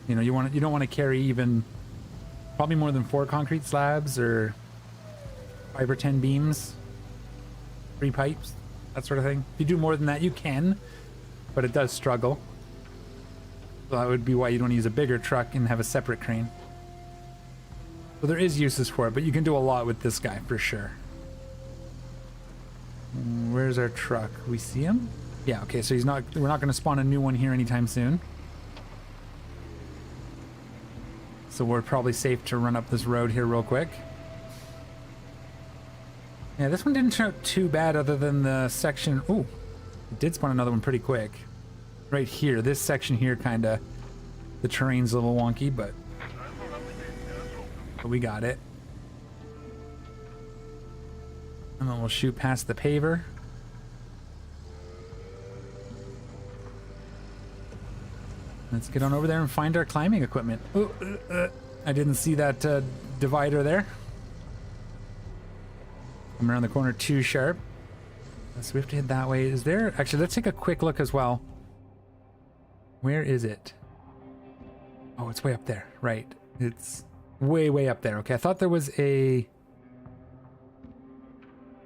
You know, you don't want to carry even probably more than 4 concrete slabs or 5 or 10 beams, 3 pipes, that sort of thing. If you do more than that, you can. But it does struggle. So that would be why you don't use a bigger truck and have a separate crane. So there is uses for it, but you can do a lot with this guy for sure. Where's our truck? We see him? Yeah, okay, so we're not going to spawn a new one here anytime soon. So we're probably safe to run up this road here real quick. Yeah, this one didn't turn out too bad other than the section... Ooh. It did spawn another one pretty quick. Right here, this section here kinda... the terrain's a little wonky, but we got it. And then we'll shoot past the paver. Let's get on over there and find our climbing equipment. Ooh, I didn't see that divider there. I'm around the corner too sharp. So we have to head that way. Is there... actually, let's take a quick look as well. Where is it? Oh, it's way up there. Right. It's way, way up there. Okay, I thought there was a...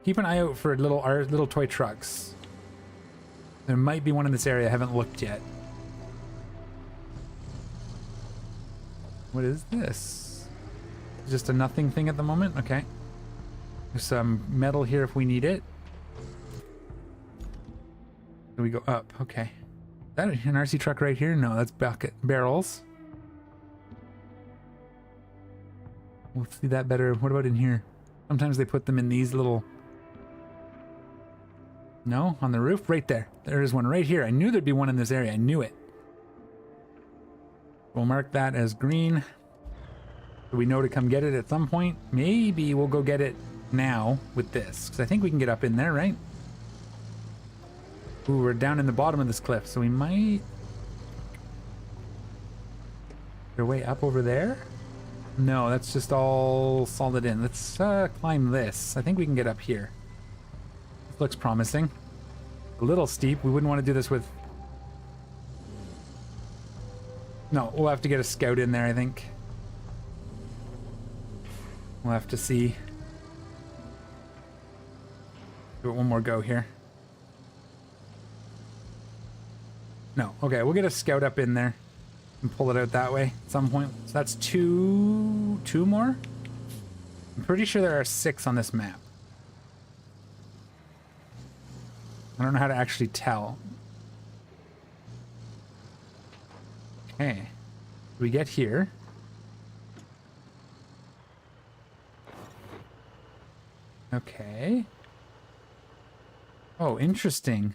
Keep an eye out for little toy trucks. There might be one in this area. I haven't looked yet. What is this? Just a nothing thing at the moment? Okay. There's some metal here if we need it. Do we go up? Okay. Is that an RC truck right here? No, that's bucket barrels. We'll see that better. What about in here? Sometimes they put them in these little... No? On the roof? Right there. There is one right here. I knew there'd be one in this area. I knew it. We'll mark that as green. So we know to come get it at some point. Maybe we'll go get it now with this. Because I think we can get up in there, right? Ooh, we're down in the bottom of this cliff. So we might... Their way up over there? No, that's just all solid in. Let's climb this. I think we can get up here. This looks promising. A little steep. We wouldn't want to do this with... No, we'll have to get a scout in there, I think. We'll have to see. Do it one more go here. No, okay, we'll get a scout up in there and pull it out that way at some point. So that's two more? I'm pretty sure there are 6 on this map. I don't know how to actually tell. Okay, we get here. Okay. Oh, interesting.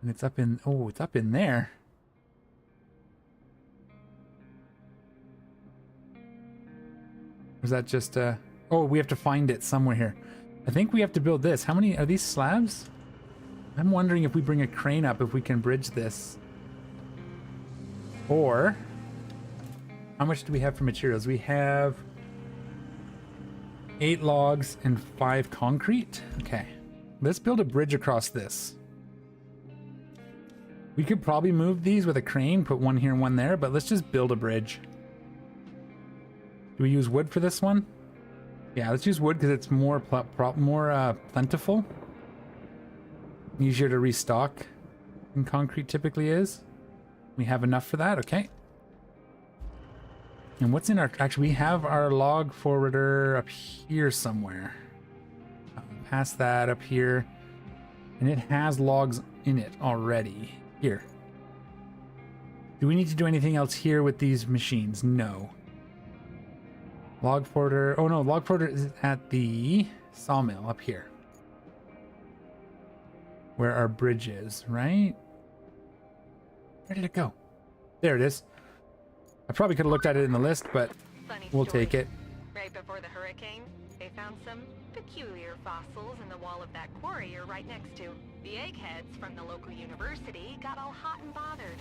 And it's up in, oh, it's up in there. Or is that just oh, we have to find it somewhere here. I think we have to build this. How many are these slabs? I'm wondering if we bring a crane up, if we can bridge this. Or, how much do we have for materials? We have 8 logs and 5 concrete. Okay, let's build a bridge across this. We could probably move these with a crane, put one here and one there, but let's just build a bridge. Do we use wood for this one? Yeah, let's use wood because it's more plentiful. Easier to restock than concrete typically is. We have enough for that, okay. And what's in our... Actually, we have our log forwarder up here somewhere. Past that up here. And it has logs in it already. Here. Do we need to do anything else here with these machines? No. Log forwarder... Oh no, log forwarder is at the sawmill up here. Where our bridge is, right? Where did it go? There it is. I probably could have looked at it in the list, but we'll take it. Right before the hurricane, they found some peculiar fossils in the wall of that quarry you're right next to. The eggheads from the local university got all hot and bothered.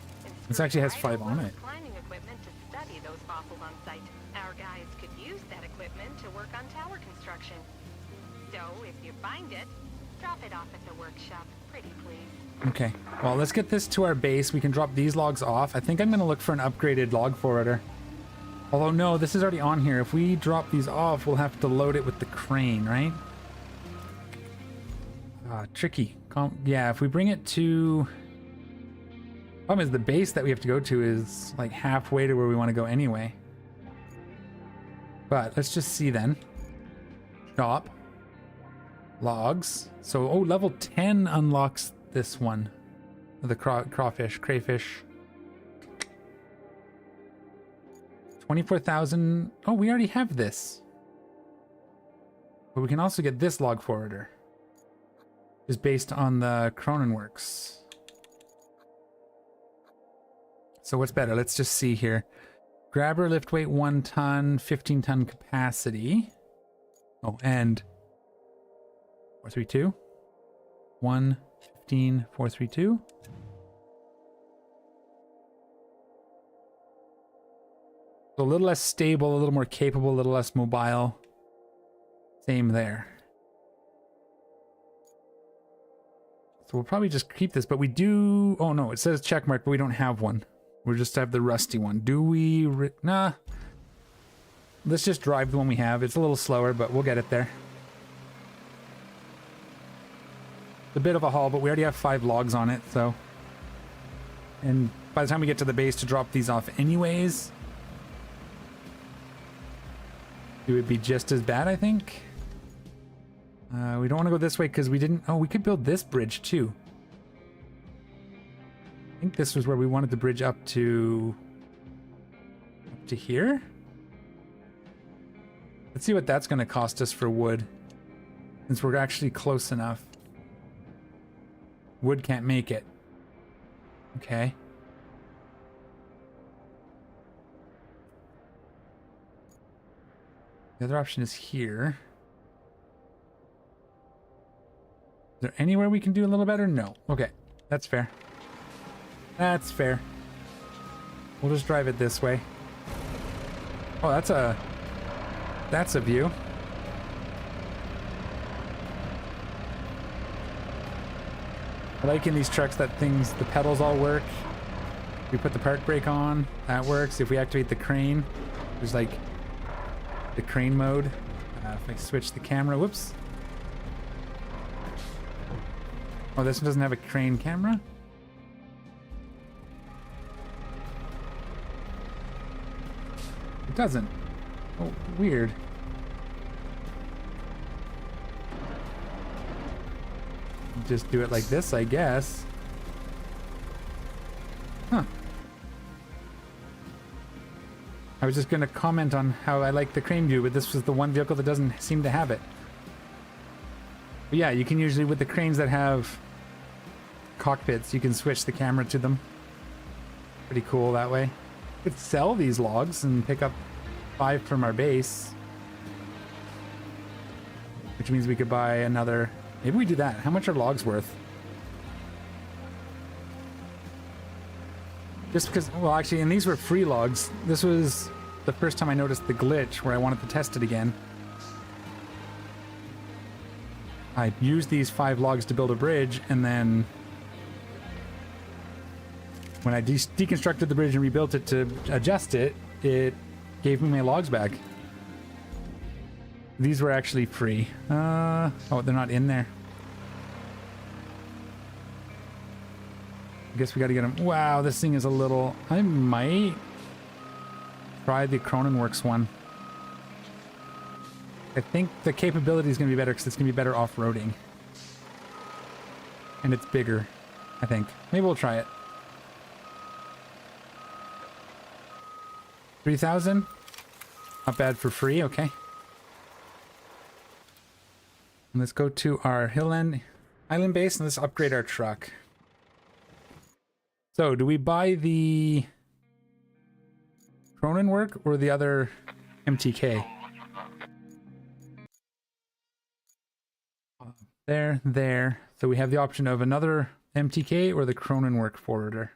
This actually has 5 on it. Climbing equipment to study those fossils on site. Our guys could use that equipment to work on tower construction. So if you find it, drop it off at the workshop, pretty please. Okay, well, let's get this to our base. We can drop these logs off. I think I'm going to look for an upgraded log forwarder. Although, no, this is already on here. If we drop these off, we'll have to load it with the crane, right? Tricky. Yeah, if we bring it to... Problem is, the base that we have to go to is like halfway to where we want to go anyway. But let's just see then. Shop. Logs. So, oh, level 10 unlocks this one. The crayfish. 24,000. Oh, we already have this. But we can also get this log forwarder. Is based on the Cronenworks. So what's better? Let's just see here. Grabber, lift weight 1 ton, 15 ton capacity. Oh, and 432. 1, 15, 432. So a little less stable, a little more capable, a little less mobile. Same there. So we'll probably just keep this, but we do... Oh no, it says check mark, but we don't have one. We just have the rusty one. Do we... Nah. Let's just drive the one we have. It's a little slower, but we'll get it there. It's a bit of a haul, but we already have 5 logs on it, so... And by the time we get to the base to drop these off anyways... It would be just as bad, I think. We don't want to go this way because we didn't... Oh, we could build this bridge too. I think this was where we wanted the bridge up to... Up to here? Let's see what that's going to cost us for wood. Since we're actually close enough. Wood can't make it. Okay. The other option is here. Is there anywhere we can do a little better? No. Okay. That's fair. That's fair. We'll just drive it this way. Oh, that's a view. I like in these trucks that the pedals all work. We put the park brake on, that works. If we activate the crane, there's like the crane mode. If I switch the camera, whoops. Oh, this one doesn't have a crane camera? It doesn't. Oh, weird. Just do it like this, I guess. Huh. I was just going to comment on how I like the crane view, but this was the one vehicle that doesn't seem to have it. But yeah, you can usually, with the cranes that have cockpits, you can switch the camera to them. Pretty cool that way. We could sell these logs and pick up 5 from our base. Which means we could buy another... Maybe we do that. How much are logs worth? Just because... Well, actually, and these were free logs. This was the first time I noticed the glitch where I wanted to test it again. I used these 5 logs to build a bridge, and then... When I deconstructed the bridge and rebuilt it to adjust it, it gave me my logs back. These were actually free. Oh, they're not in there. I guess we gotta get them. Wow, this thing is a little... I might try the Cronenworks one. I think the capability is gonna be better because it's gonna be better off-roading. And it's bigger, I think. Maybe we'll try it. 3,000? Not bad for free, okay. And let's go to our island base and let's upgrade our truck. So, do we buy the Cronenwork or the other MTK? There. So we have the option of another MTK or the Cronenwork forwarder.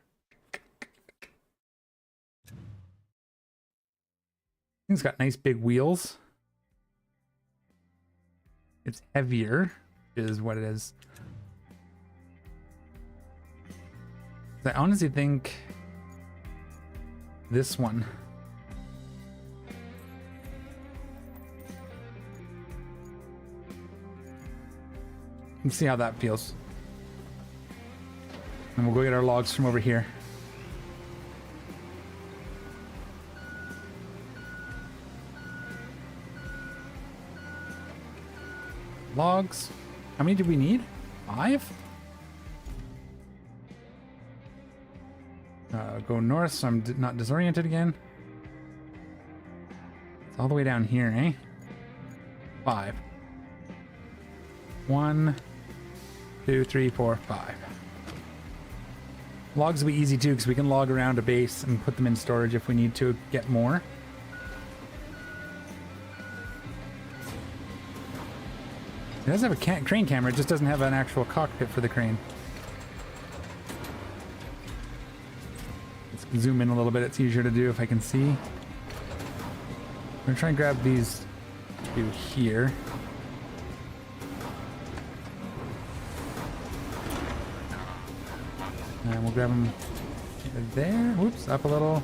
It's got nice big wheels. It's heavier, is what it is. I honestly think this one. Let's see how that feels. And we'll go get our logs from over here. Logs. How many do we need? 5? Go north so I'm not disoriented again. It's all the way down here, eh? 5. 1, 2, 3, 4, 5. Logs will be easy too because we can log around a base and put them in storage if we need to get more. It does have a crane camera, it just doesn't have an actual cockpit for the crane. Let's zoom in a little bit, it's easier to do if I can see. I'm gonna try and grab these two here. And we'll grab them there. Whoops, up a little.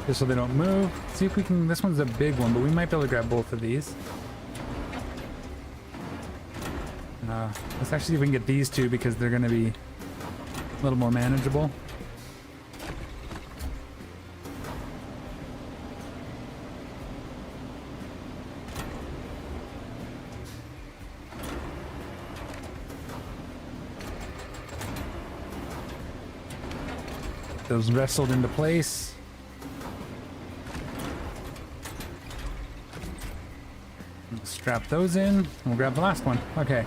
Just so they don't move. See if we can, this one's a big one, but we might be able to grab both of these. Let's actually see if we can get these two because they're going to be a little more manageable. Those wrestled into place. Strap those in, and we'll grab the last one. Okay.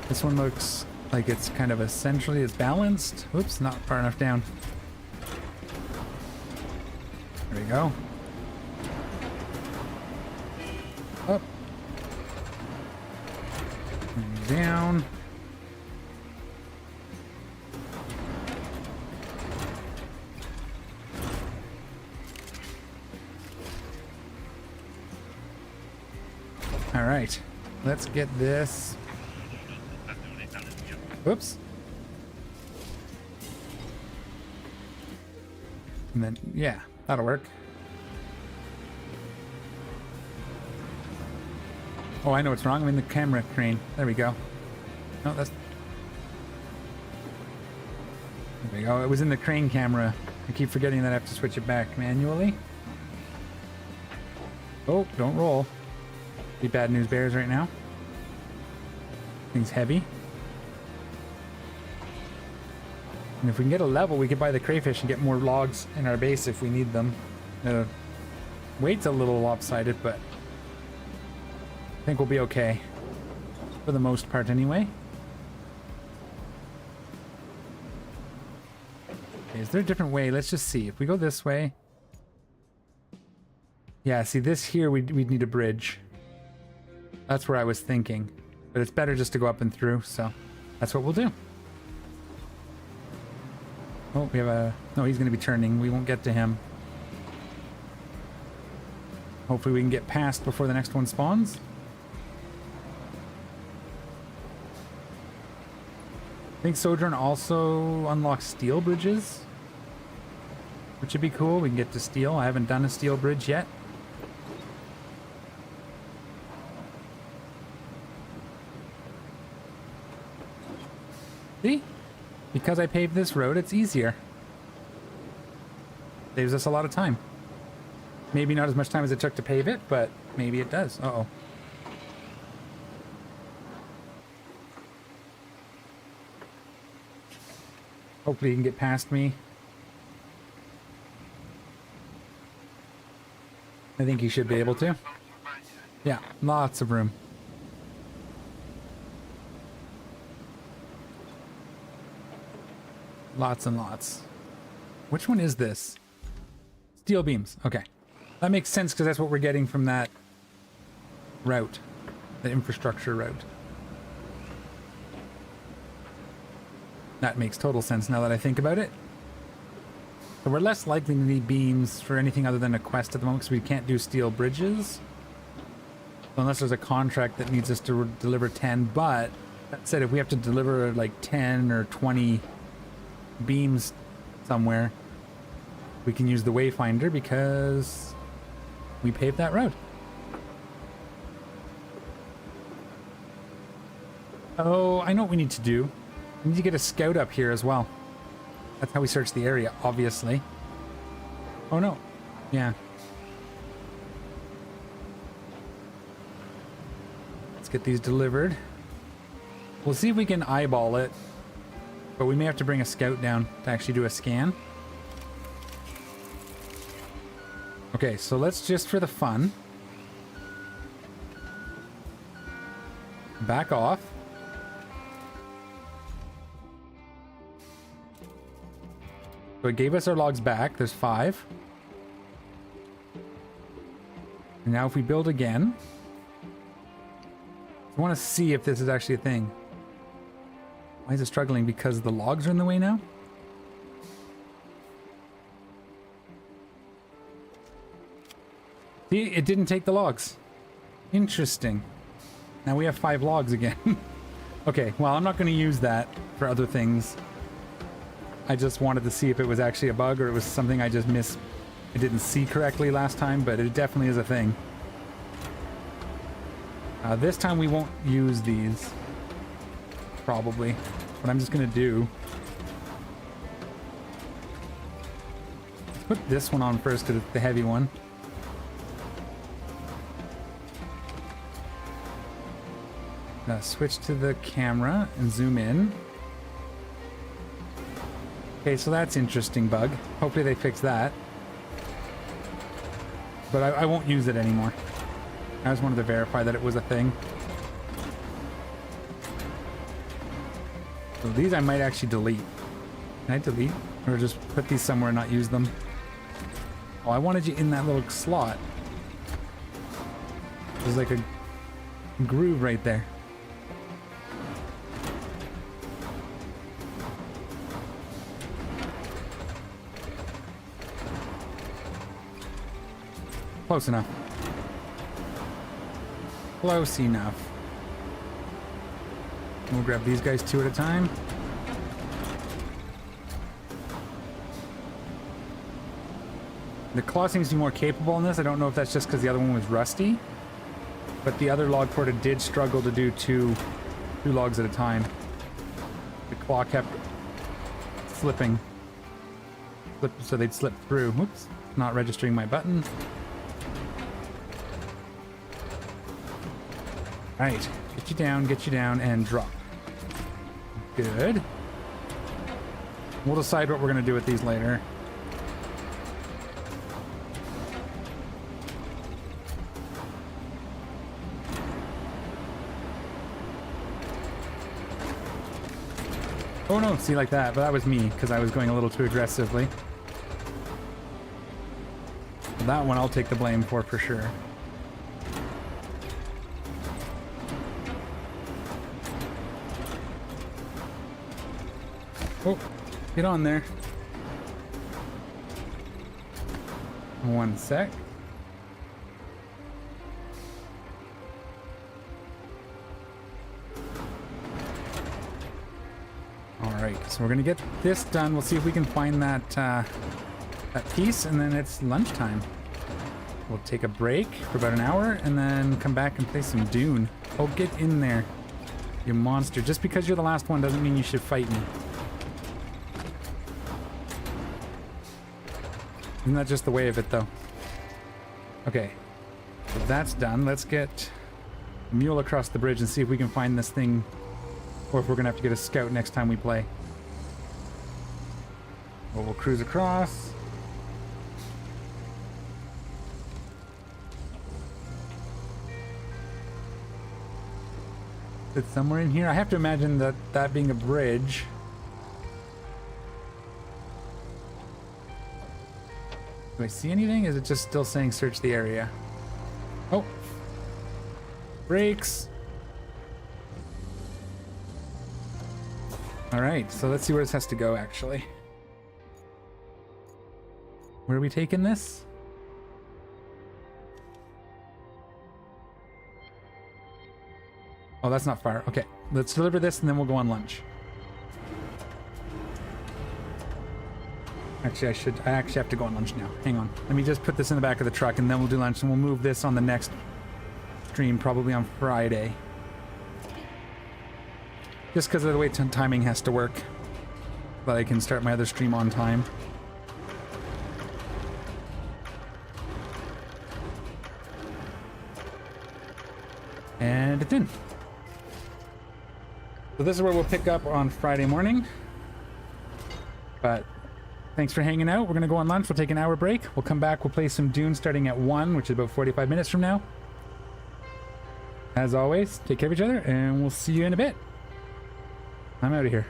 This one looks like it's kind of essentially, it's balanced. Oops, not far enough down. There we go. Up. And down. All right, let's get this. Whoops. And then, yeah, that'll work. Oh, I know what's wrong. I'm in the camera crane. There we go. No, that's... There we go. It was in the crane camera. I keep forgetting that I have to switch it back manually. Oh, don't roll. Be bad news bears right now. Thing's heavy. And if we can get a level, we could buy the crayfish and get more logs in our base if we need them. Weight's a little lopsided, but I think we'll be okay. For the most part, anyway. Okay, is there a different way? Let's just see. If we go this way... Yeah, see, this here, we'd need a bridge. That's where I was thinking. But it's better just to go up and through, so that's what we'll do. Oh, we have a... No, he's going to be turning. We won't get to him. Hopefully we can get past before the next one spawns. I think Sojourn also unlocks steel bridges, which would be cool. We can get to steel. I haven't done a steel bridge yet. See? Because I paved this road, it's easier. Saves us a lot of time. Maybe not as much time as it took to pave it, but maybe it does. Uh-oh. Hopefully you can get past me. I think you should be able to. Yeah, lots of room. Lots and lots. Which one is this? Steel beams. Okay. That makes sense because that's what we're getting from that route. The infrastructure route. That makes total sense now that I think about it. So we're less likely to need beams for anything other than a quest at the moment because we can't do steel bridges. So unless there's a contract that needs us to deliver 10. But that said, if we have to deliver like 10 or 20 beams somewhere, we can use the wayfinder because we paved that road. Oh, I know what we need to do. We need to get a scout up here as well. That's how we search the area, obviously. Oh no. Yeah. Let's get these delivered. We'll see if we can eyeball it. But we may have to bring a scout down to actually do a scan. Okay, so let's just for the fun back off. So it gave us our logs back. There's 5. And now if we build again, I want to see if this is actually a thing. Why is it struggling? Because the logs are in the way now? See, it didn't take the logs. Interesting. Now we have 5 logs again. Okay, well, I'm not going to use that for other things. I just wanted to see if it was actually a bug or it was something I just missed. I didn't see correctly last time, but it definitely is a thing. This time we won't use these. Probably. What I'm just going to do... Let's put this one on first because it's the heavy one. Switch to the camera and zoom in. Okay, so that's interesting bug. Hopefully they fix that. But I won't use it anymore. I just wanted to verify that it was a thing. So these I might actually delete. Can I delete? Or just put these somewhere and not use them? Oh, I wanted you in that little slot. There's like a groove right there. Close enough. Close enough. We'll grab these guys 2 at a time. The claw seems to be more capable in this. I don't know if that's just because the other one was rusty. But the other log porter did struggle to do two logs at a time. The claw kept slipping. So they'd slip through. Whoops. Not registering my button. Alright, get you down, and drop. Good. We'll decide what we're going to do with these later. Oh no, see like that, but that was me, because I was going a little too aggressively. That one I'll take the blame for sure. Oh, get on there. One sec. All right, so we're gonna get this done. We'll see if we can find that that piece, and then it's lunchtime. We'll take a break for about an hour, and then come back and play some Dune. Oh, get in there, you monster! Just because you're the last one doesn't mean you should fight me. Isn't that just the way of it, though? Okay, so that's done. Let's get a mule across the bridge and see if we can find this thing, or if we're gonna have to get a scout next time we play. Well, we'll cruise across. It's somewhere in here. I have to imagine that being a bridge. Do I see anything? Is it just still saying search the area? Oh. Brakes. Alright, so let's see where this has to go, actually. Where are we taking this? Oh, that's not far. Okay, let's deliver this and then we'll go on lunch. Actually, I actually have to go on lunch now. Hang on. Let me just put this in the back of the truck and then we'll do lunch, and we'll move this on the next stream, probably on Friday. Just because of the way timing has to work. But I can start my other stream on time. And it's in. So this is where we'll pick up on Friday morning. But thanks for hanging out. We're going to go on lunch. We'll take an hour break. We'll come back. We'll play some Dune starting at 1, which is about 45 minutes from now. As always, take care of each other, and we'll see you in a bit. I'm out of here.